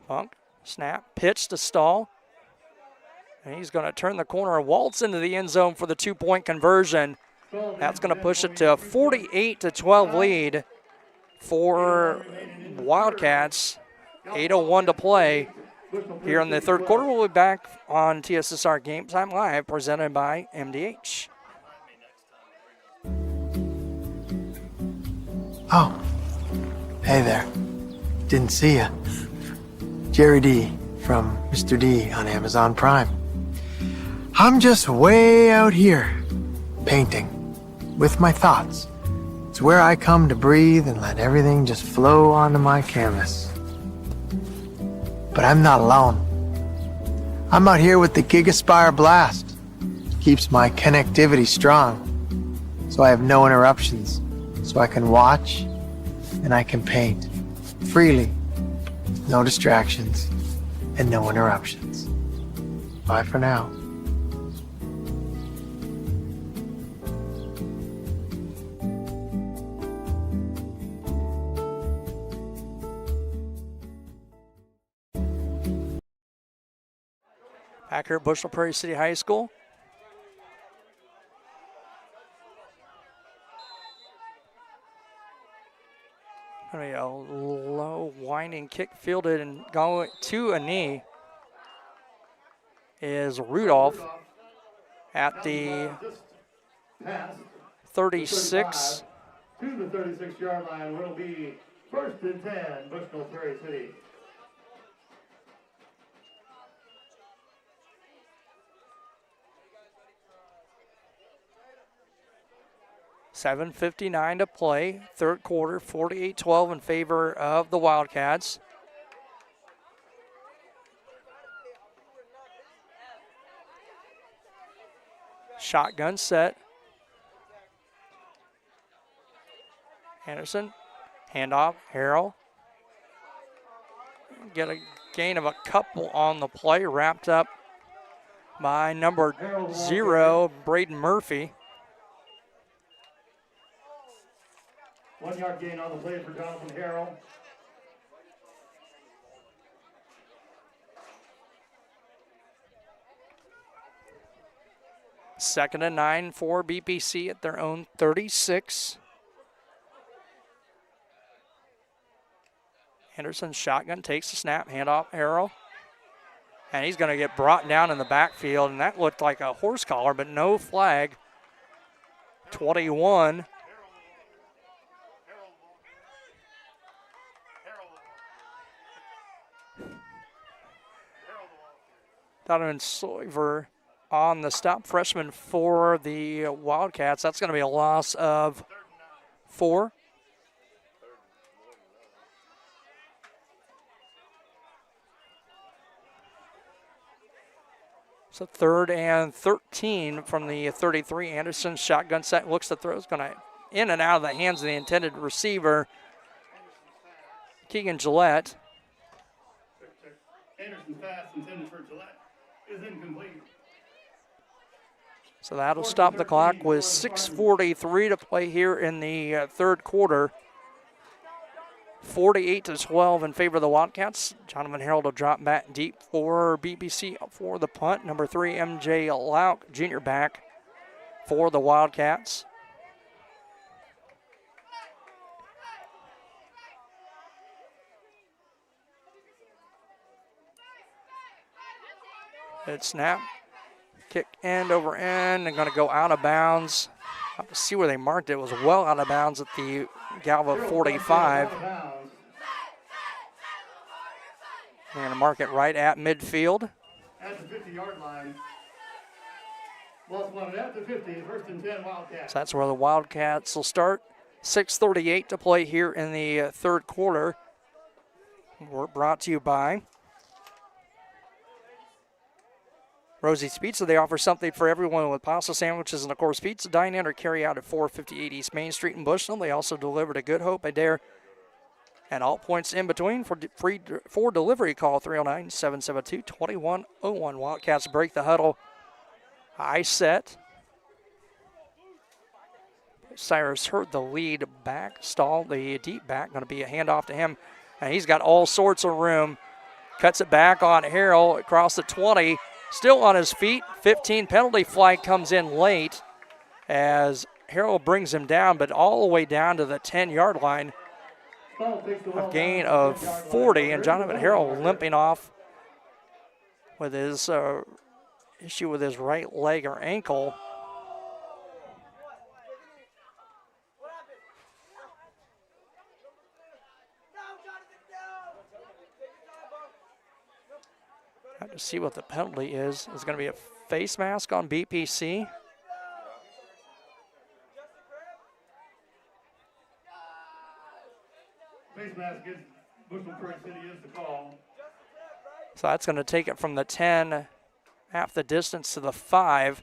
Funk, snap, pitch to Stahl. And he's going to turn the corner and waltz into the end zone for the 2-point conversion. That's going to push it to a 48-12 lead for Wildcats. 8:01 to play here in the third quarter. We'll be back on TSSR Game Time Live, presented by MDH. Oh, hey there. Didn't see ya. Jerry D from Mr. D on Amazon Prime. I'm just way out here, painting, with my thoughts. It's where I come to breathe and let everything just flow onto my canvas. But I'm not alone. I'm out here with the GigaSpire Blast. Keeps my connectivity strong, so I have no interruptions, so I can watch and I can paint freely, no distractions and no interruptions. Bye for now. Back here at Bushnell-Prairie City High School. A low winding kick fielded and going to a knee is Rudolph at the 36. To the 36-yard line will be 1st and 10, Bushnell-Prairie City. $7:59 to play, third quarter, 48-12 in favor of the Wildcats. Shotgun set. Anderson, handoff, Harrell. Get a gain of a couple on the play, wrapped up by number 0, Braden Murphy. 1 yard gain on the play for Jonathan Harrell. Second and 9 for BPC at their own 36. Henderson shotgun, takes the snap, handoff, Harrell. And he's going to get brought down in the backfield, and that looked like a horse collar, but no flag. 21. Donovan Soiver on the stop, freshman for the Wildcats. That's going to be a loss of 4. So 3rd and 13 from the 33. Anderson, shotgun set, looks to throw. It's going to in and out of the hands of the intended receiver, Keegan Gillette. Anderson's pass intended for Gillette is incomplete. So that'll stop the clock with 6:43 to play here in the third quarter. 48-12 in favor of the Wildcats. Jonathan Harrell will drop back deep for BBC for the punt. Number 3, MJ Lauk, junior back for the Wildcats. It's snap, kick end over end, and going to go out of bounds. I have to see where they marked it. It was well out of bounds at the Galva 45. They're going to mark it right at midfield. At the 50-yard line. Lost one at the 50, 1st and 10 Wildcats. So that's where the Wildcats will start. 6:38 to play here in the third quarter. We're brought to you by Rosie's Pizza. They offer something for everyone with pasta sandwiches and, of course, pizza. Dine in or carry out at 458 East Main Street in Bushnell. They also deliver to Good Hope, Adair, and all points in between. For delivery, call 309-772-2101. Wildcats break the huddle. High set. Cyrus hurt the lead back, stall the deep back, going to be a handoff to him. And he's got all sorts of room. Cuts it back on Harrell across the 20. Still on his feet. 15 penalty flag comes in late as Harrell brings him down, but all the way down to the 10-yard line. A gain of 40, and Jonathan Harrell limping off with his issue with his right leg or ankle. Have to see what the penalty is. It's going to be a face mask on BPC. Face mask against Bushnell-Prairie City is the call. So that's going to take it from the 10, half the distance to the 5.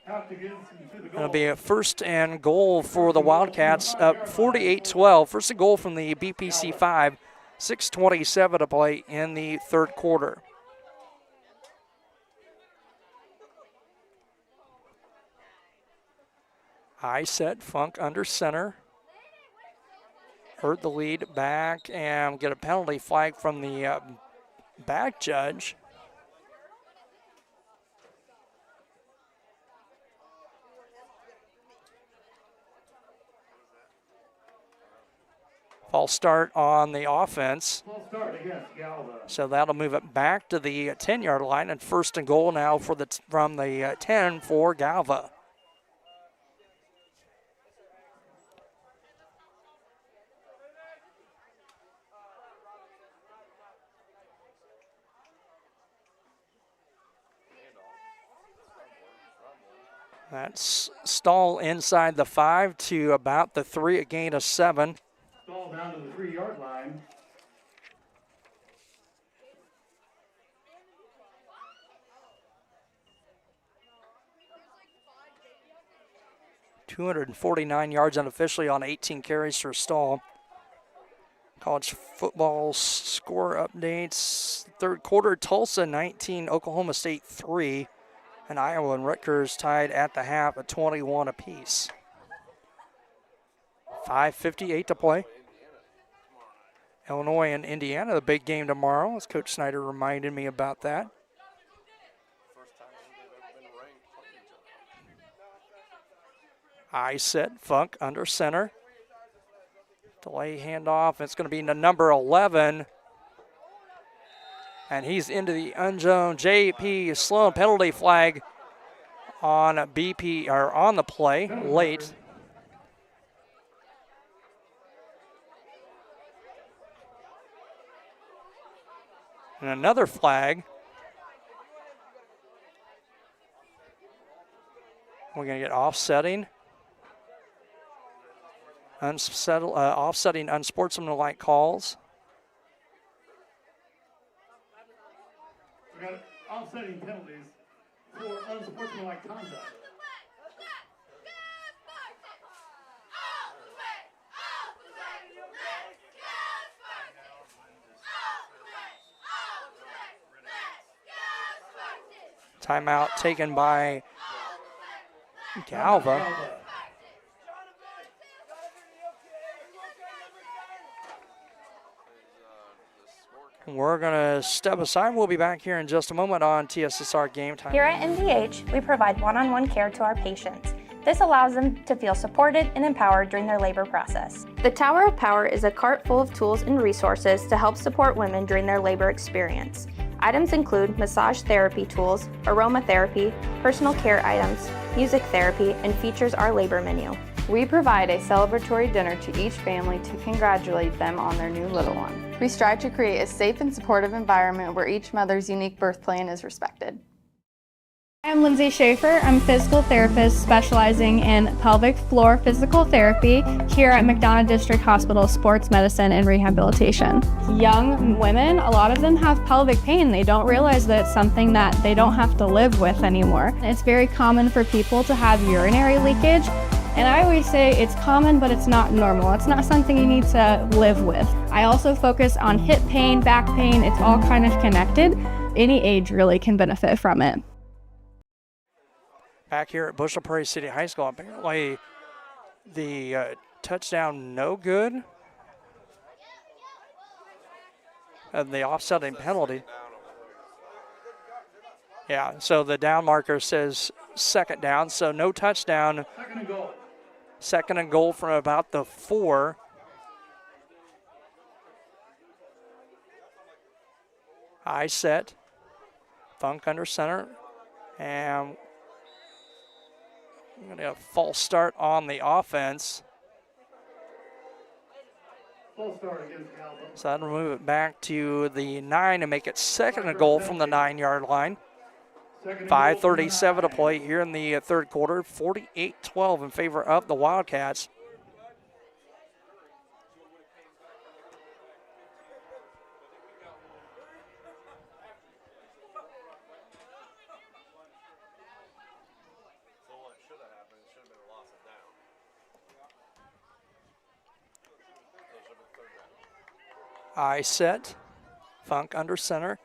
It'll be a first and goal for the Wildcats, up 48-12. First and goal from the BPC 5, 6:27 to play in the third quarter. High set, Funk under center. Hurt the lead back and get a penalty flag from the back judge. False start on the offense. False start against Galva. So that'll move it back to the 10-yard line, and first and goal now for from the 10 for Galva. That's stall inside the 5 to about the 3, a gain of 7. Stall down to the 3-yard line. .249 yards unofficially on 18 carries for Stall. College football score updates. Third quarter, Tulsa 19, Oklahoma State 3. And Iowa and Rutgers tied at the half at 21 apiece. 5:58 to play. Illinois and Indiana, the big game tomorrow, as Coach Snyder reminded me about that. I set, Funk under center. Delay handoff, it's going to be the number 11. And he's into the end zone. J.P. Sloan, penalty flag on BP, or on the play, late. And another flag. We're going to get offsetting. Offsetting unsportsmanlike calls. We got offsetting penalties for unsportsmanlike conduct. Timeout taken by Galva. We're going to step aside. We'll be back here in just a moment on TSSR Game Time. Here at MDH, we provide one-on-one care to our patients. This allows them to feel supported and empowered during their labor process. The Tower of Power is a cart full of tools and resources to help support women during their labor experience. Items include massage therapy tools, aromatherapy, personal care items, music therapy, and features our labor menu. We provide a celebratory dinner to each family to congratulate them on their new little one. We strive to create a safe and supportive environment where each mother's unique birth plan is respected. I'm Lindsay Schaefer. I'm a physical therapist specializing in pelvic floor physical therapy here at McDonough District Hospital Sports Medicine and Rehabilitation. Young women, a lot of them have pelvic pain. They don't realize that it's something that they don't have to live with anymore. It's very common for people to have urinary leakage. And I always say it's common, but it's not normal. It's not something you need to live with. I also focus on hip pain, back pain. It's all kind of connected. Any age really can benefit from it. Back here at Bushnell-Prairie City High School, apparently The touchdown no good. And the offsetting penalty. Yeah, so the down marker says second down, so no touchdown. Second and goal. Second and goal from about the 4. I set. Funk under center. And we're going to have a false start on the offense. Full start against Galva. So that'll move it back to the 9 and make it second and goal from the 9-yard line. 5:37 to play here in the third quarter. 48-12 in favor of the Wildcats. I set. Funk under center.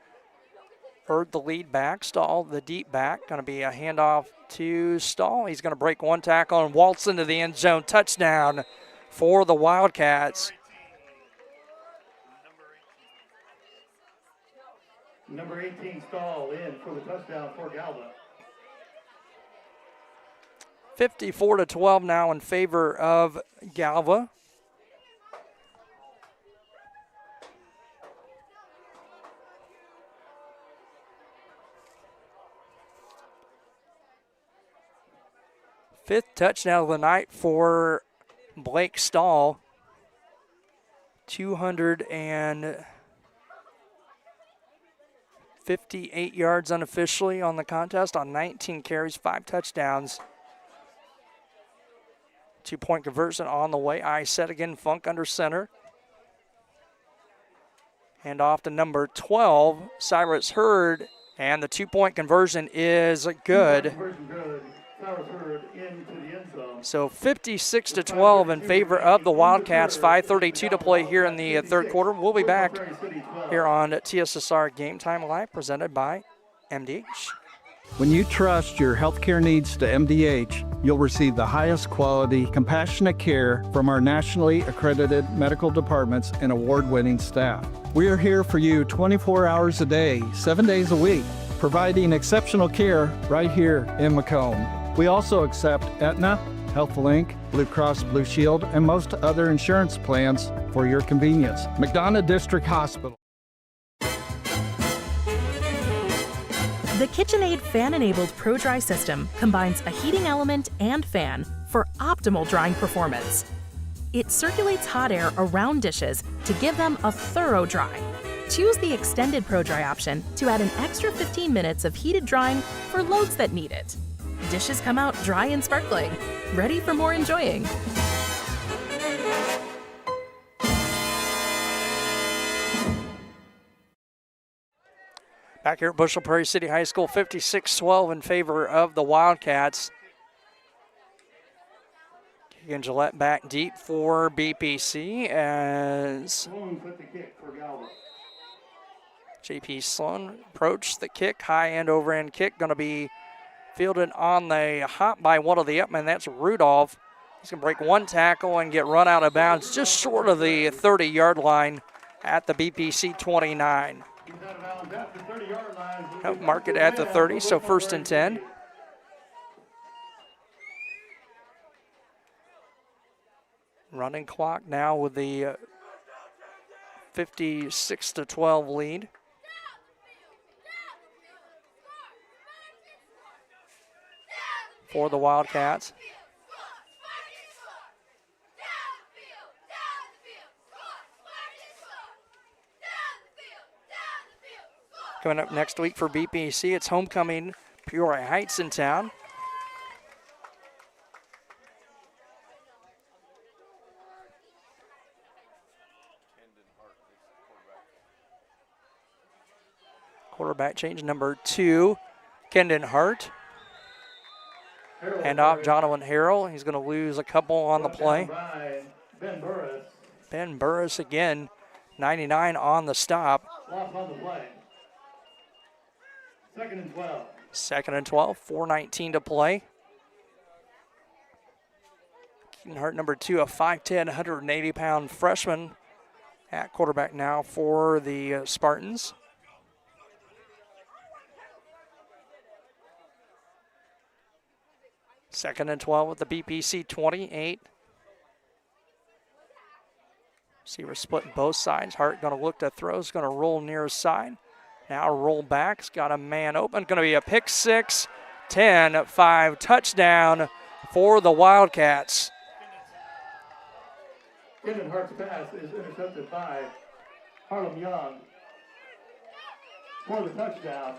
Heard the lead back. Stahl, the deep back. Going to be a handoff to Stahl. He's going to break one tackle and waltz into the end zone. Touchdown for the Wildcats. Number 18, Stahl, in for the touchdown for Galva. 54-12 now in favor of Galva. Fifth touchdown of the night for Blake Stahl. 258 yards unofficially on the contest on 19 carries, 5 touchdowns. 2-point conversion on the way. I set again, Funk under center. Hand off to number 12, Cyrus Hurd, and the 2-point conversion is good. So 56-12 in favor of the Wildcats. 5:32 to play here in the third quarter. We'll be back here on TSSR Game Time Live, presented by MDH. When you trust your healthcare needs to MDH, you'll receive the highest quality, compassionate care from our nationally accredited medical departments and award-winning staff. We are here for you 24 hours a day, 7 days a week, providing exceptional care right here in Macomb. We also accept Aetna, HealthLink, Blue Cross Blue Shield, and most other insurance plans for your convenience. McDonough District Hospital. The KitchenAid fan-enabled Pro Dry system combines a heating element and fan for optimal drying performance. It circulates hot air around dishes to give them a thorough dry. Choose the extended Pro Dry option to add an extra 15 minutes of heated drying for loads that need it. Dishes come out dry and sparkling, ready for more enjoying. Back here at Bushnell-Prairie City High School, 56-12 in favor of the Wildcats. Keegan Gillette back deep for BPC as JP Sloan approached the kick, high end over end kick, going to be fielded on the hop by one of the upmen. That's Rudolph. He's going to break one tackle and get run out of bounds just short of the 30-yard line at the BPC 29. Mark it at the 30, so 1st and 10. Running clock now with the 56-12 lead. For the Wildcats. Coming up next week for BPC, it's homecoming Peoria Heights in town. Quarterback change, number 2, Kendon Hart. Hand off Jonathan Harrell. He's going to lose a couple on the play. Ben Burris again, 99 on the stop. Loss on the play. 2nd and 12. 2nd and 12, 4:19 to play. Keaton Hart, number 2, a 5'10", 180-pound freshman at quarterback now for the Spartans. Second and 12 with the BPC 28. Receiver splitting both sides. Hart going to look to throw. He's going to roll near side. Now roll back. He's got a man open. Going to be a pick six. 10-5 touchdown for the Wildcats. Keaton Hart's pass is intercepted by Harlem Young for the touchdown.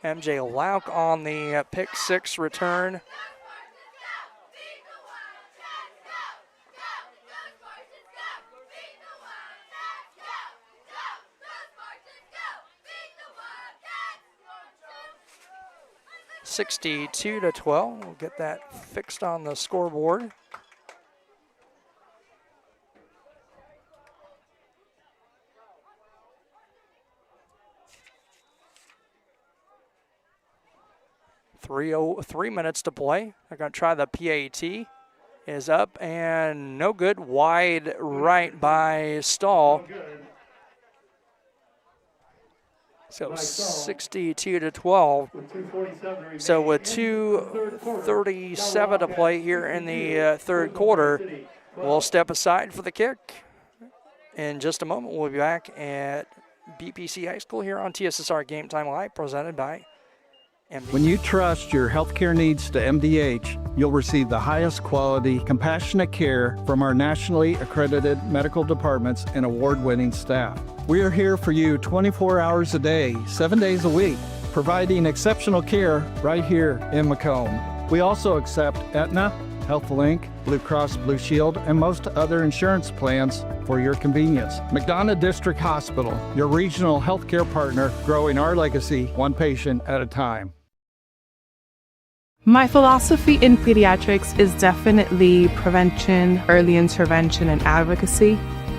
MJ Lauk on the pick six return. (62-12). We'll get that fixed on the scoreboard. Three minutes to play. They're going to try the PAT. Is up and no good. Wide right by Stahl. So 62-12. So with 2:37 to play here in the third quarter, we'll step aside for the kick. In just a moment, we'll be back at BPC High School here on TSSR Game Time Live, presented by MDH. When you trust your healthcare needs to MDH, you'll receive the highest quality, compassionate care from our nationally accredited medical departments and award-winning staff. We are here for you 24 hours a day, 7 days a week, providing exceptional care right here in Macomb. We also accept Aetna, HealthLink, Blue Cross Blue Shield, and most other insurance plans for your convenience. McDonough District Hospital, your regional healthcare partner, growing our legacy one patient at a time. My philosophy in pediatrics is definitely prevention, early intervention, and advocacy.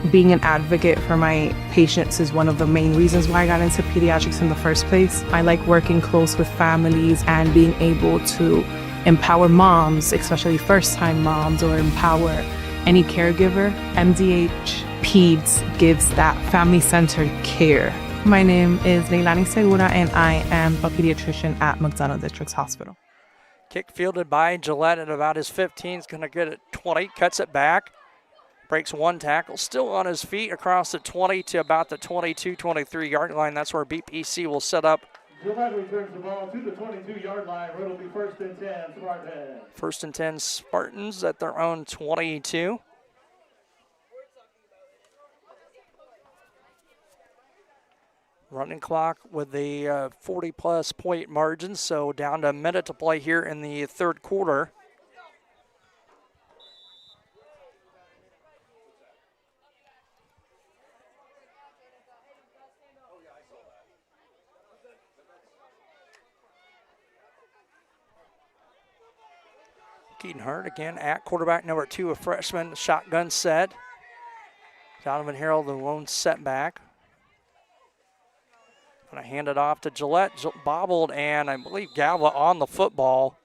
Being an advocate for my patients is one of the main reasons why I got into pediatrics in the first place. I like working close with families and being able to empower moms, especially first-time moms, or empower any caregiver. MDH Peds gives that family-centered care. My name is Leilani Segura, and I am a pediatrician at McDonough District Hospital. Kick fielded by Gillette at about his 15. He's going to get it 20, cuts it back. Breaks one tackle, still on his feet across the 20 to about the 22-23 yard line. That's where BPC will set up. Gillette returns the ball to the 22-yard line, where it'll be first and 10, Spartans. First and 10 Spartans at their own 22. Running clock with the 40-plus point margin, so down to a minute to play here in the third quarter. Keaton Hart again at quarterback, number 2, a freshman, shotgun set. Donovan Harold, the lone setback. Gonna hand it off to Gillette, bobbled, and I believe Galva on the football.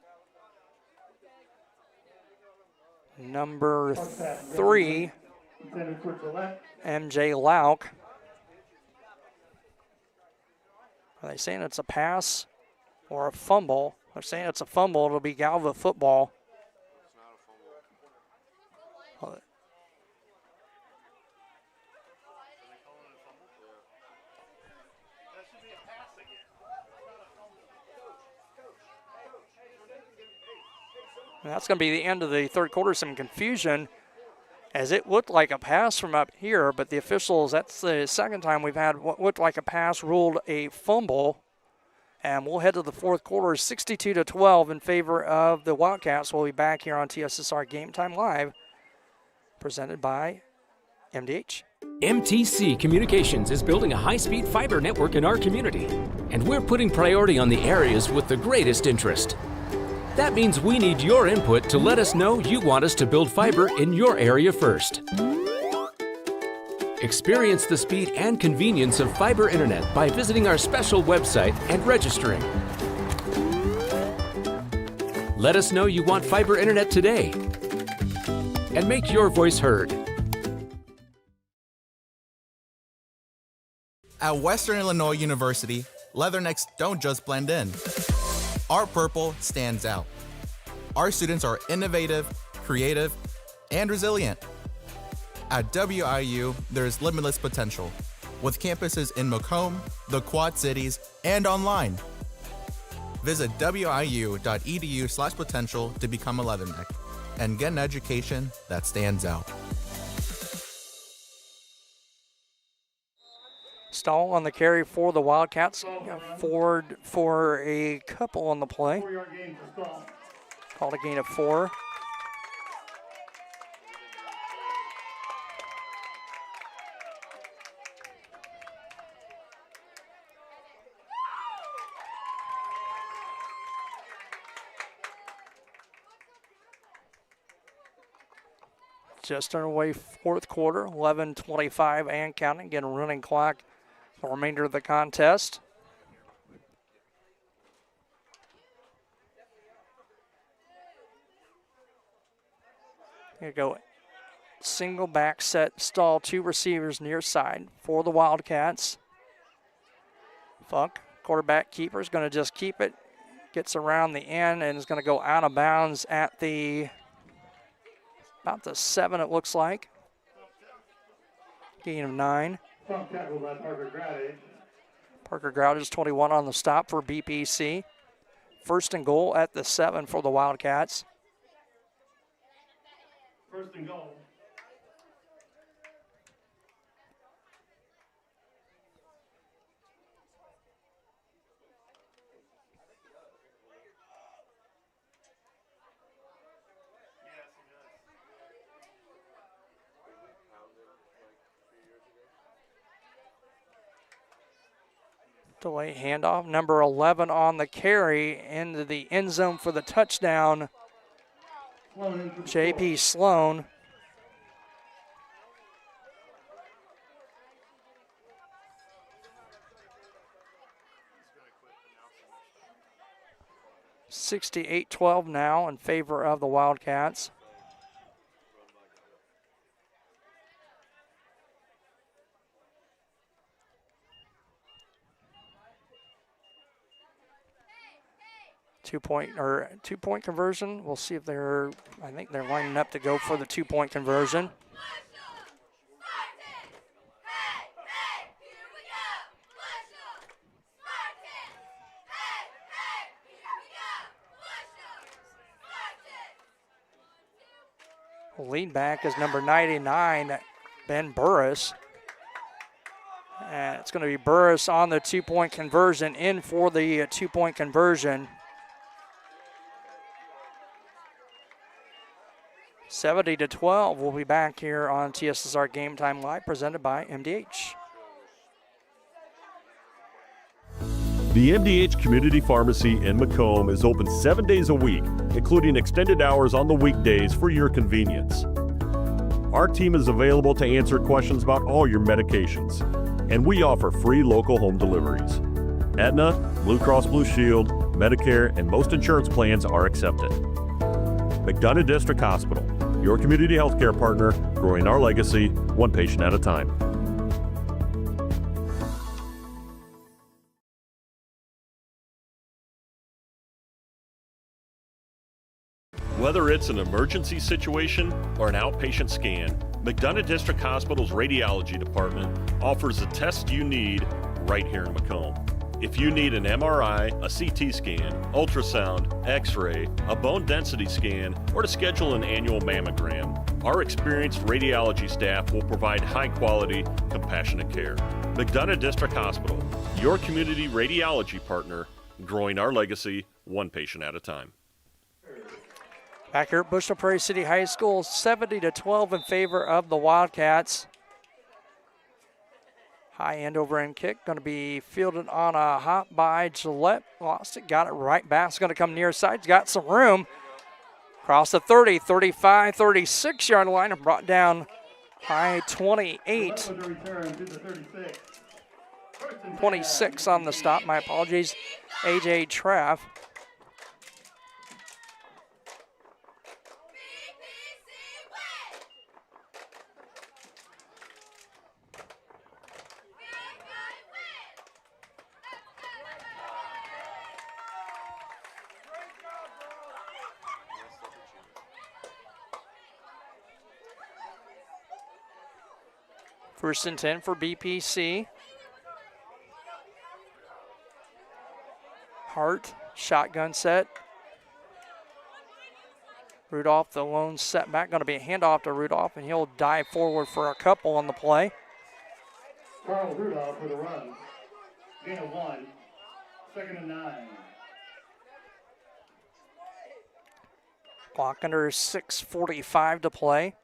Number 3, MJ Lauk. Are they saying it's a pass or a fumble? They're saying it's a fumble. It'll be Galva football. And that's going to be the end of the third quarter. Some confusion, as it looked like a pass from up here, but the officials, that's the second time we've had what looked like a pass ruled a fumble. And we'll head to the fourth quarter, 62-12 in favor of the Wildcats. We'll be back here on TSSR Game Time Live, presented by MDH. MTC Communications is building a high-speed fiber network in our community, and we're putting priority on the areas with the greatest interest. That means we need your input to let us know you want us to build fiber in your area first. Experience the speed and convenience of fiber internet by visiting our special website and registering. Let us know you want fiber internet today and make your voice heard. At Western Illinois University, leathernecks don't just blend in. Our purple stands out. Our students are innovative, creative, and resilient. At WIU, there's limitless potential, with campuses in Macomb, the Quad Cities, and online. Visit wiu.edu/potential to become a leatherneck and get an education that stands out. Stall on the carry for the Wildcats. Forward for a couple on the play. Called a gain of 4. Just underway fourth quarter, 11:25 and counting. Again, running clock the remainder of the contest. Here you go. Single back set stall, 2 receivers near side for the Wildcats. Funk, quarterback keeper, is going to just keep it. Gets around the end and is going to go out of bounds at about the 7, it looks like. Gain of 9. Parker Groudage, 21 on the stop for BPC. First and goal at the 7 for the Wildcats. First and goal. Delay handoff, number 11 on the carry into the end zone for the touchdown. JP Sloan. (68-12) now in favor of the Wildcats. Two-point conversion. We'll see if I think they're lining up to go for the 2-point conversion. Lead back is number 99, Ben Burris. And it's going to be Burris on the 2-point conversion, in for the 2-point conversion. 70-12. We'll be back here on TSSR Game Time Live, presented by MDH. The MDH Community Pharmacy in Macomb is open 7 days a week, including extended hours on the weekdays for your convenience. Our team is available to answer questions about all your medications, and we offer free local home deliveries. Aetna, Blue Cross Blue Shield, Medicare, and most insurance plans are accepted. McDonough District Hospital, your community healthcare partner, growing our legacy one patient at a time. Whether it's an emergency situation or an outpatient scan, McDonough District Hospital's radiology department offers the test you need right here in Macomb. If you need an MRI, a CT scan, ultrasound, x-ray, a bone density scan, or to schedule an annual mammogram, our experienced radiology staff will provide high-quality, compassionate care. McDonough District Hospital, your community radiology partner, growing our legacy one patient at a time. Back here at Bushnell-Prairie City High School, 70-12 in favor of the Wildcats. High end over end kick, going to be fielded on a hop by Gillette. Lost it, got it right back. It's going to come near side. He's got some room. Across the 30, 35, 36-yard line and brought down high 28. 26 on the stop. My apologies. A.J. Treff. First and 10 for BPC. Hart, shotgun set. Rudolph, the lone setback, going to be a handoff to Rudolph, and he'll dive forward for a couple on the play. Carl Rudolph with a run. Gain of 1. 2nd and 9. Clock under 6:45 to play.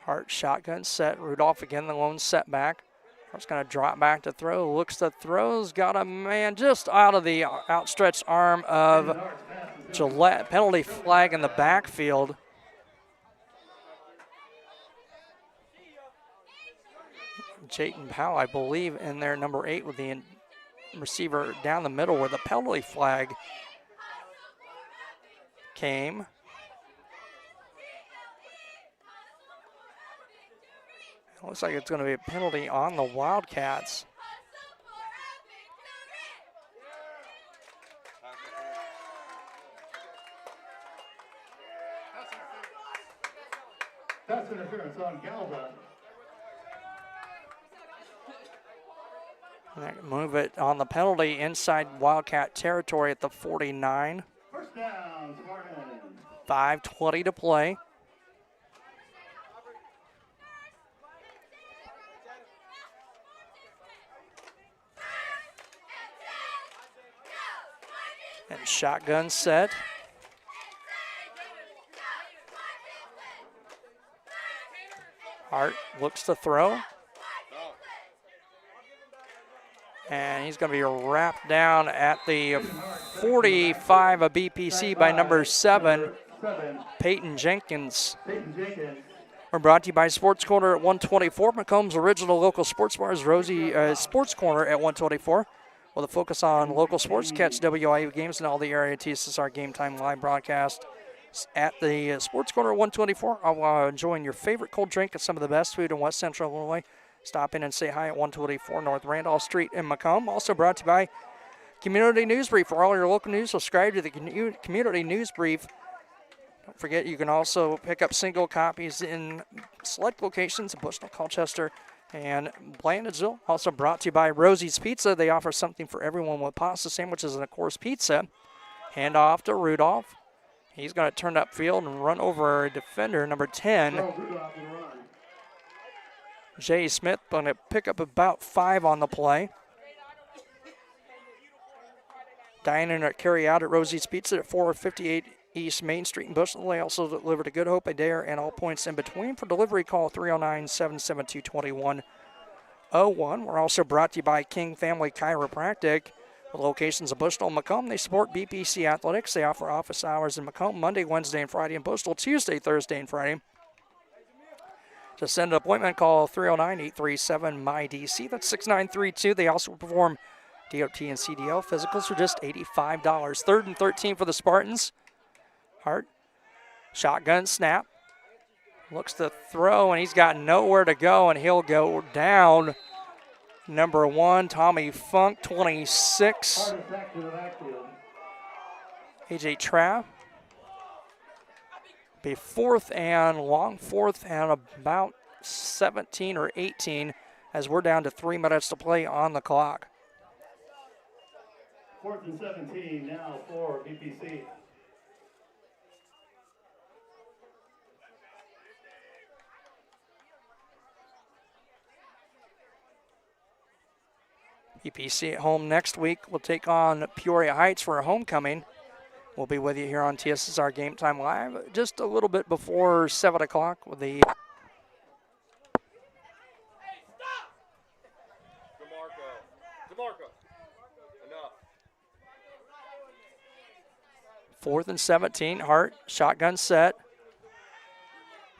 Hart shotgun set. Rudolph again, the lone setback. Hart's going to drop back to throw. Looks to throws. Got a man just out of the outstretched arm of Gillette. Penalty flag in the backfield. Jayton Powell, I believe, in there, number 8, with the receiver down the middle where the penalty flag came. Looks like it's going to be a penalty on the Wildcats. Pass interference on Galva. Move it on the penalty inside Wildcat territory at the 49. First down, Spartans. 5:20 to play. And shotgun set. Hart looks to throw. And he's going to be wrapped down at the 45 of BPC by number 7, Peyton Jenkins. We're brought to you by Sports Corner at 124. Macomb's original local sports bars, Rosie Sports Corner at 124. With a focus on local sports, catch WIU games and all the area TSSR Game Time live broadcast at the Sports Corner 124. While enjoying your favorite cold drink and some of the best food in West Central Illinois. Stop in and say hi at 124 North Randolph Street in Macomb. Also brought to you by Community News Brief. For all your local news, subscribe to the Community News Brief. Don't forget, you can also pick up single copies in select locations in Bushnell, Colchester, and Blandageville. Also brought to you by Rosie's Pizza. They offer something for everyone with pasta sandwiches and, of course, pizza. Hand off to Rudolph. He's going to turn upfield and run over a defender, number 10. Jay Smith going to pick up about 5 on the play. Dining or carry out at Rosie's Pizza at 458 East Main Street in Bushnell. They also deliver to Good Hope, Adair, and all points in between. For delivery, call 309-772-2101. We're also brought to you by King Family Chiropractic. With locations of Bushnell and Macomb, they support BPC Athletics. They offer office hours in Macomb Monday, Wednesday, and Friday in Bushnell, Tuesday, Thursday, and Friday. To send an appointment, call 309-837-MyDC. That's 6932. They also perform DOT and CDL physicals for just $85. 3rd and 13 for the Spartans. Hart, shotgun snap. Looks to throw, and he's got nowhere to go, and he'll go down. Number 1, Tommy Funk, 26. AJ Trav. Be 4th and long, 4th and about 17 or 18 as we're down to 3 minutes to play on the clock. 4th and 17 now for BPC. BPC at home next week. We'll take on Peoria Heights for a homecoming. We'll be with you here on TSSR Game Time Live just a little bit before 7 o'clock with the Enough. 4th and 17. Hart, shotgun set.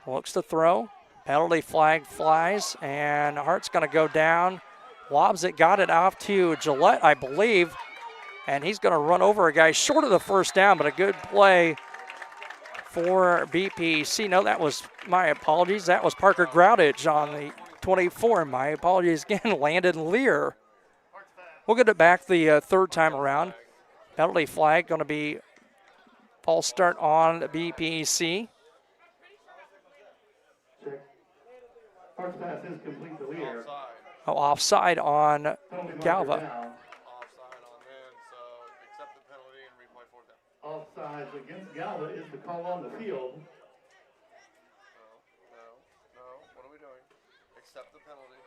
Looks to throw. Penalty flag flies, and Hart's going to go down. Lobs it, got it off to Gillette, I believe. And he's going to run over a guy short of the first down, but a good play for BPC. No, that was, my apologies, that was Parker Groudage on the 24. My apologies again, Landon Lear. We'll get it back the third time around. Penalty flag going to be false start on BPC. First pass is complete to Lear. Oh, offside on Galva. Offsides against Galva is the call on the field. No. What are we doing? Accept the penalty.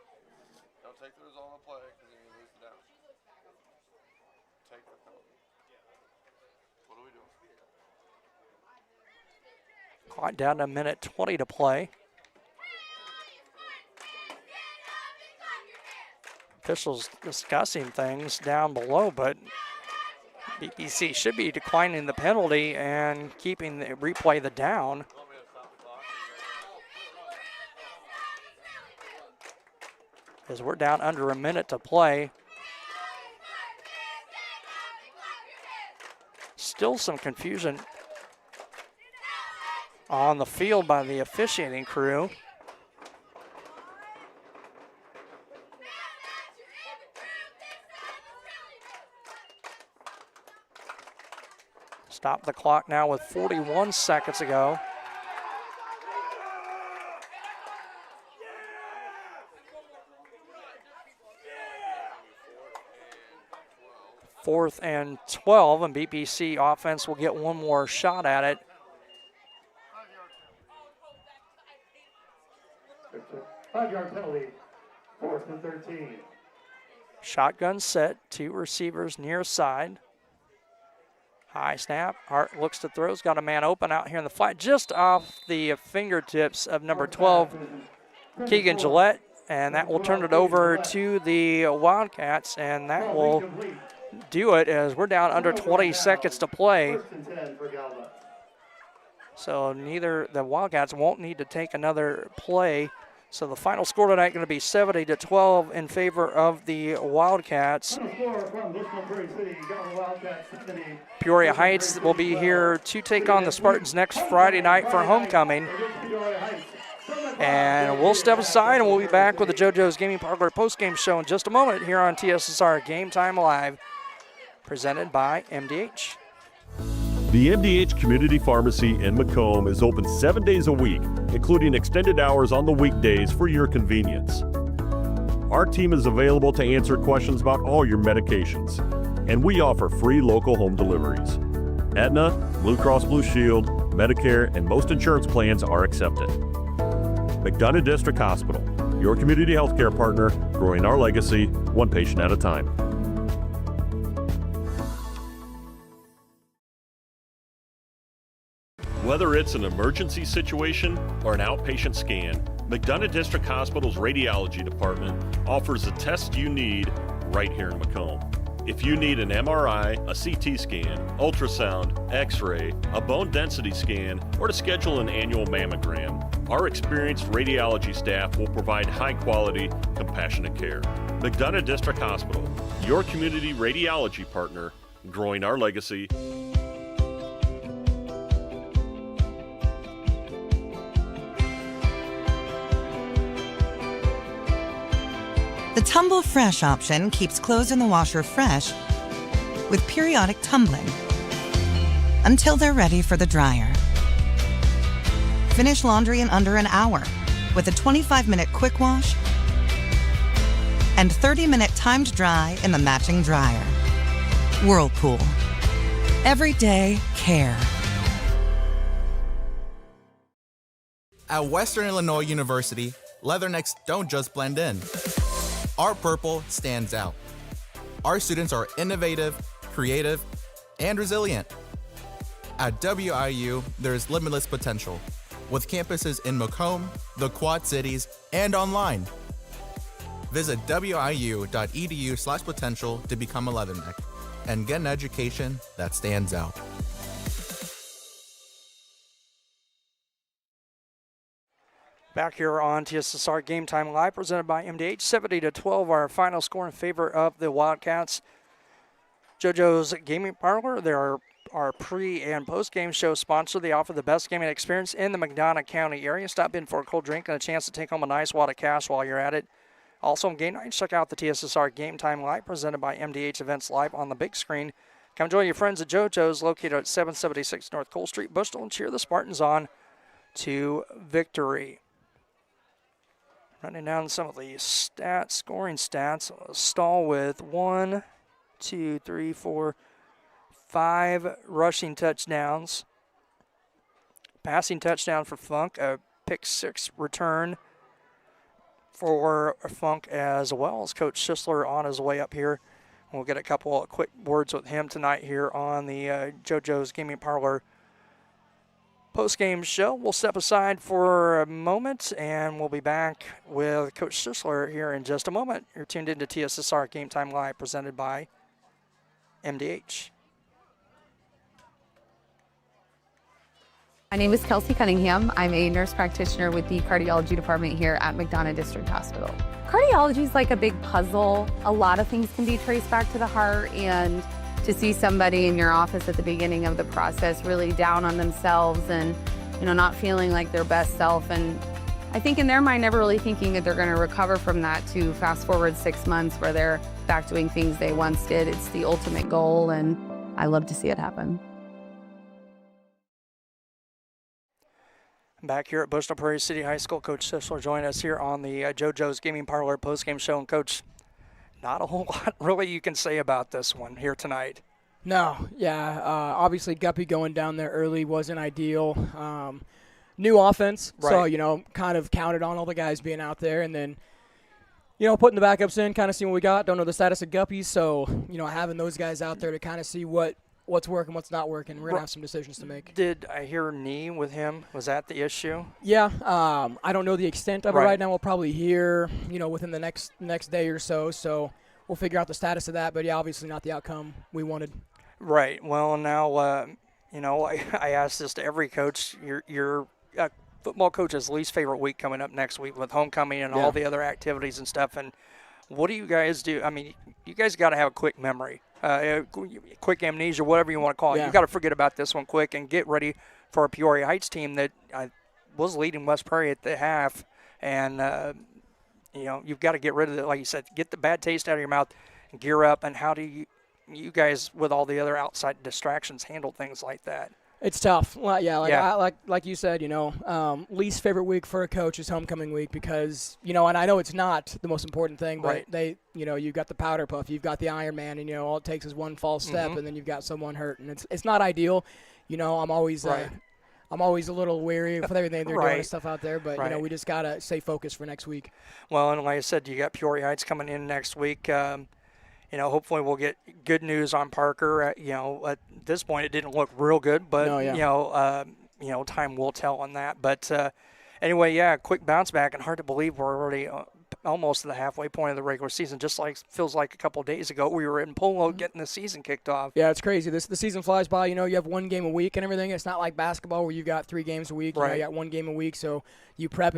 Don't take the result of the play because then you lose the down. Take the penalty. What are we doing? Clock down to a minute 20 to play. Officials discussing things down below, but BPC should be declining the penalty and keeping the replay the down. As we're down under a minute to play. Still some confusion on the field by the officiating crew. Stop the clock now with 41 seconds to go. Fourth and 12, and BPC offense will get one more shot at it. Five-yard penalty, 4th and 13. Shotgun set, two receivers near side. High snap, Hart looks to throw, he's got a man open out here in the flat, just off the fingertips of number 12, Keegan Gillette, and that will turn it over to the Wildcats, and that will do it as we're down under 20 seconds to play. So neither the Wildcats won't need to take another play. So the final score tonight going to be 70-12 in favor of the Wildcats. Peoria Heights will be here to take on the Spartans next Friday night for homecoming. And we'll step aside and we'll be back with the JoJo's Gaming Parlor postgame show in just a moment here on TSSR Game Time Live, presented by MDH. The MDH Community Pharmacy in Macomb is open 7 days a week, including extended hours on the weekdays for your convenience. Our team is available to answer questions about all your medications, and we offer free local home deliveries. Aetna, Blue Cross Blue Shield, Medicare, and most insurance plans are accepted. McDonough District Hospital, your community healthcare partner, growing our legacy one patient at a time. Whether it's an emergency situation or an outpatient scan, McDonough District Hospital's radiology department offers the test you need right here in Macomb. If you need an MRI, a CT scan, ultrasound, x-ray, a bone density scan, or to schedule an annual mammogram, our experienced radiology staff will provide high-quality, compassionate care. McDonough District Hospital, your community radiology partner, growing our legacy. The Tumble Fresh option keeps clothes in the washer fresh with periodic tumbling until they're ready for the dryer. Finish laundry in under an hour with a 25-minute quick wash and 30-minute timed dry in the matching dryer. Whirlpool. Everyday care. At Western Illinois University, leathernecks don't just blend in. Our purple stands out. Our students are innovative, creative, and resilient. At WIU, there's limitless potential, with campuses in Macomb, the Quad Cities, and online. Visit wiu.edu/potential to become a leatherneck and get an education that stands out. Back here on TSSR Game Time Live, presented by MDH, 70-12, our final score in favor of the Wildcats. JoJo's Gaming Parlor, they're our pre- and post-game show sponsor. They offer the best gaming experience in the McDonough County area. Stop in for a cold drink and a chance to take home a nice wad of cash while you're at it. Also on game night, check out the TSSR Game Time Live presented by MDH Events Live on the big screen. Come join your friends at JoJo's located at 776 North Cole Street, Bushnell, and cheer the Spartans on to victory. Running down some of the scoring stats. Stahl with 5 rushing touchdowns. Passing touchdown for Funk, a pick 6 return for Funk, as well as Coach Schisler on his way up here. We'll get a couple of quick words with him tonight here on the JoJo's Gaming Parlor post-game show. We'll step aside for a moment, and we'll be back with Coach Schisler here in just a moment. You're tuned into TSSR Game Time Live presented by MDH. My name is Kelsey Cunningham. I'm a nurse practitioner with the cardiology department here at McDonough District Hospital. Cardiology is like a big puzzle. A lot of things can be traced back to the heart, and to see somebody in your office at the beginning of the process really down on themselves and, not feeling like their best self, and I think in their mind never really thinking that they're going to recover from that, to fast forward 6 months where they're back doing things they once did. It's the ultimate goal, and I love to see it happen. Back here at Bushnell-Prairie City High School, Coach Schisler joined us here on the JoJo's Gaming Parlor postgame show. And Coach, not a whole lot really you can say about this one here tonight. No, yeah, obviously Guppy going down there early wasn't ideal. New offense, right. So, kind of counted on all the guys being out there, and then, putting the backups in, kind of seeing what we got. Don't know the status of Guppy, so, having those guys out there to kind of see what's working, what's not working. We're going to have some decisions to make. Did I hear knee with him? Was that the issue? Yeah, I don't know the extent of it Right. right now. We'll probably hear, within the next day or so. So we'll figure out the status of that. But, yeah, obviously not the outcome we wanted. Right. Well, now, I ask this to every coach. Your football coach's least favorite week coming up next week with homecoming and all the other activities and stuff. And what do you guys do? I mean, you guys got to have a quick memory. Quick amnesia, whatever you want to call it. Yeah. You got to forget about this one quick and get ready for a Peoria Heights team that was leading West Prairie at the half. And, you've got to get rid of it. Like you said, get the bad taste out of your mouth and gear up. And how do you guys, with all the other outside distractions, handle things like that? It's tough. Well, like you said, least favorite week for a coach is homecoming week because, and I know it's not the most important thing, but Right. you've got the powder puff, you've got the Iron Man, and, all it takes is one false step, Mhm. and then you've got someone hurt, and it's not ideal. I'm always Right. I'm always a little weary with everything they're doing Right. and stuff out there, but, Right. we just got to stay focused for next week. Well, and like I said, you got Peoria Heights coming in next week. Hopefully we'll get good news on Parker. At this point, it didn't look real good, but No, yeah. time will tell on that. But anyway, yeah, quick bounce back, and hard to believe we're already almost to the halfway point of the regular season. Just like feels like a couple of days ago we were in Polo getting the season kicked off. Yeah, it's crazy. The season flies by. You have one game a week and everything. It's not like basketball where you've got 3 games a week. Right. You got one game a week, so you prep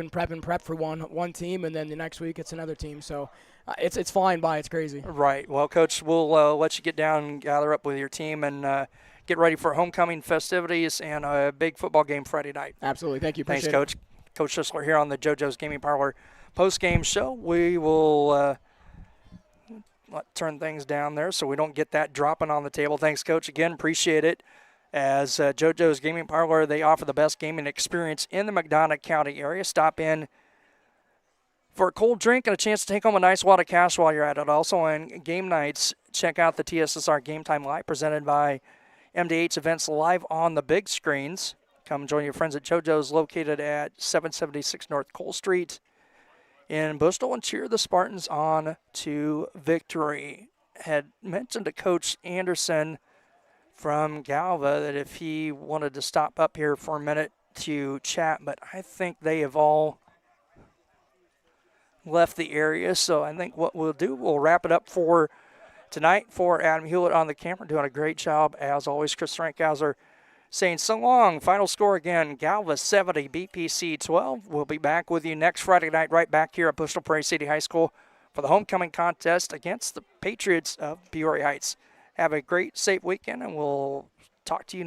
for one team, and then the next week it's another team. So it's flying by. It's crazy. Right. Well, Coach, we'll let you get down and gather up with your team and get ready for homecoming festivities and a big football game Friday night. Absolutely. Thank you. Thanks, Appreciate Coach. Coach Schisler here on the JoJo's Gaming Parlor post-game show. We will turn things down there so we don't get that dropping on the table. Thanks, Coach. Again, appreciate it. As JoJo's Gaming Parlor, they offer the best gaming experience in the McDonough County area. Stop in for a cold drink and a chance to take home a nice wad of cash while you're at it. Also on game nights, check out the TSSR Game Time Live presented by MDH Events Live on the big screens. Come join your friends at JoJo's located at 776 North Cole Street in Bushnell and cheer the Spartans on to victory. Had mentioned to Coach Anderson from Galva that if he wanted to stop up here for a minute to chat, but I think they have all left the area. So I think what we'll do, we'll wrap it up for tonight for Adam Hulett on the camera, doing a great job as always. Chris Rankhauser saying so long. Final score again, Galva 70, BPC 12. We'll be back with you next Friday night right back here at Bushnell-Prairie City High School for the homecoming contest against the Patriots of Peoria Heights. Have a great, safe weekend, and we'll talk to you next